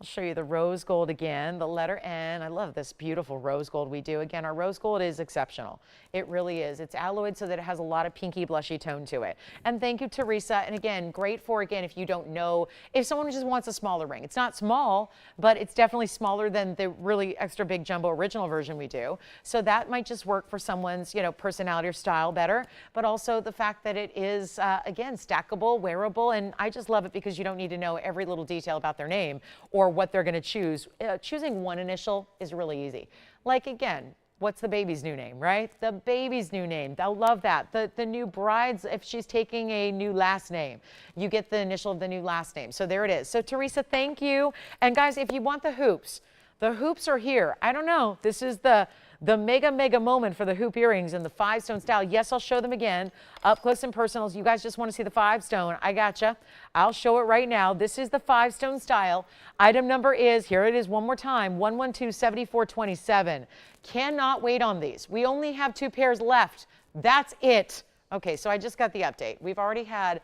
Speaker 1: I'll show you the rose gold again, the letter N. I love this beautiful rose gold we do. Again, our rose gold is exceptional. It really is. It's alloyed so that it has a lot of pinky blushy tone to it. And thank you, Teresa. And again, great for, again, if you don't know, if someone just wants a smaller ring. It's not small, but it's definitely smaller than the really extra big jumbo original version we do. So that might just work for someone's, personality or style better. But also the fact that it is, again, stackable, wearable. And I just love it because you don't need to know every little detail about their name or what they're going to choose. Choosing one initial is really easy. Like, again, what's the baby's new name, right? The baby's new name. They'll love that. The new bride's, if she's taking a new last name, you get the initial of the new last name. So there it is. So Teresa, thank you. And guys, if you want the hoops are here. I don't know. This is the mega moment for the hoop earrings in the 5-stone style. Yes, I'll show them again up close and personal. You guys just want to see the 5-stone. I gotcha. I'll show it right now. This is the 5-stone style. Item number is, here it is one more time, 112-7427. Cannot wait on these. We only have 2 pairs left. That's it. Okay, so I just got the update. We've already had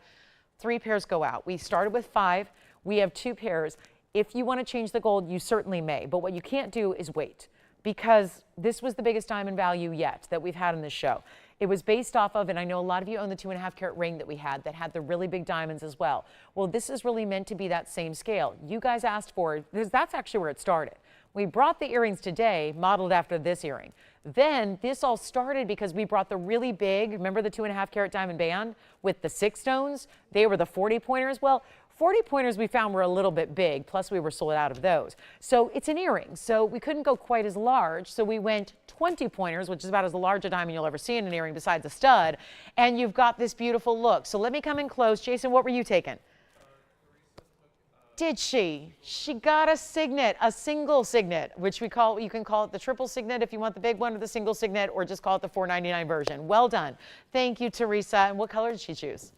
Speaker 1: 3 pairs go out. We started with 5. We have 2 pairs. If you want to change the gold, you certainly may. But what you can't do is wait, because this was the biggest diamond value yet that we've had in this show. It was based off of, and I know a lot of you own the 2.5 carat ring that we had that had the really big diamonds as well. Well, this is really meant to be that same scale. You guys asked for it, because that's actually where it started. We brought the earrings today modeled after this earring. Then this all started because we brought the really big, remember the 2.5 carat diamond band with the 6 stones? They were the 40 pointers. Well, 40 pointers we found were a little bit big, plus we were sold out of those. So it's an earring, so we couldn't go quite as large, so we went 20 pointers, which is about as large a diamond you'll ever see in an earring besides a stud, and you've got this beautiful look. So let me come in close. Jason, what were you taking? Did she? She got a signet, a single signet, which we call, you can call it the triple signet if you want the big one, or the single signet, or just call it the $4.99 version. Well done. Thank you, Teresa. And what color did she choose?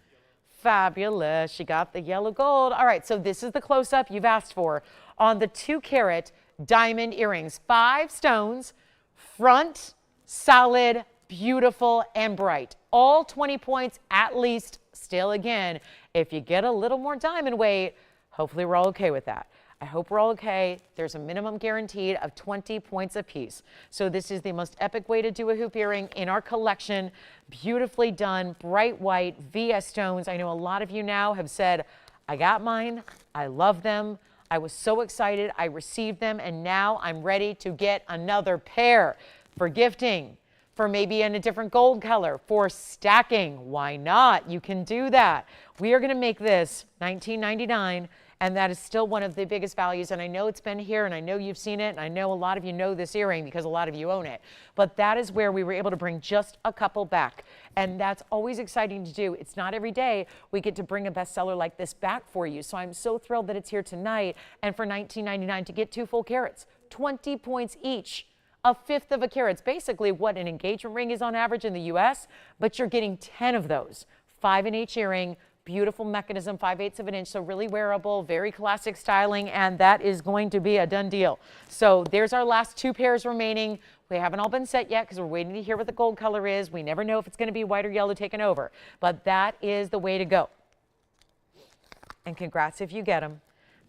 Speaker 1: Fabulous. She got the yellow gold. All right, so this is the close-up you've asked for on the 2-carat diamond earrings. 5 stones, front, solid, beautiful, and bright. All 20 points at least. Still, again, if you get a little more diamond weight, hopefully we're all okay with that. I hope we're all okay. There's a minimum guaranteed of 20 points apiece. So this is the most epic way to do a hoop earring in our collection. Beautifully done, bright white VS stones. I know a lot of you now have said, I got mine, I love them. I was so excited, I received them, and now I'm ready to get another pair for gifting, for maybe in a different gold color, for stacking. Why not? You can do that. We are gonna make this $19.99. And that is still one of the biggest values. And I know it's been here, and I know you've seen it, and I know a lot of you know this earring because a lot of you own it. But that is where we were able to bring just a couple back. And that's always exciting to do. It's not every day we get to bring a bestseller like this back for you. So I'm so thrilled that it's here tonight. And for $19.99 to get 2 full carats, 20 points each. A 1/5 of a carat. It's basically what an engagement ring is on average in the US, but you're getting 10 of those. 5 in each earring. Beautiful mechanism, 5/8 of an inch, so really wearable, very classic styling, and that is going to be a done deal. So there's our last 2 pairs remaining. We haven't all been set yet because we're waiting to hear what the gold color is. We never know if it's going to be white or yellow taken over, but that is the way to go. And congrats if you get them,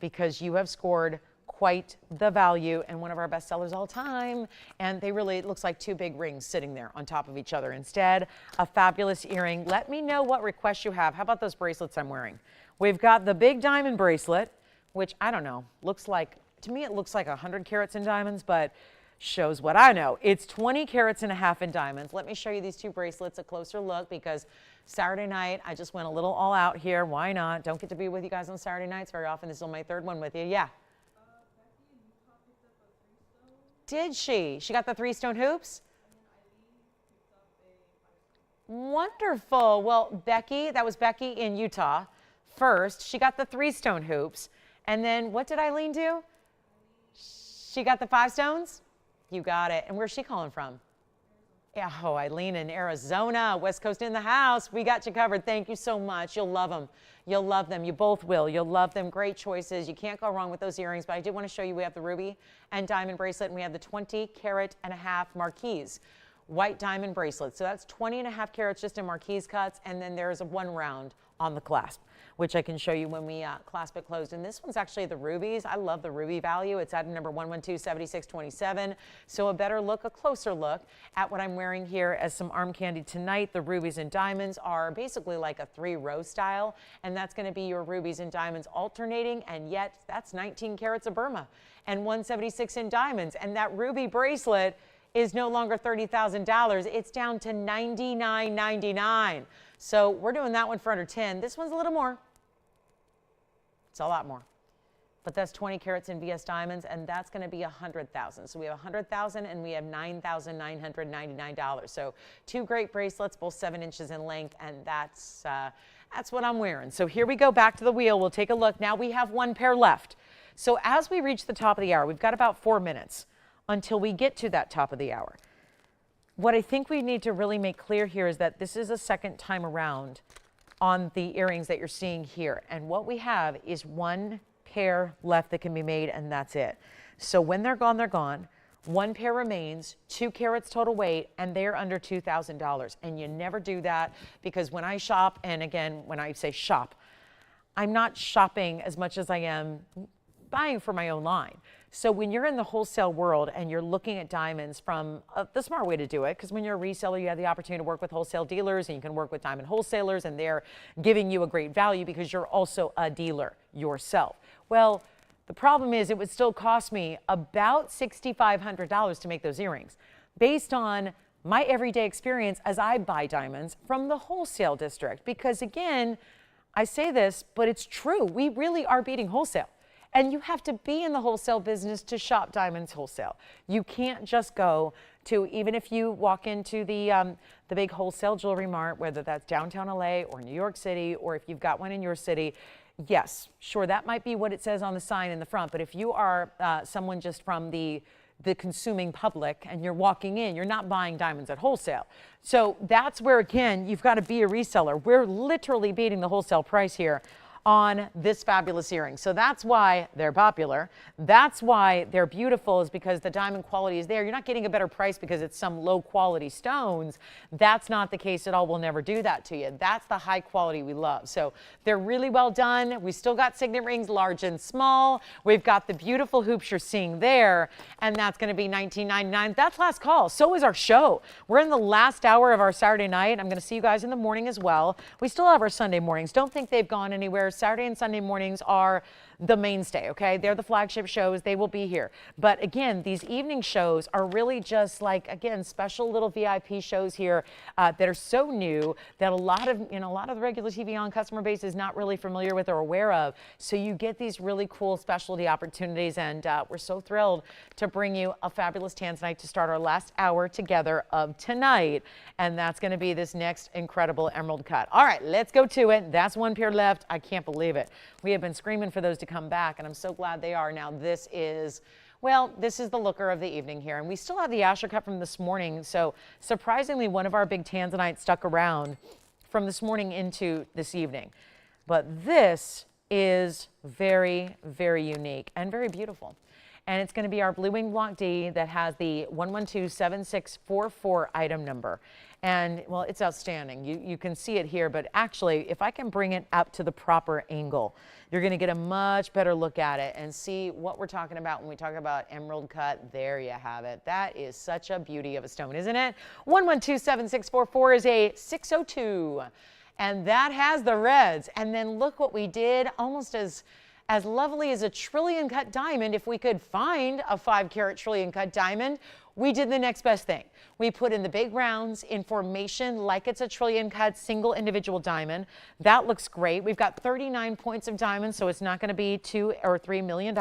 Speaker 1: because you have scored quite the value and one of our best sellers all time. And they really, it looks like 2 big rings sitting there on top of each other. Instead, a fabulous earring. Let me know what requests you have. How about those bracelets I'm wearing? We've got the big diamond bracelet, which I don't know, looks like, to me it looks like 100 carats in diamonds, but shows what I know. It's 20 carats and a half in diamonds. Let me show you these 2 bracelets, a closer look, because Saturday night, I just went a little all out here. Why not? Don't get to be with you guys on Saturday nights very often. This is my 3rd one with you. Yeah. Did she? She got the 3-stone hoops? Wonderful. Well, Becky, that was Becky in Utah first. She got the 3-stone hoops. And then what did Eileen do? She got the 5 stones? You got it. And where's she calling from? Yeah, oh, Eileen in Arizona, West Coast in the house. We got you covered. Thank you so much. You'll love them. You'll love them. You both will. You'll love them. Great choices. You can't go wrong with those earrings. But I did want to show you, we have the ruby and diamond bracelet, and we have the 20 carat and a half marquise white diamond bracelet. So that's 20 and a half carats just in marquise cuts. And then there's a 1 round on the clasp, which I can show you when we clasp it closed. And this one's actually the rubies. I love the ruby value. It's at number 1127627. So a better look, a closer look at what I'm wearing here as some arm candy tonight. The rubies and diamonds are basically like a 3-row style, and that's going to be your rubies and diamonds alternating, and yet that's 19 carats of Burma and 176 in diamonds. And that ruby bracelet is no longer $30,000. It's down to $99.99. So we're doing that one for under 10. This one's a little more. It's a lot more. But that's 20 carats in VS diamonds, and that's going to be $100,000. So we have $100,000 and we have $9,999. So 2 great bracelets, both 7 inches in length, and that's what I'm wearing. So here we go, back to the wheel. We'll take a look. Now we have 1 pair left. So as we reach the top of the hour, we've got about 4 minutes until we get to that top of the hour. What I think we need to really make clear here is that this is a second time around on the earrings that you're seeing here. And what we have is 1 pair left that can be made, and that's it. So when they're gone, they're gone. 1 pair remains, 2 carats total weight, and they're under $2,000. And you never do that, because when I shop, and again, when I say shop, I'm not shopping as much as I am buying for my own line. So when you're in the wholesale world and you're looking at diamonds from the smart way to do it, because when you're a reseller, you have the opportunity to work with wholesale dealers, and you can work with diamond wholesalers, and they're giving you a great value because you're also a dealer yourself. Well, the problem is it would still cost me about $6,500 to make those earrings based on my everyday experience as I buy diamonds from the wholesale district. Because again, I say this, but it's true. We really are beating wholesale. And you have to be in the wholesale business to shop diamonds wholesale. You can't just go to, even if you walk into the big wholesale jewelry mart, whether that's downtown LA or New York City, or if you've got one in your city, yes, sure, that might be what it says on the sign in the front. But if you are someone just from the consuming public and you're walking in, you're not buying diamonds at wholesale. So that's where, again, you've got to be a reseller. We're literally beating the wholesale price here on this fabulous earring. So that's why they're popular. That's why they're beautiful, is because the diamond quality is there. You're not getting a better price because it's some low quality stones. That's not the case at all. We'll never do that to you. That's the high quality we love. So they're really well done. We still got signet rings, large and small. We've got the beautiful hoops you're seeing there, and that's going to be $19.99. That's last call. So is our show. We're in the last hour of our Saturday night. I'm going to see you guys in the morning as well. We still have our Sunday mornings. Don't think they've gone anywhere. Saturday and Sunday mornings are the mainstay, okay? They're the flagship shows. They will be here. But again, these evening shows are really just like, again, special little VIP shows here that are so new that a lot of the regular TVON customer base is not really familiar with or aware of. So you get these really cool specialty opportunities, and we're so thrilled to bring you a fabulous tanzanite to start our last hour together of tonight. And that's going to be this next incredible emerald cut. All right, let's go to it. That's one pair left. I can't believe it. We have been screaming for those to come back, and I'm so glad they are. Now this is, well, this is the looker of the evening here, and we still have the Asher cut from this morning. So surprisingly, one of our big tanzanites stuck around from this morning into this evening. But this is very, very unique and very beautiful. And it's going to be our Blue Wing Block D that has the 1127644 item number. And, well, it's outstanding. You can see it here, but actually, if I can bring it up to the proper angle, you're going to get a much better look at it and see what we're talking about when we talk about emerald cut. There you have it. That is such a beauty of a stone, isn't it? 1127644 is a 602, and that has the reds. And then look what we did, almost as lovely as a trillion cut diamond. If we could find a 5-carat trillion cut diamond, we did the next best thing. We put in the big rounds in formation like it's a trillion cut single individual diamond. That looks great. We've got 39 points of diamonds, so it's not going to be $2 or $3 million,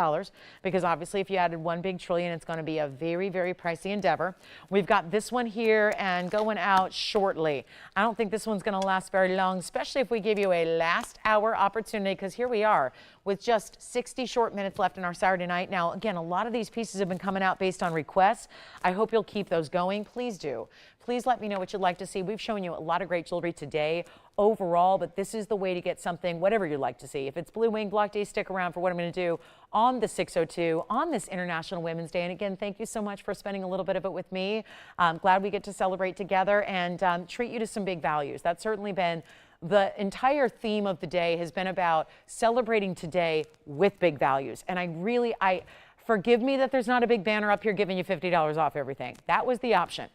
Speaker 1: because obviously if you added one big trillion, it's going to be a very, very pricey endeavor. We've got this one here and going out shortly. I don't think this one's going to last very long, especially if we give you a last hour opportunity, because here we are with just 60 short minutes left in our Saturday night. Now, again, a lot of these pieces have been coming out based on requests. I hope you'll keep those going. Please do. Please let me know what you'd like to see. We've shown you a lot of great jewelry today overall, but this is the way to get something, whatever you'd like to see. If it's Blue Wing Block Day, stick around for what I'm going to do on the 602 on this International Women's Day. And again, thank you so much for spending a little bit of it with me. I'm glad we get to celebrate together and treat you to some big values. That's certainly been the entire theme of the day, has been about celebrating today with big values. And I forgive me that there's not a big banner up here giving you $50 off everything. That was the option.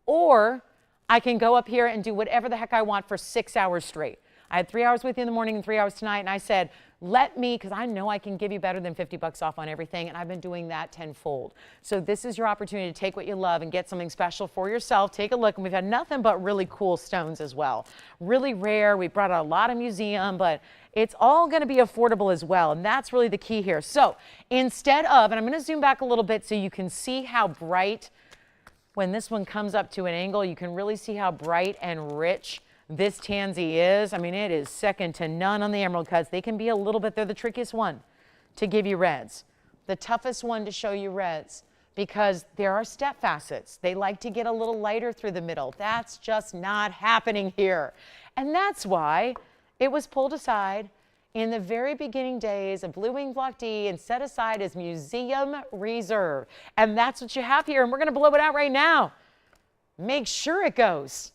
Speaker 1: Or I can go up here and do whatever the heck I want for 6 hours straight. I had 3 hours with you in the morning and 3 hours tonight, and I said, let me, because I know I can give you better than 50 bucks off on everything, and I've been doing that tenfold. So this is your opportunity to take what you love and get something special for yourself. Take a look, and we've had nothing but really cool stones as well. Really rare. We brought out a lot of museum, but it's all going to be affordable as well, and that's really the key here. So instead of, and I'm going to zoom back a little bit so you can see how bright, when this one comes up to an angle, you can really see how bright and rich this tansy is. I mean, it is second to none on the emerald cuts. They can be a little bit, they're the trickiest one to give you reds, the toughest one to show you reds, because there are step facets. They like to get a little lighter through the middle. That's just not happening here. And that's why it was pulled aside in the very beginning days of Blue Wing Block D and set aside as museum reserve. And that's what you have here, and we're going to blow it out right now. Make sure it goes.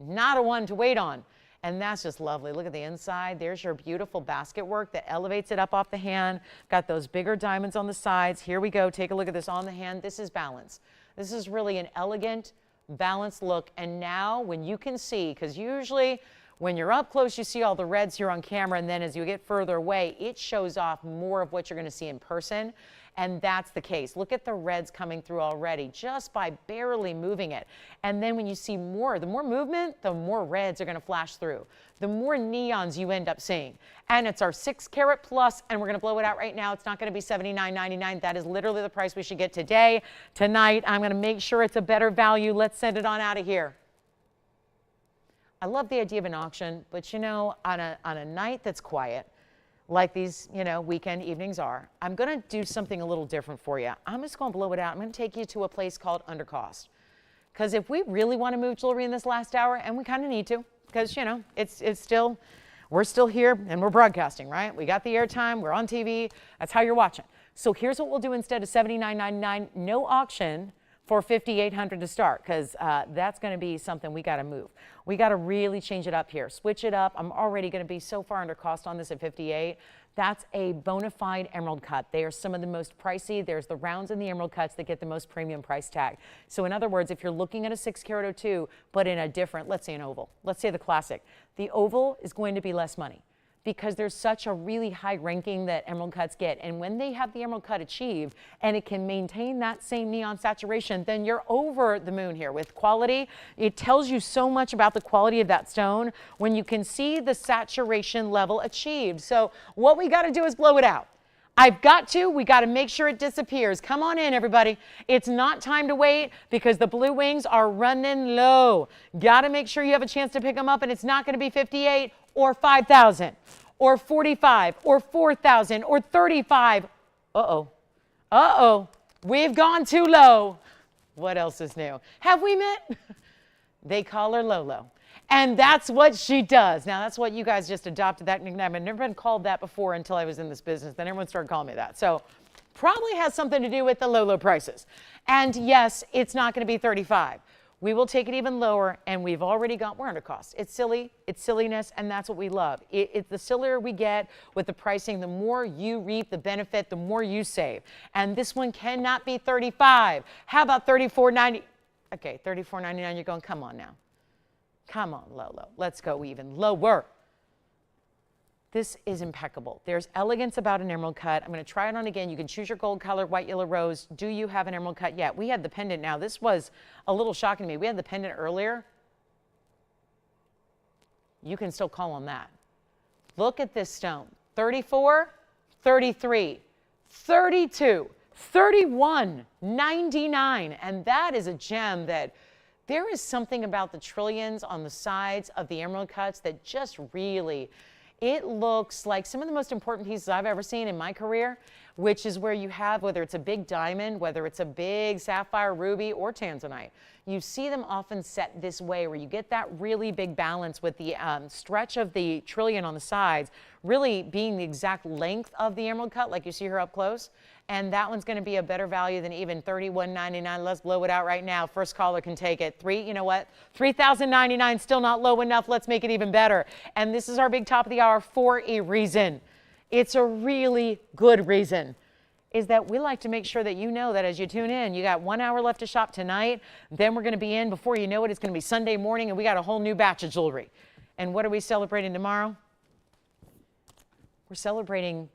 Speaker 1: Not a one to wait on. And that's just lovely. Look at the inside. There's your beautiful basket work that elevates it up off the hand. Got those bigger diamonds on the sides. Here we go. Take a look at this on the hand. This is balance. This is really an elegant, balanced look. And now when you can see, because usually when you're up close, you see all the reds here on camera, and then as you get further away, it shows off more of what you're going to see in person. And that's the case. Look at the reds coming through already just by barely moving it. And then when you see more, the more movement, the more reds are going to flash through. The more neons you end up seeing. And it's our 6 carat plus, and we're going to blow it out right now. It's not going to be $79.99. That is literally the price we should get today. Tonight, I'm going to make sure it's a better value. Let's send it on out of here. I love the idea of an auction, but you know, on a night that's quiet, like these, you know, weekend evenings are, I'm going to do something a little different for you. I'm just going to blow it out. I'm going to take you to a place called Under Cost. Because if we really want to move jewelry in this last hour, and we kind of need to, because, you know, it's still, we're still here and we're broadcasting, right? We got the airtime, we're on TV, that's how you're watching. So here's what we'll do instead of $79.99, no auction for $5,800 to start, because that's going to be something we got to move. We got to really change it up here, switch it up. I'm already going to be so far under cost on this at $58. That's a bona fide emerald cut. They are some of the most pricey. There's the rounds and the emerald cuts that get the most premium price tag. So in other words, if you're looking at a 6 carat 02, but in a different, let's say an oval, let's say the classic, the oval is going to be less money, because there's such a really high ranking that emerald cuts get. And when they have the emerald cut achieved and it can maintain that same neon saturation, then you're over the moon here with quality. It tells you so much about the quality of that stone when you can see the saturation level achieved. So what we got to do is blow it out. We got to make sure it disappears. Come on in, everybody. It's not time to wait, because the blue wings are running low. Got to make sure you have a chance to pick them up, and it's not going to be 58 or 5,000 or 45 or 4,000 or 35. Uh-oh, we've gone too low. What else is new? Have we met? They call her Lolo. And that's what she does. Now, that's what you guys just adopted, that nickname. I've never been called that before until I was in this business. Then everyone started calling me that. So probably has something to do with the Lolo prices. And yes, it's not going to be 35. We will take it even lower, and we've already got, we're under cost. It's silly, it's silliness, and that's what we love. It's the sillier we get with the pricing, the more you reap the benefit, the more you save. And this one cannot be 35. How about $34.90? Okay, $34.99, you're going, come on now. Come on, Lolo. Let's go even lower. This is impeccable. There's elegance about an emerald cut. I'm going to try it on again. You can choose your gold color, white, yellow, rose. Do you have an emerald cut yet? We had the pendant now. This was a little shocking to me. We had the pendant earlier. You can still call on that. Look at this stone. 34, 33, 32, 31, 99. And that is a gem that there is something about the trillions on the sides of the emerald cuts that just really, it looks like some of the most important pieces I've ever seen in my career, which is where you have, whether it's a big diamond, whether it's a big sapphire, ruby, or tanzanite, you see them often set this way where you get that really big balance with the stretch of the trillion on the sides really being the exact length of the emerald cut, like you see her up close. And that one's going to be a better value than even $31.99. Let's blow it out right now. First caller can take it. You know what? $3,099, still not low enough. Let's make it even better. And this is our big top of the hour for a reason. It's a really good reason. Is that we like to make sure that you know that as you tune in, you got 1 hour left to shop tonight. Then we're going to be in. Before you know it, it's going to be Sunday morning, and we got a whole new batch of jewelry. And what are we celebrating tomorrow? We're celebrating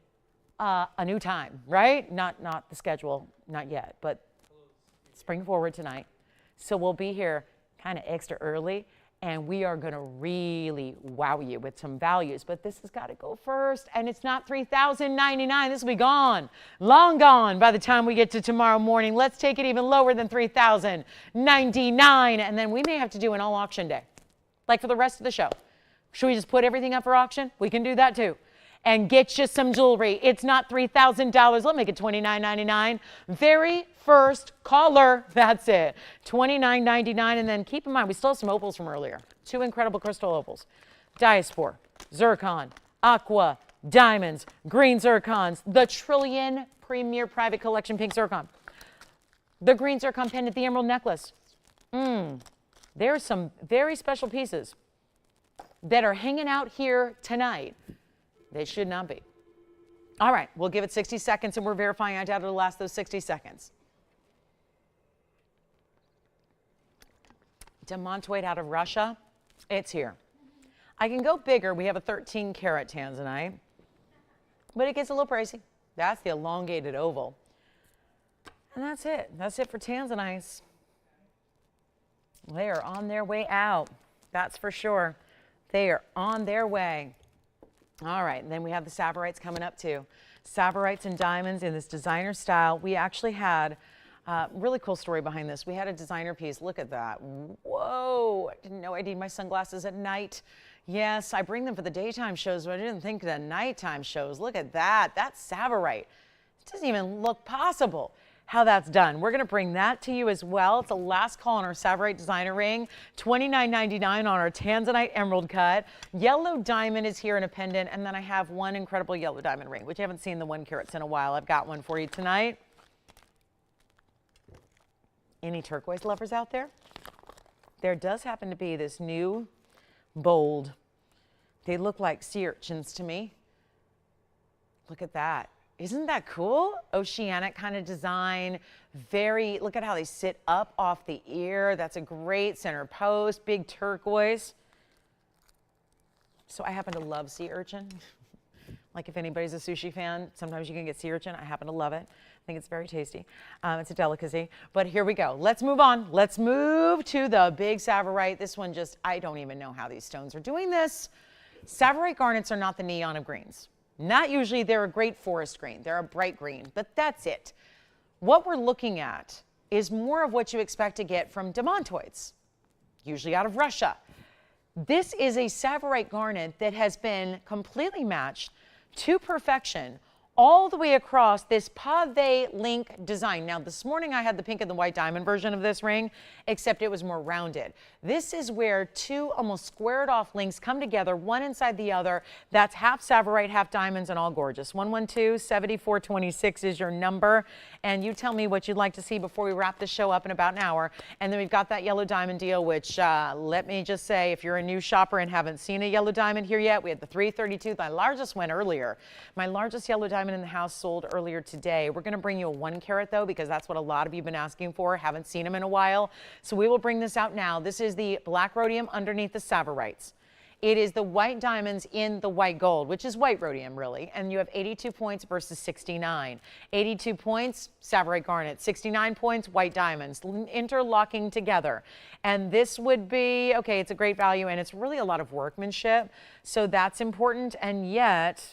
Speaker 1: a new time, right? Not the schedule, not yet, but spring forward tonight. So we'll be here kind of extra early, and we are going to really wow you with some values. But this has got to go first, and it's not $3,099. This will be gone, long gone by the time we get to tomorrow morning. Let's take it even lower than $3,099, and then we may have to do an all auction day, like for the rest of the show. Should we just put everything up for auction? We can do that too. And get you some jewelry. It's not $3,000. Let's make it $29.99. Very first caller. That's it. $29.99. And then keep in mind, we still have some opals from earlier. 2 incredible crystal opals. Diaspore, zircon, aqua, diamonds, green zircons, the Trillion Premier Private Collection pink zircon, the green zircon pendant, the emerald necklace. There's some very special pieces that are hanging out here tonight. They should not be. All right, we'll give it 60 seconds, and we're verifying. I doubt it'll last those 60 seconds. Demantoid out of Russia, it's here. I can go bigger. We have a 13 karat tanzanite, but it gets a little pricey. That's the elongated oval. And that's it. That's it for tanzanites. They are on their way out. That's for sure. They are on their way. All right, and then we have the Savorites coming up too. Savorites and diamonds in this designer style. We actually had a really cool story behind this. We had a designer piece. Look at that. Whoa, I didn't know I need my sunglasses at night. Yes, I bring them for the daytime shows, but I didn't think the nighttime shows. Look at that. That's Savorite. It doesn't even look possible how that's done. We're going to bring that to you as well. It's the last call on our Savorite designer ring. $29.99 on our tanzanite emerald cut. Yellow diamond is here in a pendant, and then I have one incredible yellow diamond ring, which I haven't seen the 1 carats in a while. I've got one for you tonight. Any turquoise lovers out there? There does happen to be this new bold. They look like sea urchins to me. Look at that. Isn't that cool? Oceanic kind of design. Very, look at how they sit up off the ear. That's a great center post, big turquoise. So I happen to love sea urchin. Like if anybody's a sushi fan, sometimes you can get sea urchin. I happen to love it. I think it's very tasty. It's a delicacy. But here we go. Let's move on. Let's move to the big Savorite. This one just, I don't even know how these stones are doing this. Savorite garnets are not the neon of greens. Not usually. They're a great forest green. They're a bright green, but that's it. What we're looking at is more of what you expect to get from demantoids, usually out of Russia. This is a Savorite garnet that has been completely matched to perfection all the way across this pave link design. Now, this morning I had the pink and the white diamond version of this ring, except it was more rounded. This is where two almost squared off links come together, one inside the other. That's half Savorite, half diamonds, and all gorgeous. 112-7426 is your number. And you tell me what you'd like to see before we wrap this show up in about an hour. And then we've got that yellow diamond deal, which let me just say, if you're a new shopper and haven't seen a yellow diamond here yet, we had the 332. My largest went earlier. My largest yellow diamond in the house sold earlier today. We're going to bring you a 1 carat though, because that's what a lot of you have been asking for. Haven't seen them in a while. So we will bring this out now. This is the black rhodium underneath the Savorites. It is the white diamonds in the white gold, which is white rhodium really. And you have 82 points versus 69. 82 points, Savorite garnet. 69 points, white diamonds, interlocking together. And this would be, okay, it's a great value and it's really a lot of workmanship. So that's important. And yet,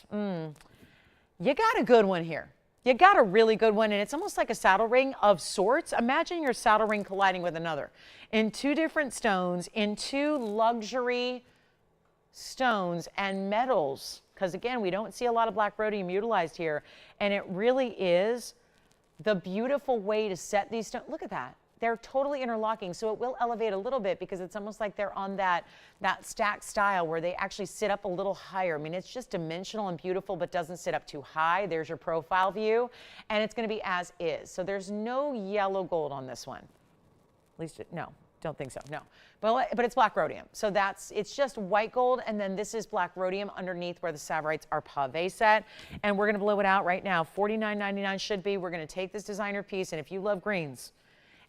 Speaker 1: you got a good one here. You got a really good one, and it's almost like a saddle ring of sorts. Imagine your saddle ring colliding with another in two different stones, in two luxury stones and metals, because again, we don't see a lot of black rhodium utilized here, and it really is the beautiful way to set these stones. Look at that. They're totally interlocking, so it will elevate a little bit because it's almost like they're on that stacked style where they actually sit up a little higher. I mean, it's just dimensional and beautiful, but doesn't sit up too high. There's your profile view, and it's going to be as is. So there's no yellow gold on this one. At least, no, don't think so, no. But it's black rhodium, so it's just white gold, and then this is black rhodium underneath where the Savorites are pave set, and we're going to blow it out right now. $49.99 should be. We're going to take this designer piece, and if you love greens,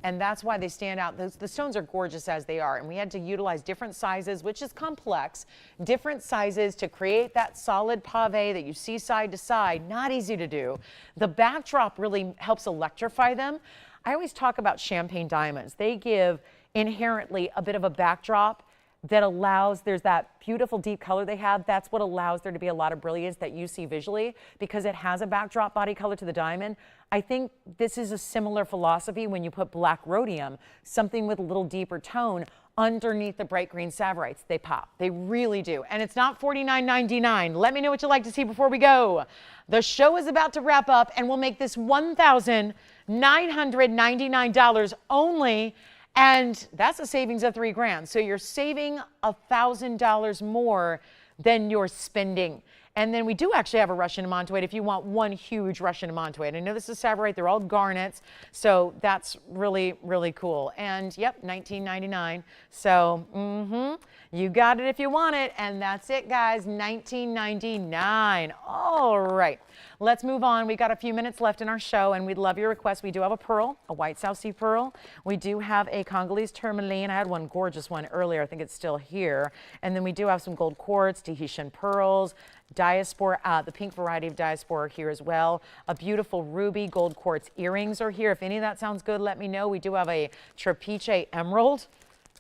Speaker 1: and that's why they stand out. The stones are gorgeous as they are, and we had to utilize different sizes, which is complex, different sizes to create that solid pave that you see side to side. Not easy to do. The backdrop really helps electrify them. I always talk about champagne diamonds. They give inherently a bit of a backdrop that allows, there's that beautiful deep color they have. That's what allows there to be a lot of brilliance that you see visually because it has a backdrop body color to the diamond. I think this is a similar philosophy when you put black rhodium, something with a little deeper tone underneath the bright green Savorites. They pop. They really do. And it's not $49.99. Let me know what you'd like to see before we go. The show is about to wrap up and we'll make this $1,999 only. And that's a savings of $3 grand. So you're saving $1,000 more than you're spending. And then we do actually have a Russian demantoid if you want one huge Russian demantoid. I know this is Savorite. They're all garnets. So that's really, really cool. And yep, $19.99. So, You got it if you want it. And that's it, guys. $19.99. All right. Let's move on. We've got a few minutes left in our show, and we'd love your requests. We do have a pearl, a white South Sea pearl. We do have a Congolese tourmaline. I had one gorgeous one earlier. I think it's still here. And then we do have some gold quartz, Tahitian pearls, Diaspore, the pink variety of Diaspore are here as well. A beautiful ruby gold quartz earrings are here. If any of that sounds good, let me know. We do have a trapeche emerald.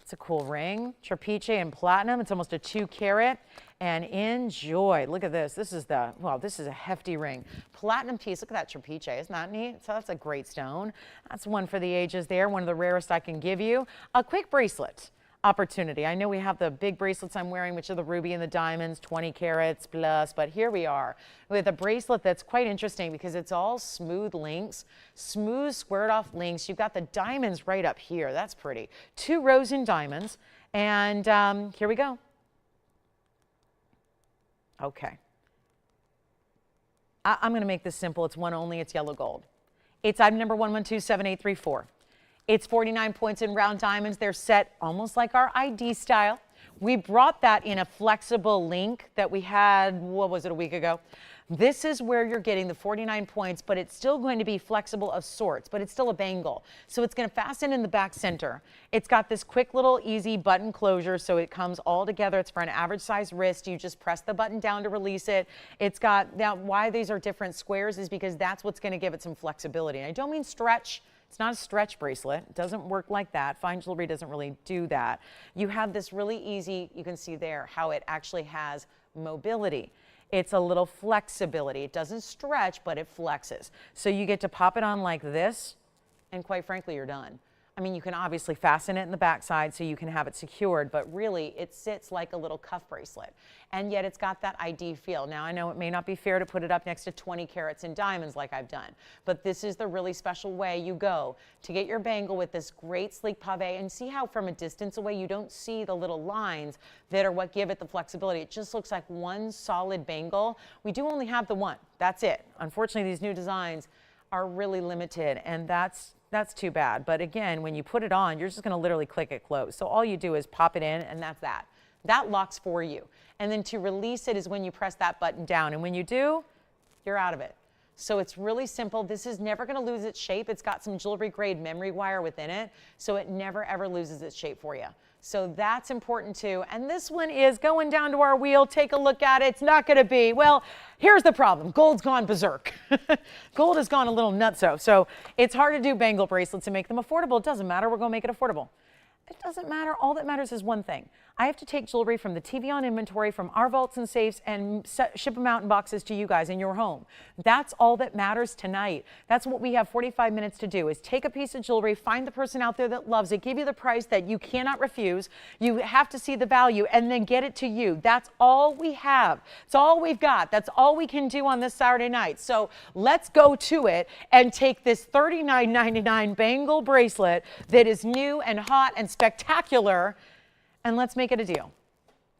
Speaker 1: It's a cool ring. Trapeche and platinum. It's almost a 2-carat. And enjoy. Look at this. This is this is a hefty ring. Platinum piece. Look at that trapeche. Isn't that neat? So that's a great stone. That's one for the ages there. One of the rarest I can give you. A quick bracelet opportunity. I know we have the big bracelets I'm wearing, which are the ruby and the diamonds, 20 carats plus, but here we are with a bracelet that's quite interesting because it's all smooth links, smooth squared off links. You've got the diamonds right up here. That's pretty. 2 rows in diamonds. And here we go. Okay. I'm going to make this simple. It's one only. It's yellow gold. It's item number 1127834. It's 49 points in round diamonds. They're set almost like our ID style. We brought that in a flexible link that we had, what was it, a week ago? This is where you're getting the 49 points, but it's still going to be flexible of sorts, but it's still a bangle. So it's going to fasten in the back center. It's got this quick little easy button closure, so it comes all together. It's for an average size wrist. You just press the button down to release it. It's got, now why these are different squares is because that's what's going to give it some flexibility. And I don't mean stretch. It's not a stretch bracelet. It doesn't work like that. Fine jewelry doesn't really do that. You have this really easy, you can see there how it actually has mobility. It's a little flexibility. It doesn't stretch, but it flexes. So you get to pop it on like this, and quite frankly, you're done. I mean, you can obviously fasten it in the backside so you can have it secured, but really it sits like a little cuff bracelet. And yet it's got that ID feel. Now I know it may not be fair to put it up next to 20 carats in diamonds like I've done, but this is the really special way you go to get your bangle with this great sleek pave, and see how from a distance away you don't see the little lines that are what give it the flexibility. It just looks like one solid bangle. We do only have the one. That's it. Unfortunately, these new designs are really limited, and that's too bad. But again, when you put it on, you're just going to literally click it close. So all you do is pop it in, and that's that. That locks for you. And then to release it is when you press that button down. And when you do, you're out of it. So it's really simple. This is never going to lose its shape. It's got some jewelry grade memory wire within it, so it never ever loses its shape for you. So that's important too. And this one is going down to our wheel. Take a look at it. It's not going to be, well, here's the problem. Gold's gone berserk. Gold has gone a little nutso. So it's hard to do bangle bracelets and make them affordable. It doesn't matter. We're going to make it affordable. It doesn't matter. All that matters is one thing. I have to take jewelry from the TVON inventory, from our vaults and safes, and ship them out in boxes to you guys in your home. That's all that matters tonight. That's what we have 45 minutes to do, is take a piece of jewelry, find the person out there that loves it, give you the price that you cannot refuse. You have to see the value, and then get it to you. That's all we have. It's all we've got. That's all we can do on this Saturday night. So let's go to it and take this $39.99 bangle bracelet that is new and hot and spectacular, and let's make it a deal.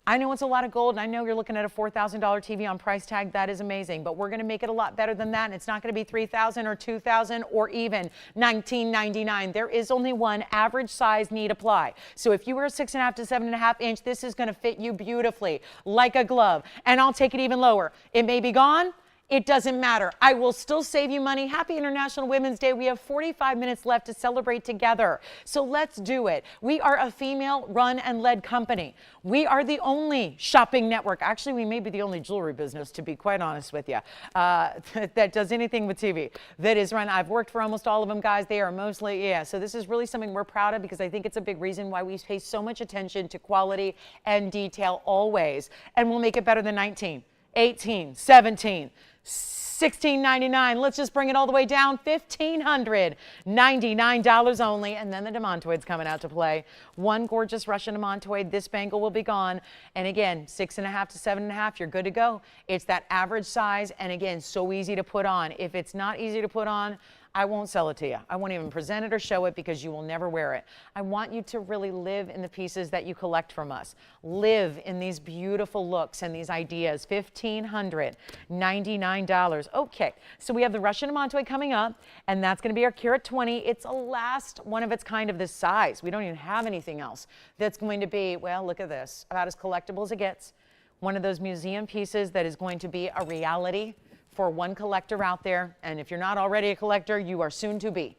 Speaker 1: I know it's a lot of gold, and I know you're looking at a $4,000 TVON price tag. That is amazing, but we're going to make it a lot better than that, and it's not going to be $3,000 or $2,000 or even $19.99. There is only one. Average size need apply. So if you were a 6.5 to 7.5 inch, this is going to fit you beautifully like a glove, and I'll take it even lower. It may be gone. It doesn't matter. I will still save you money. Happy International Women's Day. We have 45 minutes left to celebrate together. So let's do it. We are a female-run and led company. We are the only shopping network. Actually, we may be the only jewelry business, to be quite honest with you, that does anything with TV. That is run. I've worked for almost all of them, guys. They are mostly, yeah. So this is really something we're proud of, because I think it's a big reason why we pay so much attention to quality and detail always. And we'll make it better than 19, 18, 17. $16.99. Let's just bring it all the way down. $1,599 only. And then the demantoid's coming out to play. One gorgeous Russian demantoid. This bangle will be gone. And again, 6.5 to 7.5, you're good to go. It's that average size. And again, so easy to put on. If it's not easy to put on, I won't sell it to you. I won't even present it or show it because you will never wear it. I want you to really live in the pieces that you collect from us. Live in these beautiful looks and these ideas. $1,599. Okay, so we have the Russian demantoid coming up, and that's going to be our carat 20. It's a last one of its kind of this size. We don't even have anything else that's going to be, well, look at this, about as collectible as it gets. One of those museum pieces that is going to be a reality for one collector out there, and if you're not already a collector, you are soon to be,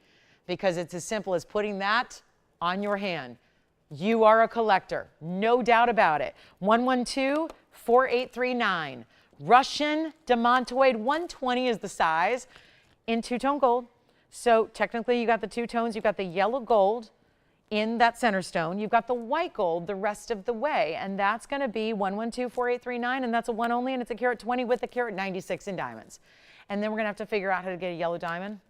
Speaker 1: because it's as simple as putting that on your hand. You are a collector, no doubt about it. 112-4839. Russian demantoid, 120 is the size, in two-tone gold. So technically you got the two tones, you've got the yellow gold in that center stone, you've got the white gold the rest of the way, and that's going to be 112-4839, and that's a one only, and it's a carat 20 with a carat 96 in diamonds. And then we're going to have to figure out how to get a yellow diamond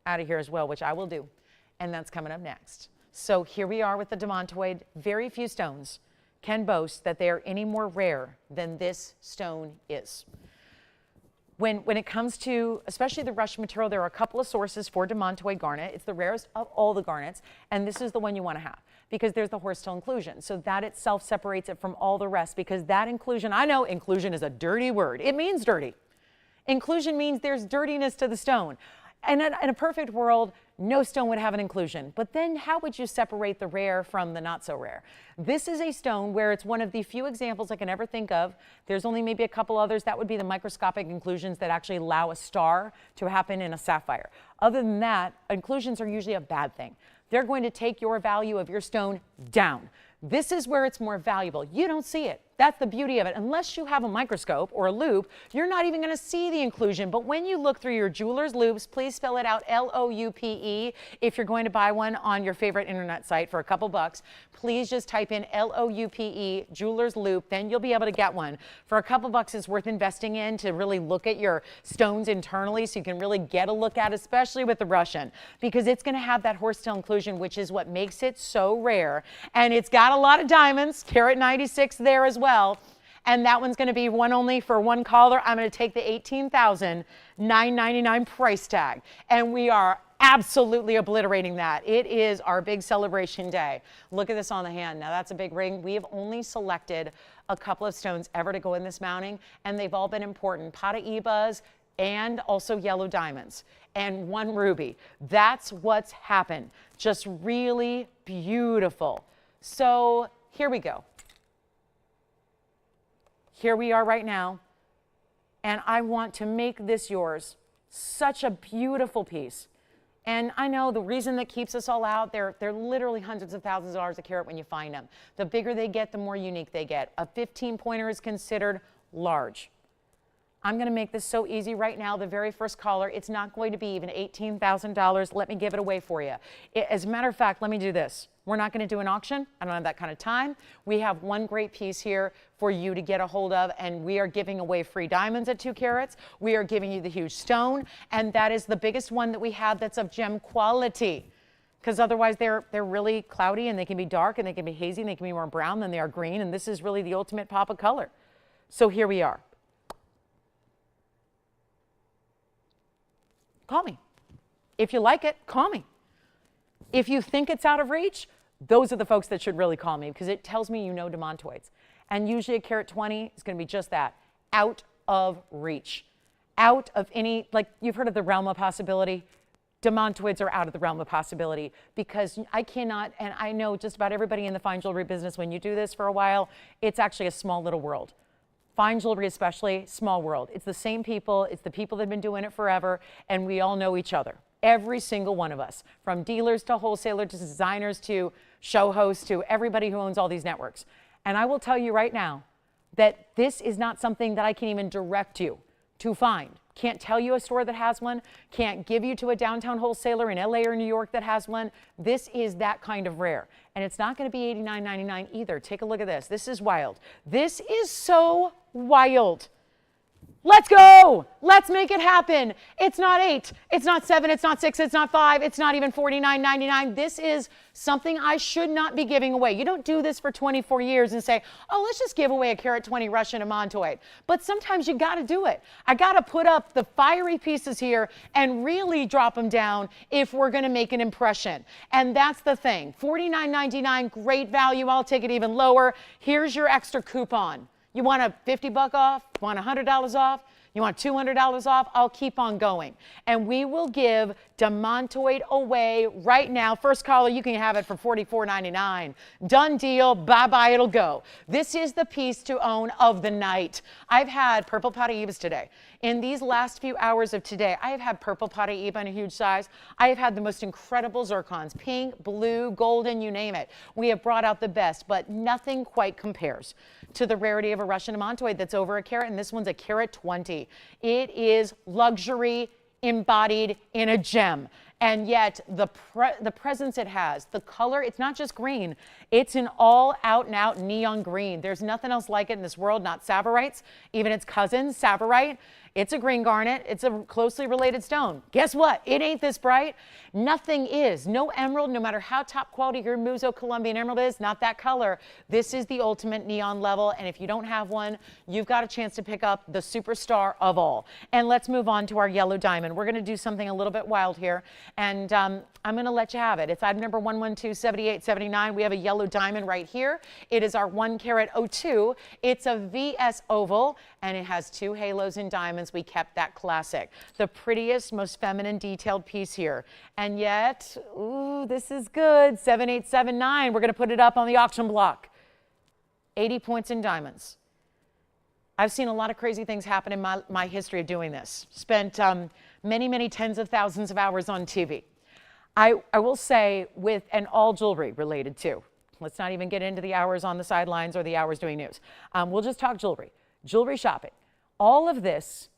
Speaker 1: out of here as well, which I will do, and that's coming up next. So here we are with the demantoid. Very few stones can boast that they are any more rare than this stone is. When it comes to, especially the Russian material, there are a couple of sources for demantoid garnet. It's the rarest of all the garnets, and this is the one you want to have because there's the horsetail inclusion. So that itself separates it from all the rest, because that inclusion, I know inclusion is a dirty word. It means dirty. Inclusion means there's dirtiness to the stone. And in a perfect world, no stone would have an inclusion. But then how would you separate the rare from the not so rare? This is a stone where it's one of the few examples I can ever think of. There's only maybe a couple others. That would be the microscopic inclusions that actually allow a star to happen in a sapphire. Other than that, inclusions are usually a bad thing. They're going to take your value of your stone down. This is where it's more valuable. You don't see it. That's the beauty of it. Unless you have a microscope or a loupe, you're not even going to see the inclusion. But when you look through your jeweler's loupes, please spell it out L-O-U-P-E. If you're going to buy one on your favorite internet site for a couple bucks, please just type in L-O-U-P-E, jeweler's loupe. Then you'll be able to get one. For a couple bucks, it's worth investing in to really look at your stones internally so you can really get a look at, especially with the Russian, because it's going to have that horsetail inclusion, which is what makes it so rare. And it's got a lot of diamonds, carat 96 there as well. And that one's going to be one only for one caller. I'm going to take the $18,999 price tag. And we are absolutely obliterating that. It is our big celebration day. Look at this on the hand. Now that's a big ring. We have only selected a couple of stones ever to go in this mounting, and they've all been important. Paraibas and also yellow diamonds and one ruby. That's what's happened. Just really beautiful. So here we go. Here we are right now, and I want to make this yours. Such a beautiful piece. And I know the reason that keeps us all out, they're literally hundreds of thousands of dollars a carat when you find them. The bigger they get, the more unique they get. A 15-pointer is considered large. I'm going to make this so easy right now. The very first caller, it's not going to be even $18,000. Let me give it away for you. As a matter of fact, let me do this. We're not going to do an auction. I don't have that kind of time. We have one great piece here for you to get a hold of, and we are giving away free diamonds at 2 carats. We are giving you the huge stone, and that is the biggest one that we have that's of gem quality, because otherwise they're really cloudy, and they can be dark, and they can be hazy, and they can be more brown than they are green, and this is really the ultimate pop of color. So here we are. Call me. If you like it, call me. If you think it's out of reach, those are the folks that should really call me, because it tells me you know demantoids. And usually a carat 20 is going to be just that, out of reach. Out of any, like you've heard of the realm of possibility. Demantoids are out of the realm of possibility, because I cannot, and I know just about everybody in the fine jewelry business, when you do this for a while, it's actually a small little world. Fine jewelry especially, small world. It's the same people, it's the people that have been doing it forever, and we all know each other. Every single one of us, from dealers to wholesalers to designers to show hosts to everybody who owns all these networks. And I will tell you right now that this is not something that I can even direct you to find. Can't tell you a store that has one, can't give you to a downtown wholesaler in LA or New York that has one. This is that kind of rare. And it's not going to be $89.99 either. Take a look at this. This is wild. This is so wild. Let's go. Let's make it happen. It's not 8, it's not 7, it's not 6, it's not 5, it's not even $49.99. This is something I should not be giving away. You don't do this for 24 years and say, oh, let's just give away a carat 20 Russian demantoid. But sometimes you got to do it. I got to put up the fiery pieces here and really drop them down if we're going to make an impression. And that's the thing. $49.99, great value. I'll take it even lower. Here's your extra coupon. You want a $50 off? Want $100 off? You want $200 off? I'll keep on going. And we will give demantoid away right now. First caller, you can have it for $44.99. Done deal. Bye-bye. It'll go. This is the piece to own of the night. I've had purple paraibas today. In these last few hours of today, I have had purple paraiba in a huge size. I have had the most incredible zircons, pink, blue, golden, you name it. We have brought out the best, but nothing quite compares to the rarity of a Russian demantoid that's over a carat, and this one's a carat 20. It is luxury embodied in a gem. And yet the presence it has, the color, it's not just green, it's an all out and out neon green. There's nothing else like it in this world, not Savorites, even its cousin, Savorite. It's a green garnet. It's a closely related stone. Guess what? It ain't this bright. Nothing is. No emerald, no matter how top quality your Muso Colombian emerald is, not that color. This is the ultimate neon level. And if you don't have one, you've got a chance to pick up the superstar of all. And let's move on to our yellow diamond. We're going to do something a little bit wild here. And I'm going to let you have it. It's item number 1127879. We have a yellow diamond right here. It is our 1 carat 02. It's a VS oval, and it has 2 halos and diamonds. We kept that classic. The prettiest, most feminine detailed piece here. And yet, ooh, this is good. 7879. We're going to put it up on the auction block. 80 points in diamonds. I've seen a lot of crazy things happen in my history of doing this. Spent many, many tens of thousands of hours on TV. I will say and all jewelry related too. Let's not even get into the hours on the sidelines or the hours doing news. We'll just talk jewelry. Jewelry shopping. All of this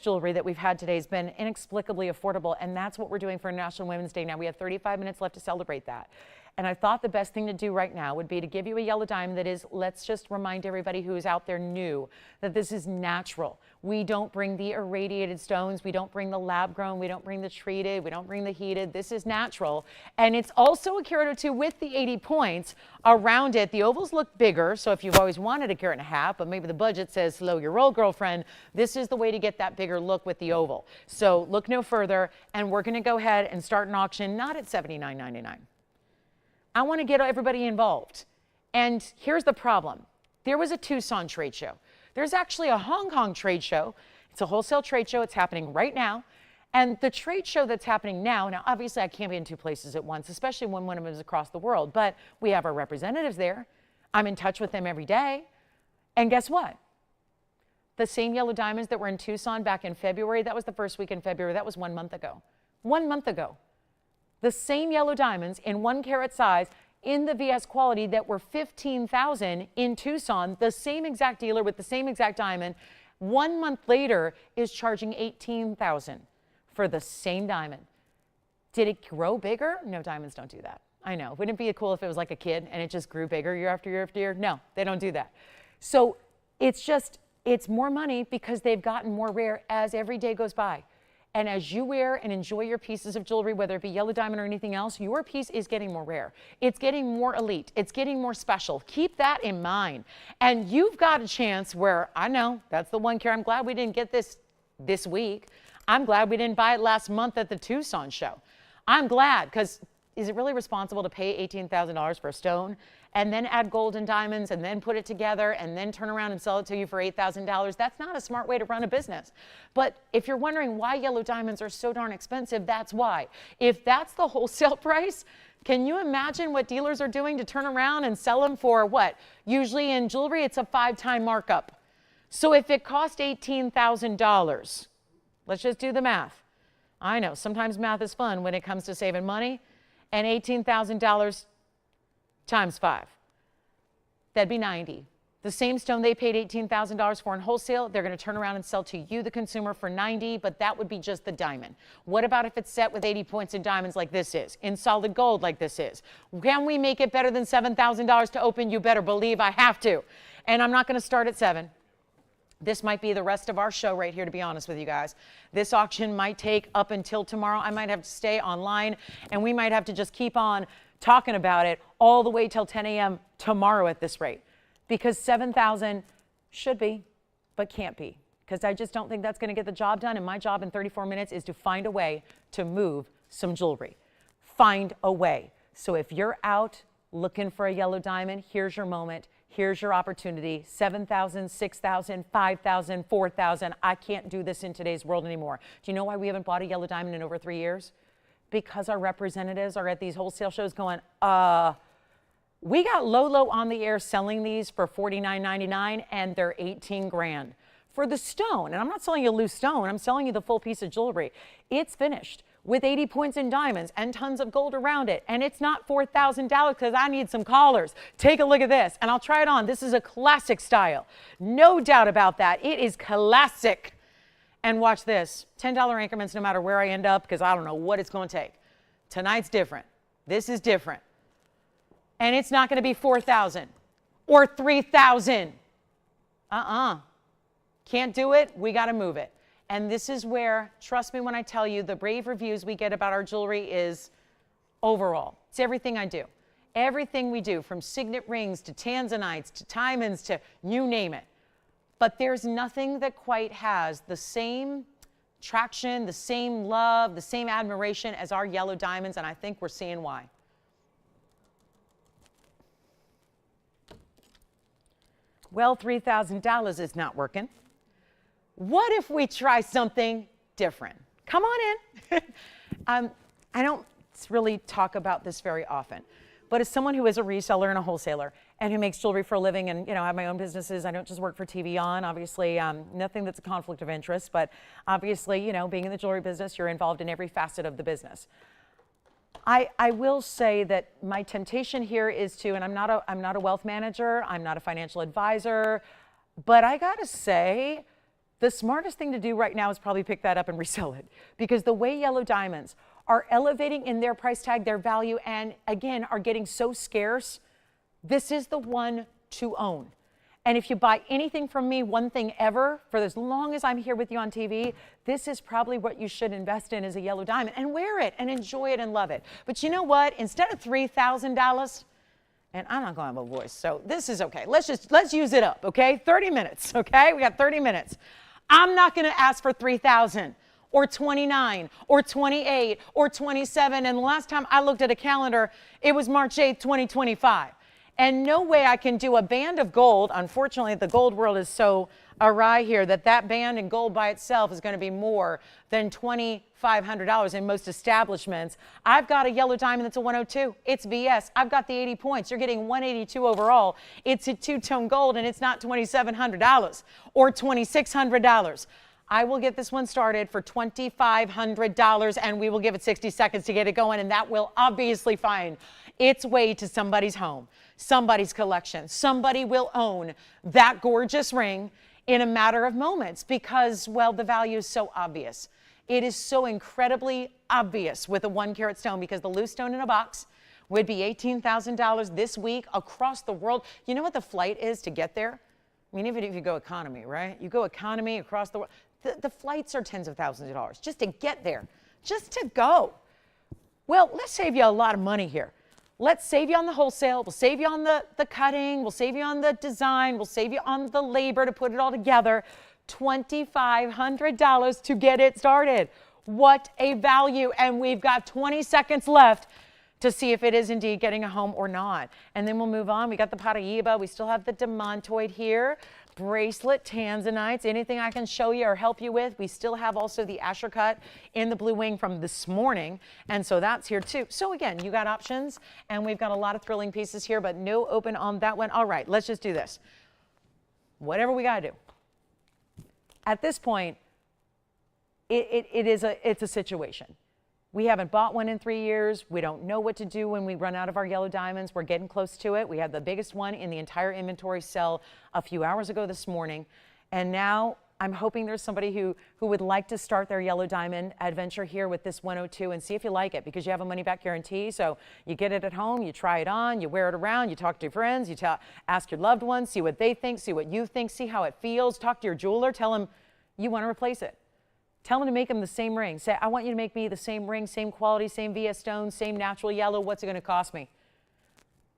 Speaker 1: jewelry that we've had today has been inexplicably affordable, and that's what we're doing for National Women's Day now. We have 35 minutes left to celebrate that. And I thought the best thing to do right now would be to give you a yellow diamond that is, let's just remind everybody who is out there new that this is natural. We don't bring the irradiated stones. We don't bring the lab grown. We don't bring the treated. We don't bring the heated. This is natural. And it's also a carat or two with the 80 points around it. The ovals look bigger. So if you've always wanted a carat and a half, but maybe the budget says slow your roll, girlfriend, this is the way to get that bigger look with the oval. So look no further. And we're going to go ahead and start an auction, not at $79.99. I want to get everybody involved. And here's the problem. There was a Tucson trade show. There's actually a Hong Kong trade show. It's a wholesale trade show. It's happening right now. And the trade show that's happening now obviously I can't be in 2 places at once, especially when one of them is across the world, but we have our representatives there. I'm in touch with them every day. And guess what? The same yellow diamonds that were in Tucson back in February, that was the first week in February, that was 1 month ago. 1 month ago. The same yellow diamonds in 1 carat size in the VS quality that were $15,000 in Tucson, the same exact dealer with the same exact diamond, 1 month later is charging $18,000 for the same diamond. Did it grow bigger? No, diamonds don't do that. I know. Wouldn't it be cool if it was like a kid and it just grew bigger year after year after year? No, they don't do that. So it's more money because they've gotten more rare as every day goes by. And as you wear and enjoy your pieces of jewelry, whether it be yellow diamond or anything else, your piece is getting more rare. It's getting more elite. It's getting more special. Keep that in mind. And you've got a chance where, I know, that's the 1 carat. I'm glad we didn't get this week. I'm glad we didn't buy it last month at the Tucson show. I'm glad, because is it really responsible to pay $18,000 for a stone and then add gold and diamonds and then put it together and then turn around and sell it to you for $8,000? That's not a smart way to run a business. But if you're wondering why yellow diamonds are so darn expensive, that's why. If that's the wholesale price, can you imagine what dealers are doing to turn around and sell them for what? Usually in jewelry, it's a 5-time markup. So if it cost $18,000, let's just do the math. I know, sometimes math is fun when it comes to saving money. And $18,000 times 5. That'd be 90. The same stone they paid $18,000 for in wholesale, they're going to turn around and sell to you, the consumer, for 90, but that would be just the diamond. What about if it's set with 80 points in diamonds like this is, in solid gold like this is? Can we make it better than $7,000 to open? You better believe I have to. And I'm not going to start at 7. This might be the rest of our show right here, to be honest with you guys. This auction might take up until tomorrow. I might have to stay online, and we might have to just keep on talking about it all the way till 10 a.m. tomorrow at this rate. Because 7,000 should be, but can't be. Because I just don't think that's going to get the job done. And my job in 34 minutes is to find a way to move some jewelry. Find a way. So if you're out looking for a yellow diamond, here's your moment. Here's your opportunity. 7,000, 6,000, 5,000, 4,000. I can't do this in today's world anymore. Do you know why we haven't bought a yellow diamond in over 3 years? Because our representatives are at these wholesale shows going, we got Lolo on the air selling these for $49.99 and they're 18 grand. For the stone, and I'm not selling you a loose stone, I'm selling you the full piece of jewelry. It's finished with 80 points in diamonds and tons of gold around it. And it's not $4,000 because I need some collars. Take a look at this, and I'll try it on. This is a classic style. No doubt about that. It is classic. And watch this, $10 increments no matter where I end up, because I don't know what it's going to take. Tonight's different. This is different. And it's not going to be 4,000 or 3,000. Can't do it. We got to move it. And this is where, trust me when I tell you, the rave reviews we get about our jewelry is overall. It's everything I do. Everything we do, from signet rings to tanzanites to diamonds to you name it. But there's nothing that quite has the same traction, the same love, the same admiration as our yellow diamonds, and I think we're seeing why. Well, $3,000 is not working. What if we try something different? Come on in. I don't really talk about this very often, but as someone who is a reseller and a wholesaler and who makes jewelry for a living and, I have my own businesses, I don't just work for TVON, obviously, nothing that's a conflict of interest, but obviously, being in the jewelry business, you're involved in every facet of the business. I will say that my temptation here is to, and I'm not a wealth manager, I'm not a financial advisor, but I gotta say, the smartest thing to do right now is probably pick that up and resell it, because the way yellow diamonds are elevating in their price tag, their value, and again, are getting so scarce, this is the one to own. And if you buy anything from me, one thing ever, for as long as I'm here with you on TV, this is probably what you should invest in, is a yellow diamond, and wear it and enjoy it and love it. But you know what? Instead of $3,000, and I'm not going to have a voice, so this is okay. Let's use it up, okay? 30 minutes, okay? We got 30 minutes. I'm not going to ask for 3,000 or 29 or 28 or 27. And the last time I looked at a calendar, it was March 8th, 2025. And no way I can do a band of gold. Unfortunately, the gold world is so awry here that band in gold by itself is going to be more than $2,500 in most establishments. I've got a yellow diamond that's a 102. It's BS. I've got the 80 points. You're getting 182 overall. It's a two-tone gold, and it's not $2,700 or $2,600. I will get this one started for $2,500, and we will give it 60 seconds to get it going, and that will obviously find its way to somebody's home, somebody's collection. Somebody will own that gorgeous ring in a matter of moments because, well, the value is so obvious. It is so incredibly obvious with a 1 carat stone, because the loose stone in a box would be $18,000 this week across the world. You know what the flight is to get there? I mean, even if you go economy, right? You go economy across the world. The flights are tens of thousands of dollars just to get there, just to go. Well, let's save you a lot of money here. Let's save you on the wholesale. We'll save you on the cutting. We'll save you on the design. We'll save you on the labor to put it all together. $2,500 to get it started. What a value. And we've got 20 seconds left to see if it is indeed getting a home or not. And then we'll move on. We got the paraiba. We still have the demantoid here. Bracelet, tanzanites, anything I can show you or help you with. We still have also the Asher cut in the blue wing from this morning, and so that's here too. So again, you got options, and we've got a lot of thrilling pieces here, but no open on that one. All right, let's just do this. Whatever we got to do. At this point, it's a situation. We haven't bought one in 3 years. We don't know what to do when we run out of our yellow diamonds. We're getting close to it. We had the biggest one in the entire inventory sell a few hours ago this morning. And now I'm hoping there's somebody who would like to start their yellow diamond adventure here with this 102 and see if you like it, because you have a money back guarantee. So you get it at home, you try it on, you wear it around, you talk to your friends, you ask your loved ones, see what they think, see what you think, see how it feels. Talk to your jeweler, tell them you want to replace it. Tell them to make them the same ring. Say, I want you to make me the same ring, same quality, same VS stone, same natural yellow. What's it going to cost me?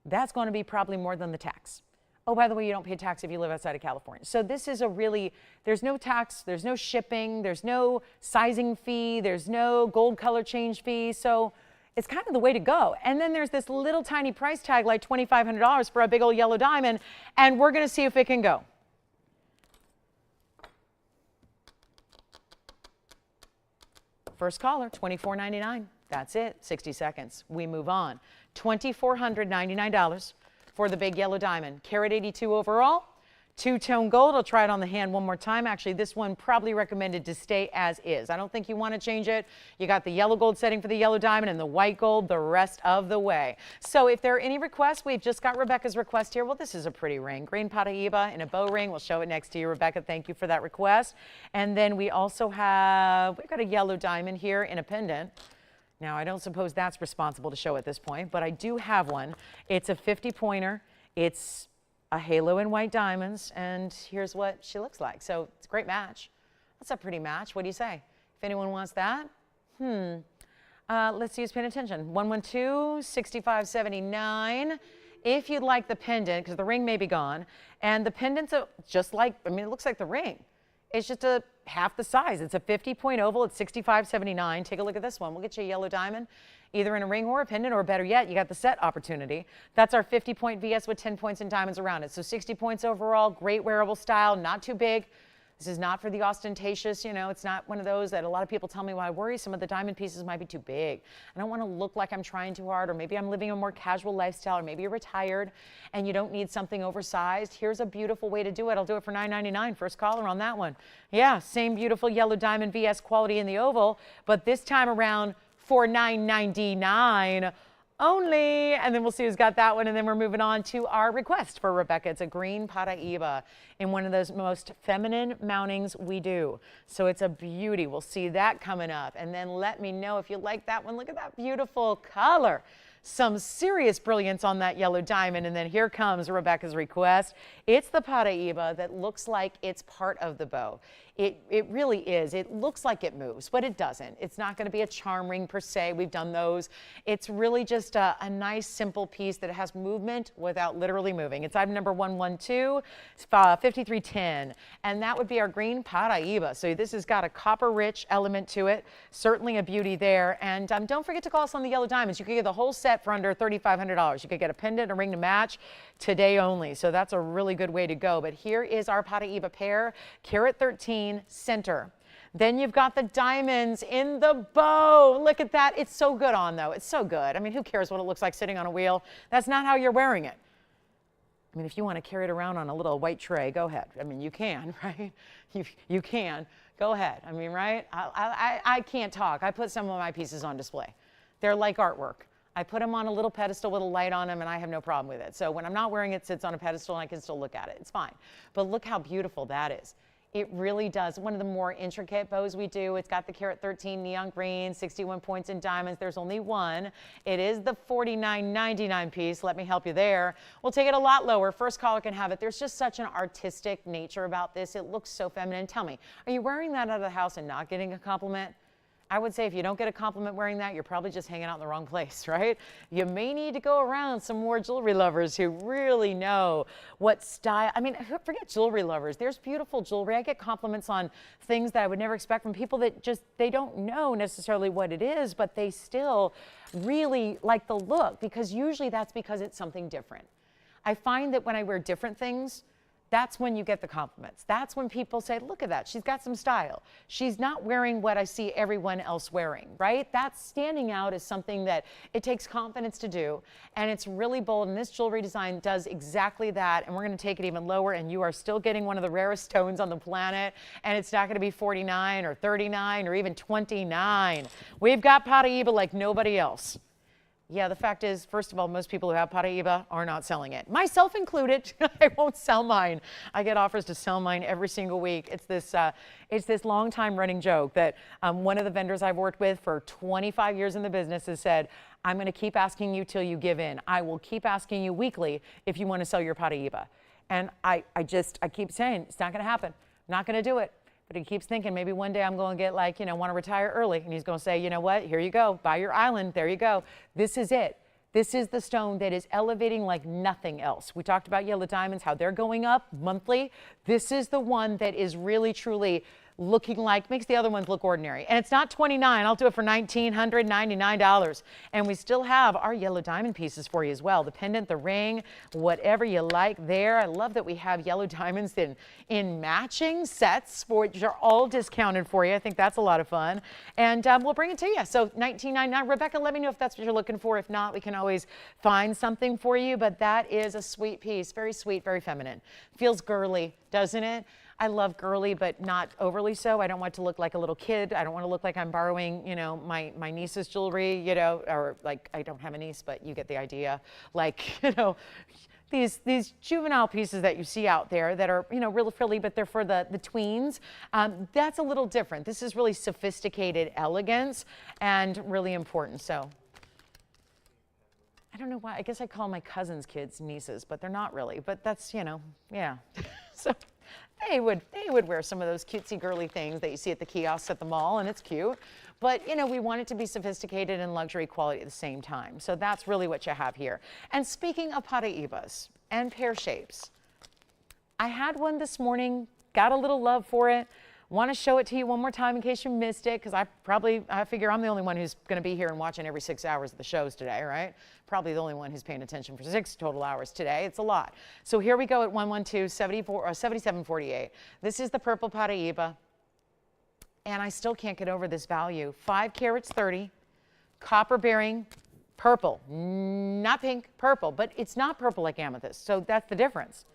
Speaker 1: That's going to be probably more than the tax. Oh, by the way, you don't pay tax if you live outside of California. So this is a really, there's no tax, there's no shipping, there's no sizing fee, there's no gold color change fee. So it's kind of the way to go. And then there's this little tiny price tag like $2,500 for a big old yellow diamond. And we're going to see if it can go. First caller, $24.99. That's it, 60 seconds. We move on. $2,499 for the big yellow diamond. Carat 82 overall, two-tone gold. I'll try it on the hand one more time. Actually, this one probably recommended to stay as is. I don't think you want to change it. You got the yellow gold setting for the yellow diamond and the white gold the rest of the way. So if there are any requests, we've just got Rebecca's request here. Well, this is a pretty ring. Green paraiba in a bow ring. We'll show it next to you, Rebecca. Thank you for that request. And then we also have, we've got a yellow diamond here in a pendant. Now, I don't suppose that's responsible to show at this point, but I do have one. It's a 50-pointer. It's a halo in white diamonds, and here's what she looks like. So it's a great match. That's a pretty match. What do you say? If anyone wants that, let's use pin attention. 112-6579. If you'd like the pendant, because the ring may be gone, and the pendant's just like, I mean, it looks like the ring. It's just half the size. It's a 50-point oval. It's $65.79. Take a look at this one. We'll get you a yellow diamond, either in a ring or a pendant, or better yet, you got the set opportunity. That's our 50-point VS with 10 points and diamonds around it. So 60 points overall, great wearable style, not too big. This is not for the ostentatious, you know, it's not one of those that a lot of people tell me, well, I worry some of the diamond pieces might be too big. I don't want to look like I'm trying too hard, or maybe I'm living a more casual lifestyle, or maybe you're retired and you don't need something oversized. Here's a beautiful way to do it. I'll do it for $9.99. First caller on that one. Yeah, same beautiful yellow diamond VS quality in the oval, but this time around for $9.99 only. And then we'll see who's got that one. And then we're moving on to our request for Rebecca. It's a green paraiba in one of those most feminine mountings we do. So it's a beauty. We'll see that coming up. And then let me know if you like that one. Look at that beautiful color. Some serious brilliance on that yellow diamond. And then here comes Rebecca's request. It's the paraiba that looks like it's part of the bow. It really is. It looks like it moves, but it doesn't. It's not going to be a charm ring per se. We've done those. It's really just a nice, simple piece that has movement without literally moving. It's item number 112-5310, and that would be our green paraiba. So this has got a copper-rich element to it. Certainly a beauty there. And don't forget to call us on the yellow diamonds. You could get the whole set for under $3,500. You could get a pendant, a ring to match today only. So that's a really good way to go. But here is our paraiba pair, carat 13. Center. Then you've got the diamonds in the bow. Look at that. It's so good on, though. It's so good. I mean, who cares what it looks like sitting on a wheel? That's not how you're wearing it. I mean, if you want to carry it around on a little white tray, go ahead. I mean, you can, right? You can. Go ahead. I mean, right? I can't talk. I put some of my pieces on display. They're like artwork. I put them on a little pedestal with a light on them, and I have no problem with it. So when I'm not wearing it, it sits on a pedestal, and I can still look at it. It's fine. But look how beautiful that is. It really does. One of the more intricate bows we do. It's got the carat 13 neon green, 61 points in diamonds. There's only one. It is the $49.99 piece. Let me help you there. We'll take it a lot lower. First caller can have it. There's just such an artistic nature about this. It looks so feminine. Tell me, are you wearing that out of the house and not getting a compliment? I would say if you don't get a compliment wearing that, you're probably just hanging out in the wrong place, right? You may need to go around some more jewelry lovers who really know what style. I mean, forget jewelry lovers. There's beautiful jewelry. I get compliments on things that I would never expect from people that just, they don't know necessarily what it is, but they still really like the look, because usually that's because it's something different. I find that when I wear different things, that's when you get the compliments. That's when people say, look at that, she's got some style. She's not wearing what I see everyone else wearing, right? That's standing out as something that it takes confidence to do, and it's really bold, and this jewelry design does exactly that, and we're gonna take it even lower, and you are still getting one of the rarest stones on the planet, and it's not gonna be 49 or 39 or even 29. We've got paraiba like nobody else. Yeah, the fact is, first of all, most people who have paraiba are not selling it, myself included. I won't sell mine. I get offers to sell mine every single week. It's this long time running joke that one of the vendors I've worked with for 25 years in the business has said, I'm going to keep asking you till you give in. I will keep asking you weekly if you want to sell your paraiba. And I keep saying, it's not going to happen. I'm not going to do it. But he keeps thinking maybe one day I'm going to get like, want to retire early. And he's going to say, you know what, here you go, buy your island, there you go. This is it. This is the stone that is elevating like nothing else. We talked about yellow diamonds, how they're going up monthly. This is the one that is really, truly looking like, makes the other ones look ordinary. And it's not $29, I'll do it for $1,999. And we still have our yellow diamond pieces for you as well. The pendant, the ring, whatever you like there. I love that we have yellow diamonds in matching sets, which are all discounted for you. I think that's a lot of fun. And we'll bring it to you. So $19.99. Rebecca, let me know if that's what you're looking for. If not, we can always find something for you. But that is a sweet piece. Very sweet, very feminine. Feels girly, doesn't it? I love girly, but not overly so. I don't want it to look like a little kid. I don't want to look like I'm borrowing, my niece's jewelry, or like I don't have a niece, but you get the idea. Like, these juvenile pieces that you see out there that are, real frilly, but they're for the tweens. That's a little different. This is really sophisticated elegance and really important. So I don't know why. I guess I call my cousin's kids nieces, but they're not really. But that's, yeah. So they would wear some of those cutesy girly things that you see at the kiosks at the mall, and it's cute. But, we want it to be sophisticated and luxury quality at the same time. So that's really what you have here. And speaking of paraibas and pear shapes, I had one this morning, got a little love for it. Want to show it to you one more time in case you missed it, because I figure I'm the only one who's going to be here and watching every 6 hours of the shows today, right? Probably the only one who's paying attention for 6 total hours today. It's a lot. So here we go at 112-7748. This is the purple paraiba, and I still can't get over this value. 5 carats 30, copper bearing, purple, not pink, purple, but it's not purple like amethyst. So that's the difference.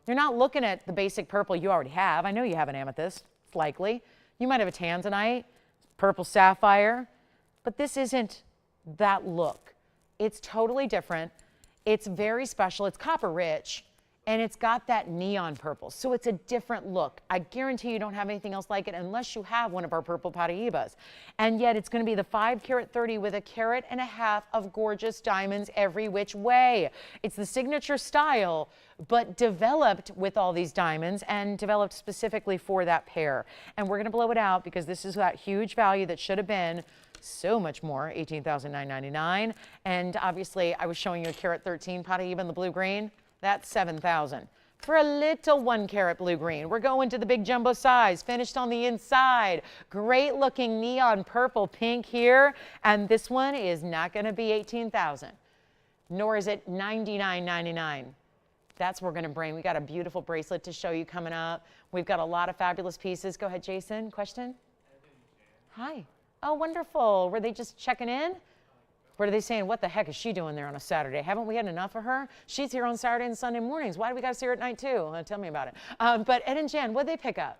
Speaker 1: You're not looking at the basic purple you already have. I know you have an amethyst. Likely. You might have a tanzanite, purple sapphire, but this isn't that look. It's totally different. It's very special. It's copper rich, and it's got that neon purple. So it's a different look. I guarantee you don't have anything else like it unless you have one of our purple paraibas. And yet it's going to be the 5 carat 30 with 1.5 carats of gorgeous diamonds every which way. It's the signature style, but developed with all these diamonds and developed specifically for that pair. And we're going to blow it out because this is that huge value that should have been so much more, $18,999. And obviously I was showing you a carat 13 paraiba in the blue green. That's $7,000 for a little 1 carat blue green. We're going to the big jumbo size, finished on the inside. Great looking neon purple pink here. And this one is not going to be $18,000, nor is it $99.99. That's what we're going to bring. We got a beautiful bracelet to show you coming up. We've got a lot of fabulous pieces. Go ahead, Jason. Question? Hi. Oh, wonderful. Were they just checking in? What are they saying? What the heck is she doing there on a Saturday? Haven't we had enough of her? She's here on Saturday and Sunday mornings. Why do we got to see her at night too? Tell me about it. But Ed and Jen, what did they pick up?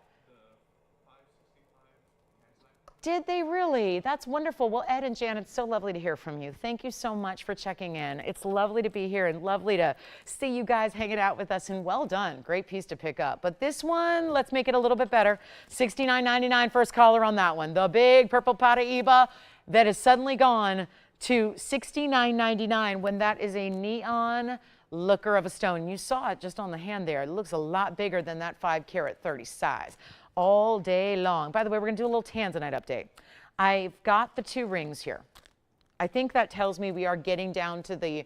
Speaker 1: Did they really? That's wonderful. Well, Ed and Jan, it's so lovely to hear from you. Thank you so much for checking in. It's lovely to be here and lovely to see you guys hanging out with us, and well done. Great piece to pick up. But this one, let's make it a little bit better. $69.99 first caller on that one. The big purple paraiba that is suddenly gone to $69.99 when that is a neon looker of a stone. You saw it just on the hand there. It looks a lot bigger than that 5 carat 30 size. All day long. By the way, we're going to do a little tanzanite update. I've got the 2 rings here. I think that tells me we are getting down to the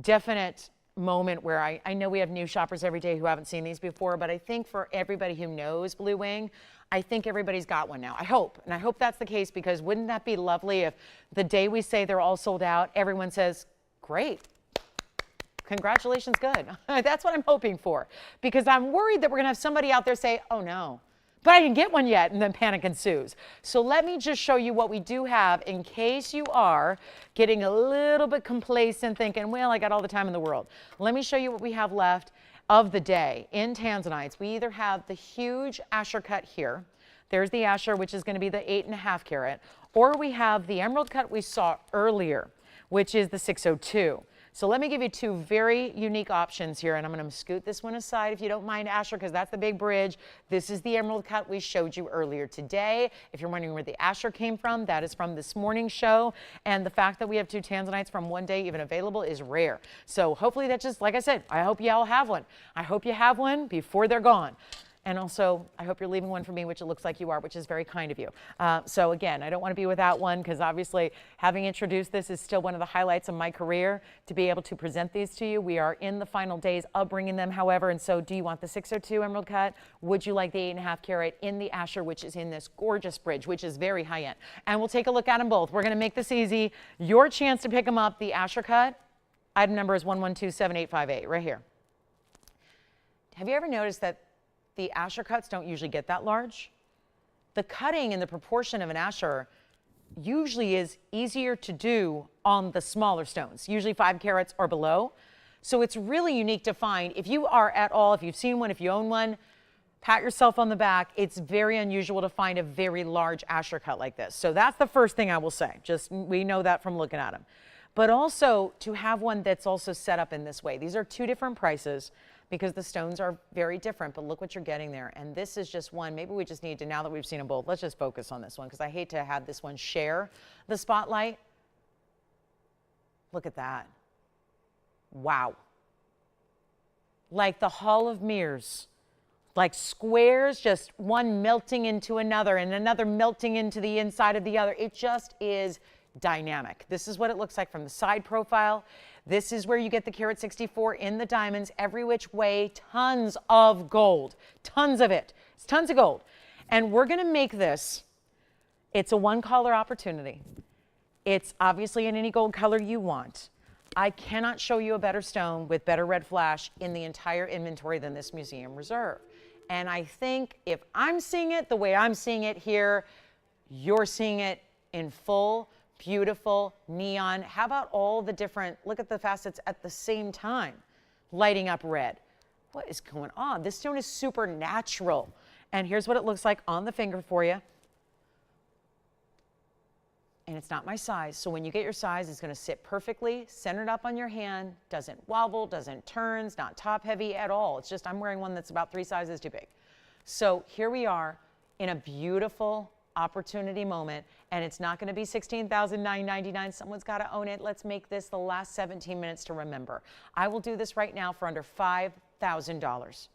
Speaker 1: definite moment where I know we have new shoppers every day who haven't seen these before, but I think for everybody who knows Blue Wing, I think everybody's got one now. I hope. And I hope that's the case, because wouldn't that be lovely if the day we say they're all sold out, everyone says, great. Congratulations, good. That's what I'm hoping for, because I'm worried that we're going to have somebody out there say, oh no, but I didn't get one yet, and then panic ensues. So let me just show you what we do have in case you are getting a little bit complacent thinking, well, I got all the time in the world. Let me show you what we have left of the day in tanzanites. We either have the huge Asher cut here. There's the Asher, which is going to be the 8.5 carat, or we have the emerald cut we saw earlier, which is the 602. So let me give you two very unique options here, and I'm going to scoot this one aside if you don't mind, Asher, because that's the big bridge. This is the emerald cut we showed you earlier today. If you're wondering where the Asher came from, that is from this morning's show, and the fact that we have two tanzanites from one day even available is rare. So hopefully that just, like I said, I hope you all have one. I hope you have one before they're gone. And also, I hope you're leaving one for me, which it looks like you are, which is very kind of you. So again, I don't want to be without one because obviously having introduced this is still one of the highlights of my career to be able to present these to you. We are in the final days of bringing them, however, and so do you want the 602 emerald cut? Would you like the 8.5 carat in the Asher, which is in this gorgeous bridge, which is very high end? And we'll take a look at them both. We're going to make this easy. Your chance to pick them up, the Asher cut, item number is 1127858, right here. Have you ever noticed that the Asher cuts don't usually get that large? The cutting and the proportion of an Asher usually is easier to do on the smaller stones, usually 5 carats or below. So it's really unique to find. If you are at all, if you've seen one, if you own one, pat yourself on the back. It's very unusual to find a very large Asher cut like this. So that's the first thing I will say. Just, we know that from looking at them. But also to have one that's also set up in this way. These are two different prices, because the stones are very different, but look what you're getting there. And this is just one. Maybe we just need to, now that we've seen them both, let's just focus on this one because I hate to have this one share the spotlight. Look at that. Wow. Like the Hall of Mirrors, like squares, just one melting into another and another melting into the inside of the other. It just is dynamic. This is what it looks like from the side profile. This is where you get the carat 64 in the diamonds, every which way, tons of gold, tons of it. It's tons of gold. And we're going to make this, it's a one color opportunity. It's obviously in any gold color you want. I cannot show you a better stone with better red flash in the entire inventory than this museum reserve. And I think if I'm seeing it the way I'm seeing it here, you're seeing it in full, beautiful neon. How about all the different, look at the facets at the same time, lighting up red. What is going on? This stone is super natural. And here's what it looks like on the finger for you. And it's not my size. So when you get your size, it's going to sit perfectly centered up on your hand, doesn't wobble, doesn't turn, it's not top heavy at all. It's just I'm wearing one that's about 3 sizes too big. So here we are in a beautiful opportunity moment, and it's not going to be $16,999. Someone's got to own it. Let's make this the last 17 minutes to remember. I will do this right now for under $5,000.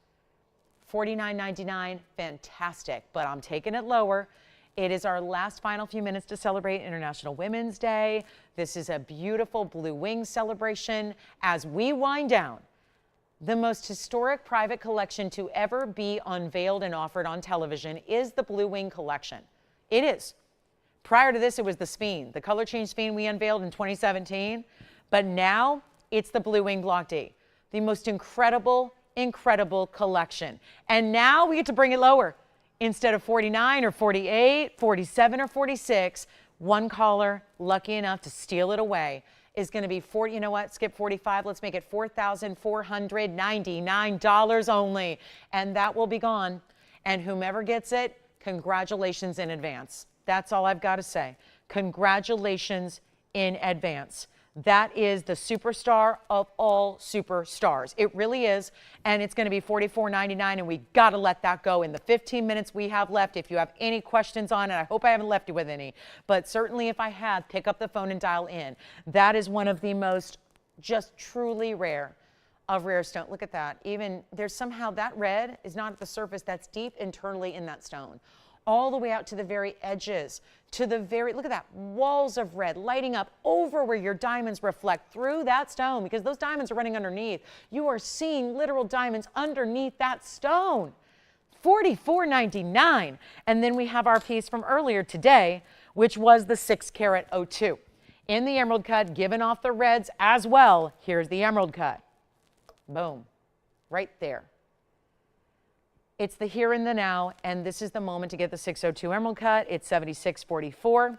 Speaker 1: $49.99, fantastic, but I'm taking it lower. It is our last final few minutes to celebrate International Women's Day. This is a beautiful blue wing celebration as we wind down the most historic private collection to ever be unveiled and offered on television is the Blue Wing collection. It is. Prior to this, it was the Speen, the color change Speen we unveiled in 2017. But now it's the Blue Wing Block D, the most incredible, incredible collection. And now we get to bring it lower. Instead of 49 or 48, 47 or 46, one caller lucky enough to steal it away is going to be 40. You know what? Skip 45. Let's make it $4,499 only. And that will be gone. And whomever gets it, congratulations in advance. That's all I've got to say. Congratulations in advance. That is the superstar of all superstars. It really is. And it's going to be $44.99, and we got to let that go in the 15 minutes we have left. If you have any questions on it, I hope I haven't left you with any, but certainly if I have, pick up the phone and dial in. That is one of the most just truly rare of rare stone. Look at that. Even there's somehow that red is not at the surface. That's deep internally in that stone. All the way out to the very edges, to the very, look at that, walls of red lighting up over where your diamonds reflect through that stone, because those diamonds are running underneath. You are seeing literal diamonds underneath that stone. $44.99. And then we have our piece from earlier today, which was the 6 carat 02. In the emerald cut, given off the reds as well. Here's the emerald cut. Boom, right there. It's the here and the now, and this is the moment to get the 602 emerald cut. It's $76.44,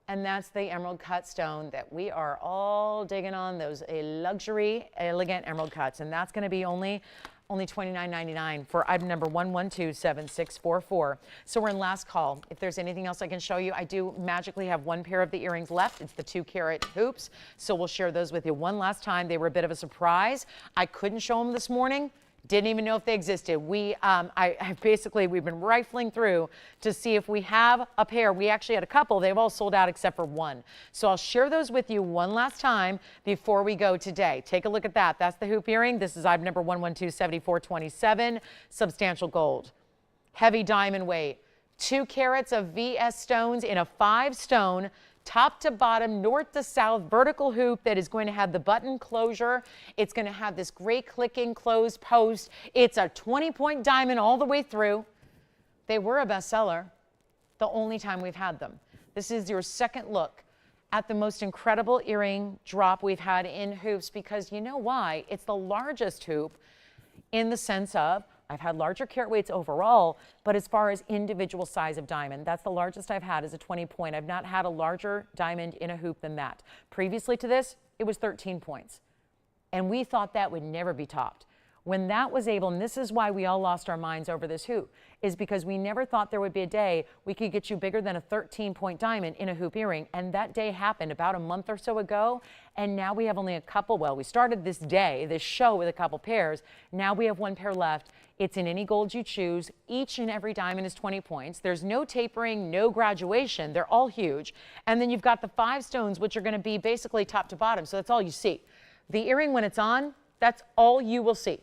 Speaker 1: and that's the emerald cut stone that we are all digging on, those luxury, elegant emerald cuts, and that's going to be only Only $29.99 for item number 1127644. So we're in last call. If there's anything else I can show you, I do magically have one pair of the earrings left. It's the 2-carat hoops. So we'll share those with you one last time. They were a bit of a surprise. I couldn't show them this morning. Didn't even know if they existed. We've been rifling through to see if we have a pair. We actually had a couple. They've all sold out except for one. So I'll share those with you one last time before we go today. Take a look at that. That's the hoop earring. This is item number 1127427. Substantial gold. Heavy diamond weight. 2 carats of VS stones in a 5-stone top to bottom, north to south vertical hoop that is going to have the button closure. It's going to have this great clicking closed post. It's a 20-point diamond all the way through. They were a bestseller the only time we've had them. This is your second look at the most incredible earring drop we've had in hoops, because you know why? It's the largest hoop in the sense of I've had larger carat weights overall, but as far as individual size of diamond, that's the largest I've had is a 20-point. I've not had a larger diamond in a hoop than that. Previously to this, it was 13 points. And we thought that would never be topped. When that was able, and this is why we all lost our minds over this hoop, is because we never thought there would be a day we could get you bigger than a 13-point diamond in a hoop earring. And that day happened about a month or so ago. And now we have only a couple. Well, we started this show with a couple pairs. Now we have one pair left. It's in any gold you choose. Each and every diamond is 20 points. There's no tapering, no graduation. They're all huge. And then you've got the 5 stones, which are going to be basically top to bottom. So that's all you see. The earring, when it's on, that's all you will see.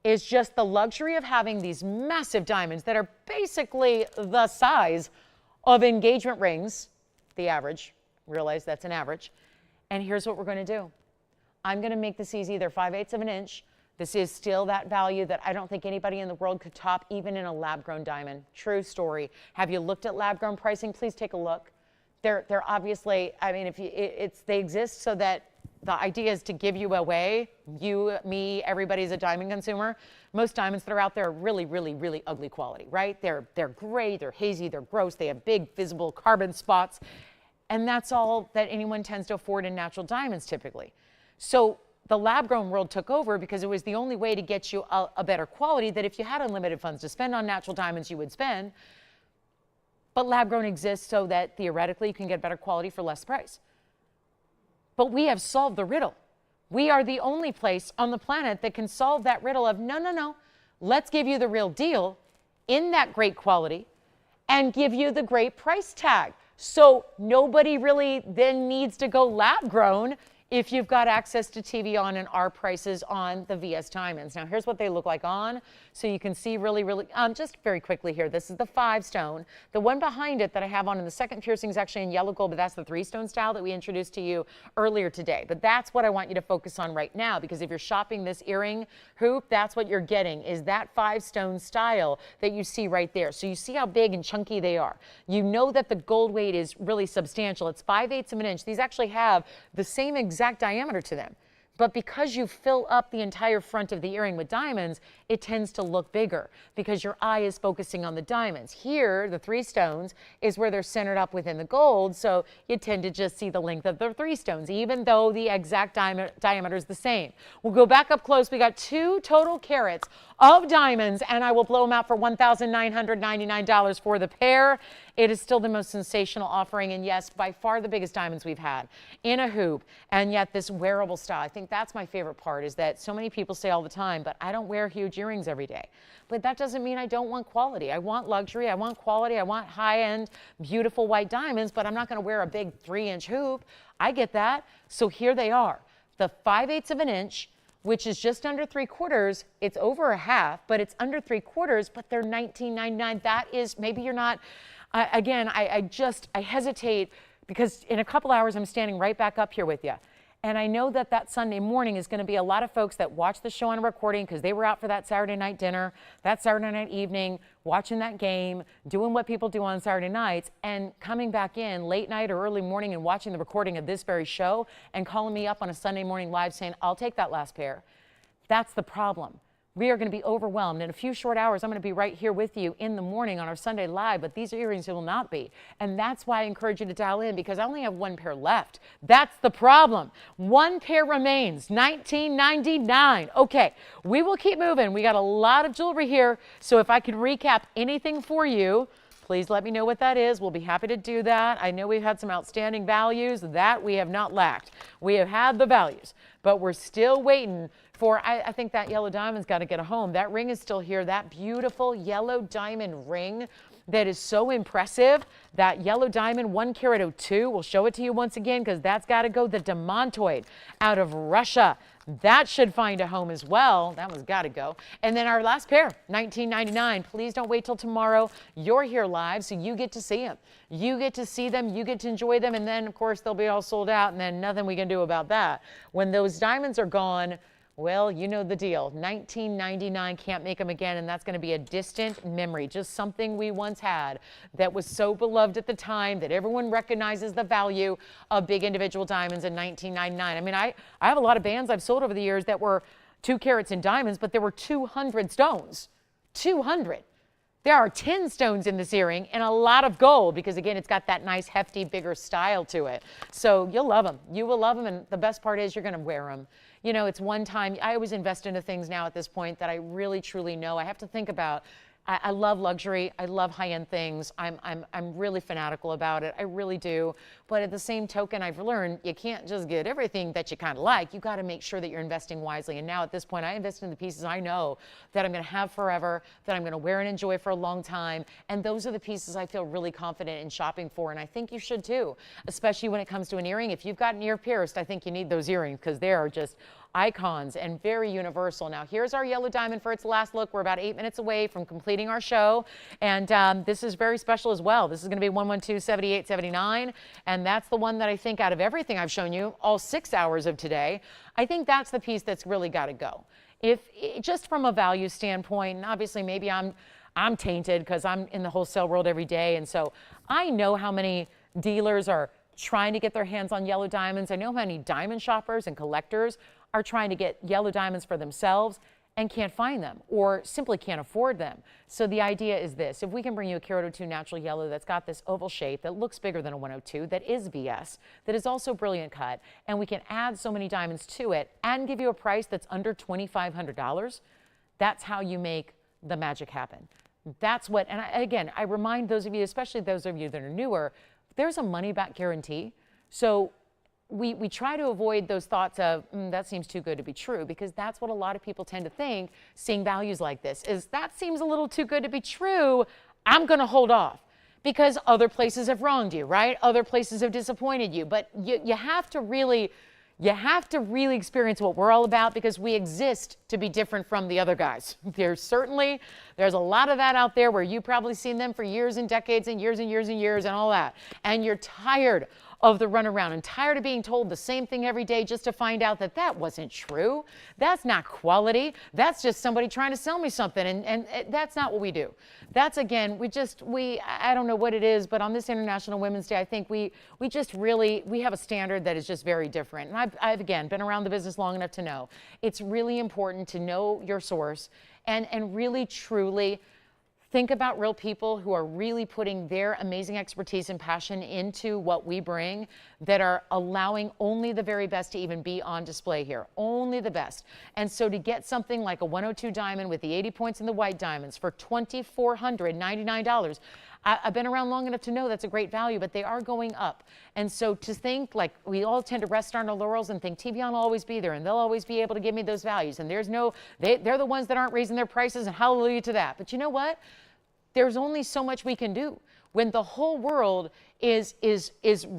Speaker 1: Is just the luxury of having these massive diamonds that are basically the size of engagement rings, the average. Realize that's an average. And here's what we're going to do. I'm going to make this easy. They're 5/8 of an inch. This is still that value that I don't think anybody in the world could top, even in a lab-grown diamond. True story. Have you looked at lab-grown pricing? Please take a look. They're obviously, I mean, they exist so that the idea is to give you away, you, me, everybody's a diamond consumer. Most diamonds that are out there are really, really, really ugly quality, right? They're gray, they're hazy, they're gross, they have big visible carbon spots. And that's all that anyone tends to afford in natural diamonds typically. So the lab-grown world took over because it was the only way to get you a better quality that if you had unlimited funds to spend on natural diamonds, you would spend. But lab-grown exists so that theoretically you can get better quality for less price. But we have solved the riddle. We are the only place on the planet that can solve that riddle of no, let's give you the real deal in that great quality and give you the great price tag. So nobody really then needs to go lab grown if you've got access to TVON and our prices on the VS diamonds. Now here's what they look like on, so you can see really, just very quickly here. This is the 5-stone. The one behind it that I have on in the second piercing is actually in yellow gold, but that's the 3-stone style that we introduced to you earlier today. But that's what I want you to focus on right now, because if you're shopping this earring hoop, that's what you're getting, is that 5-stone style that you see right there. So you see how big and chunky they are. You know that the gold weight is really substantial. It's 5/8 of an inch. These actually have the same exact diameter to them. But because you fill up the entire front of the earring with diamonds, it tends to look bigger because your eye is focusing on the diamonds. Here, the 3 stones is where they're centered up within the gold, so you tend to just see the length of the 3 stones, even though the exact diameter is the same. We'll go back up close. We got 2 total carats of diamonds, and I will blow them out for $1,999 for the pair. It is still the most sensational offering, and yes, by far the biggest diamonds we've had in a hoop, and yet this wearable style. I think that's my favorite part, is that so many people say all the time, but I don't wear huge earrings every day. But that doesn't mean I don't want quality. I want luxury, I want quality, I want high-end, beautiful white diamonds, but I'm not going to wear a big 3-inch hoop. I get that. So here they are, the 5/8 of an inch, which is just under 3/4. It's over a half, but it's under 3/4, but they're $19.99. That is, maybe you're not, again, I hesitate because in a couple hours I'm standing right back up here with you. And I know that that Sunday morning is going to be a lot of folks that watch the show on a recording because they were out for that Saturday night dinner, that Saturday night evening, watching that game, doing what people do on Saturday nights, and coming back in late night or early morning and watching the recording of this very show and calling me up on a Sunday morning live saying, I'll take that last pair. That's the problem. We are going to be overwhelmed. In a few short hours, I'm going to be right here with you in the morning on our Sunday Live, but these earrings will not be. And that's why I encourage you to dial in, because I only have one pair left. That's the problem. One pair remains, $19.99. Okay, we will keep moving. We got a lot of jewelry here, so if I could recap anything for you, please let me know what that is. We'll be happy to do that. I know we've had some outstanding values that we have not lacked. We have had the values, but we're still waiting for, I think that yellow diamond's got to get a home. That ring is still here. That beautiful yellow diamond ring that is so impressive. That yellow diamond, 1 carat 02. We'll show it to you once again because that's got to go. The demantoid out of Russia. That should find a home as well. That one's got to go. And then our last pair, $19.99. Please don't wait till tomorrow. You're here live, so you get to see them. You get to see them. You get to enjoy them. And then, of course, they'll be all sold out, and then nothing we can do about that. When those diamonds are gone, well, you know the deal. $19.99, can't make them again, and that's going to be a distant memory. Just something we once had that was so beloved at the time that everyone recognizes the value of big individual diamonds in $19.99. I mean, I have a lot of bands I've sold over the years that were 2 carats in diamonds, but there were 200 stones. 200. There are 10 stones in this earring and a lot of gold because, again, it's got that nice, hefty, bigger style to it. So you'll love them. You will love them, and the best part is you're going to wear them. You know, it's one time. I always invest into things now at this point that I really, truly know. I have to think about. I love luxury. I love high-end things. I'm really fanatical about it. I really do. But at the same token, I've learned you can't just get everything that you kind of like. You got to make sure that you're investing wisely. And now at this point, I invest in the pieces I know that I'm going to have forever, that I'm going to wear and enjoy for a long time. And those are the pieces I feel really confident in shopping for. And I think you should too, especially when it comes to an earring. If you've got an ear pierced, I think you need those earrings because they are just icons and very universal. Now, here's our yellow diamond for its last look. We're about 8 minutes away from completing our show. And this is very special as well. This is going to be 112-7879. And that's the one that I think out of everything I've shown you, all 6 hours of today, I think that's the piece that's really got to go. If just from a value standpoint, and obviously maybe I'm tainted because I'm in the wholesale world every day. And so I know how many dealers are trying to get their hands on yellow diamonds. I know how many diamond shoppers and collectors are trying to get yellow diamonds for themselves and can't find them or simply can't afford them. So the idea is this: if we can bring you a carat 02 natural yellow that's got this oval shape that looks bigger than a 102, that is VS, that is also brilliant cut, and we can add so many diamonds to it and give you a price that's under $2,500, that's how you make the magic happen. That's what, and again, I remind those of you, especially those of you that are newer, there's a money-back guarantee. So we try to avoid those thoughts of, that seems too good to be true, because that's what a lot of people tend to think seeing values like this, is that seems a little too good to be true, I'm going to hold off. Because other places have wronged you, right? Other places have disappointed you. But you have to really experience what we're all about, because we exist to be different from the other guys. There's a lot of that out there where you've probably seen them for years and decades and years and years and years and all that. And you're tired of the runaround and tired of being told the same thing every day just to find out that that wasn't true. That's not quality. That's just somebody trying to sell me something. And that's not what we do. That's, again, I don't know what it is, but on this International Women's Day, I think we have a standard that is just very different. And I've again, been around the business long enough to know it's really important to know your source and really, truly think about real people who are really putting their amazing expertise and passion into what we bring, that are allowing only the very best to even be on display here, only the best. And so to get something like a 102 diamond with the 80 points in the white diamonds for $2,499, I've been around long enough to know that's a great value, but they are going up. And so to think, like, we all tend to rest on our laurels and think TVON will always be there and they'll always be able to give me those values. And they're the ones that aren't raising their prices, and hallelujah to that. But you know what? There's only so much we can do. When the whole world is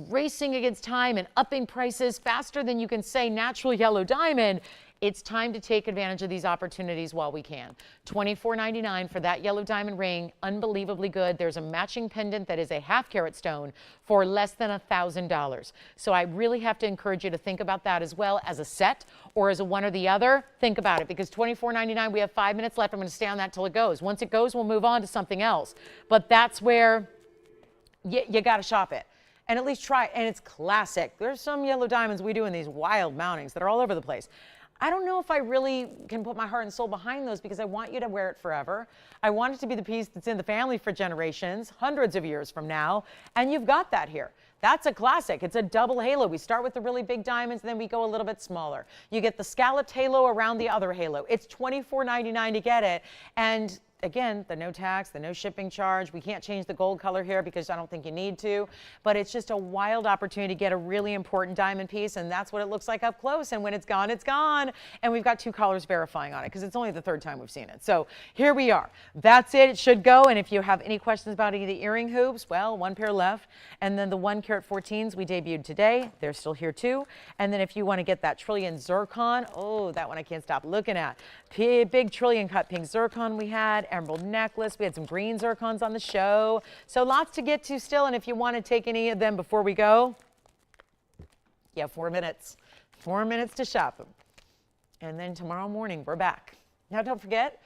Speaker 1: racing against time and upping prices faster than you can say natural yellow diamond, it's time to take advantage of these opportunities while we can. $24.99 for that yellow diamond ring, unbelievably good. There's a matching pendant that is a ½ carat stone for less than $1,000. So I really have to encourage you to think about that as well as a set or as a one or the other. Think about it, because $24.99, we have 5 minutes left. I'm going to stay on that till it goes. Once it goes, we'll move on to something else. But that's where you got to shop it. and at least try it. And it's classic. There's some yellow diamonds we do in these wild mountings that are all over the place. I don't know if I really can put my heart and soul behind those because I want you to wear it forever. I want it to be the piece that's in the family for generations, hundreds of years from now, and you've got that here. That's a classic. It's a double halo. We start with the really big diamonds, and then we go a little bit smaller. You get the scalloped halo around the other halo. It's $24.99 to get it, and again, the no tax, the no shipping charge. We can't change the gold color here because I don't think you need to, but it's just a wild opportunity to get a really important diamond piece, and that's what it looks like up close, and when it's gone, it's gone. And we've got 2 colors verifying on it because it's only the 3rd time we've seen it. So here we are. That's it. It should go, and if you have any questions about any of the earring hoops, well, 1 pair left, and then the 1 carat 14s we debuted today. They're still here too. And then if you want to get that trillion zircon, oh, that one I can't stop looking at. Big trillion cut pink zircon we had. Emerald necklace. We had some green zircons on the show. So lots to get to still. And if you want to take any of them before we go, you have 4 minutes. 4 minutes to shop them. And then tomorrow morning, we're back. Now, don't forget,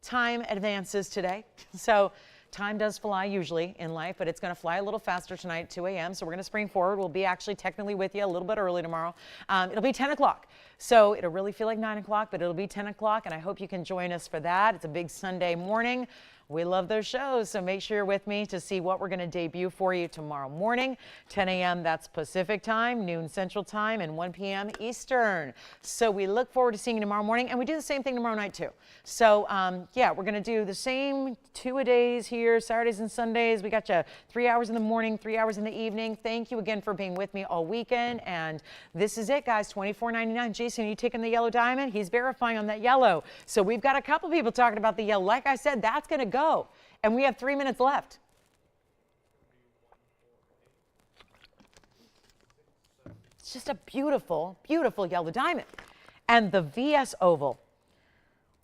Speaker 1: time advances today. So time does fly usually in life, but it's going to fly a little faster tonight at 2 a.m. So we're going to spring forward. We'll be actually technically with you a little bit early tomorrow. It'll be 10 o'clock. So it'll really feel like 9 o'clock, but it'll be 10 o'clock. And I hope you can join us for that. It's a big Sunday morning. We love those shows, so make sure you're with me to see what we're going to debut for you tomorrow morning. 10 a.m. that's Pacific time, noon Central time, and 1 p.m. Eastern. So we look forward to seeing you tomorrow morning, and we do the same thing tomorrow night too. So yeah, we're going to do the same 2-a-days here, Saturdays and Sundays. We got you 3 hours in the morning, 3 hours in the evening. Thank you again for being with me all weekend, and this is it, guys. $24.99. Jason, are you taking the yellow diamond? He's verifying on that yellow. So we've got a couple people talking about the yellow. Like I said, that's going to go. And we have 3 minutes left. It's just a beautiful, beautiful yellow diamond. And the VS oval,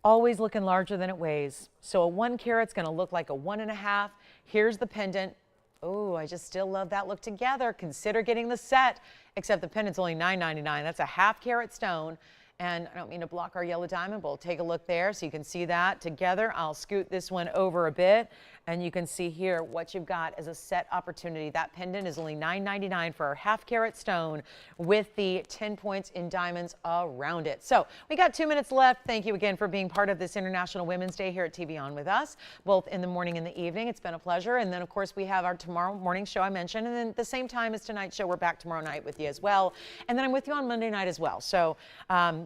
Speaker 1: always looking larger than it weighs. So a 1 carat's going to look like a 1.5. Here's the pendant. Oh, I just still love that look together. Consider getting the set, except the pendant's only $9.99. That's a 1/2 carat stone. And I don't mean to block our yellow diamond, but we'll take a look there so you can see that together. I'll scoot this one over a bit, and you can see here what you've got as a set opportunity. That pendant is only $9.99 for our 1/2 carat stone with the 10 points in diamonds around it. So we got 2 minutes left. Thank you again for being part of this International Women's Day here at TVON with us, both in the morning and the evening. It's been a pleasure. And then, of course, we have our tomorrow morning show I mentioned, and then at the same time as tonight's show, we're back tomorrow night with you as well. And then I'm with you on Monday night as well. So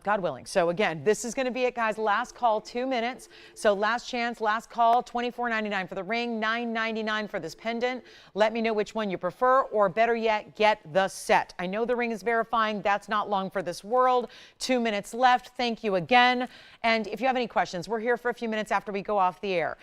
Speaker 1: God willing. So again, this is going to be it, guys. Last call, 2 minutes. So last chance, last call, $24.99 for the ring, $9.99 for this pendant. Let me know which one you prefer, or better yet, get the set. I know the ring is verifying. That's not long for this world. 2 minutes left. Thank you again. And if you have any questions, we're here for a few minutes after we go off the air.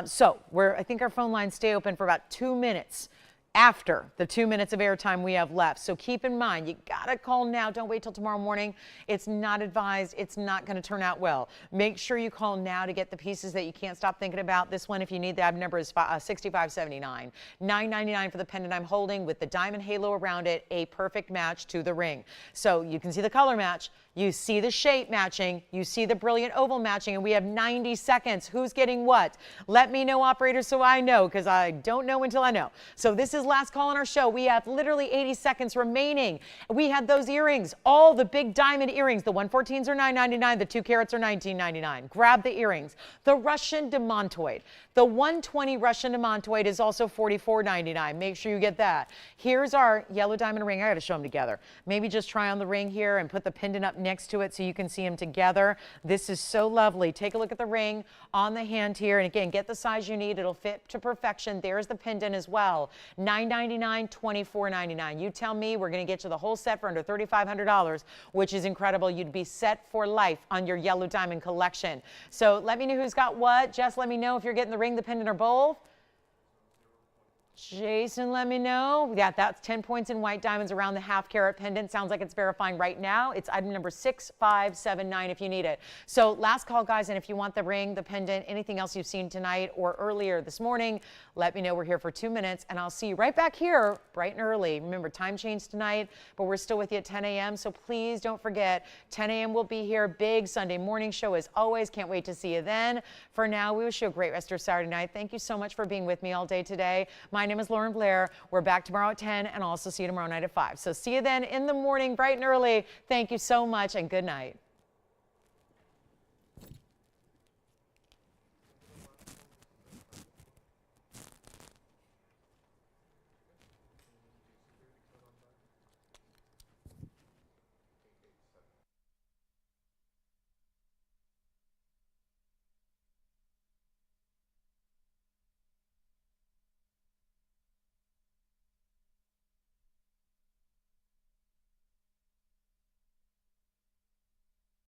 Speaker 1: So I think our phone lines stay open for about 2 minutes after the 2 minutes of airtime we have left. So keep in mind, you gotta call now. Don't wait till tomorrow morning. It's not advised. It's not gonna turn out well. Make sure you call now to get the pieces that you can't stop thinking about. This one, if you need that number, is $65.79. $9.99 for the pendant I'm holding with the diamond halo around it, a perfect match to the ring. So you can see the color match. You see the shape matching, you see the brilliant oval matching, and we have 90 seconds. Who's getting what? Let me know, operators, so I know, because I don't know until I know. So this is last call on our show. We have literally 80 seconds remaining. We had those earrings, all the big diamond earrings. The 114s are $9.99, the 2 carats are $19.99. Grab the earrings. The Russian demantoid. The 120 Russian demantoid is also $44.99. Make sure you get that. Here's our yellow diamond ring. I got to show them together. Maybe just try on the ring here and put the pendant up next to it so you can see them together. This is so lovely. Take a look at the ring on the hand here. And again, get the size you need. It'll fit to perfection. There's the pendant as well. $9.99, $24.99. You tell me, we're going to get you the whole set for under $3,500, which is incredible. You'd be set for life on your yellow diamond collection. So let me know who's got what. Jess, let me know if you're getting the ring, the pendant, or both. Jason, let me know. Yeah, that's 10 points in white diamonds around the 1/2 carat pendant. Sounds like it's verifying right now. It's item number 6579 if you need it. So last call, guys, and if you want the ring, the pendant, anything else you've seen tonight or earlier this morning, let me know. We're here for 2 minutes, and I'll see you right back here bright and early. Remember, time changed tonight, but we're still with you at 10 a.m., so please don't forget, 10 a.m. we'll be here. Big Sunday morning show as always. Can't wait to see you then. For now, we wish you a great rest of your Saturday night. Thank you so much for being with me all day today. My name is Lauren Blair. We're back tomorrow at 10 and also see you tomorrow night at 5. So see you then in the morning, bright and early. Thank you so much and good night.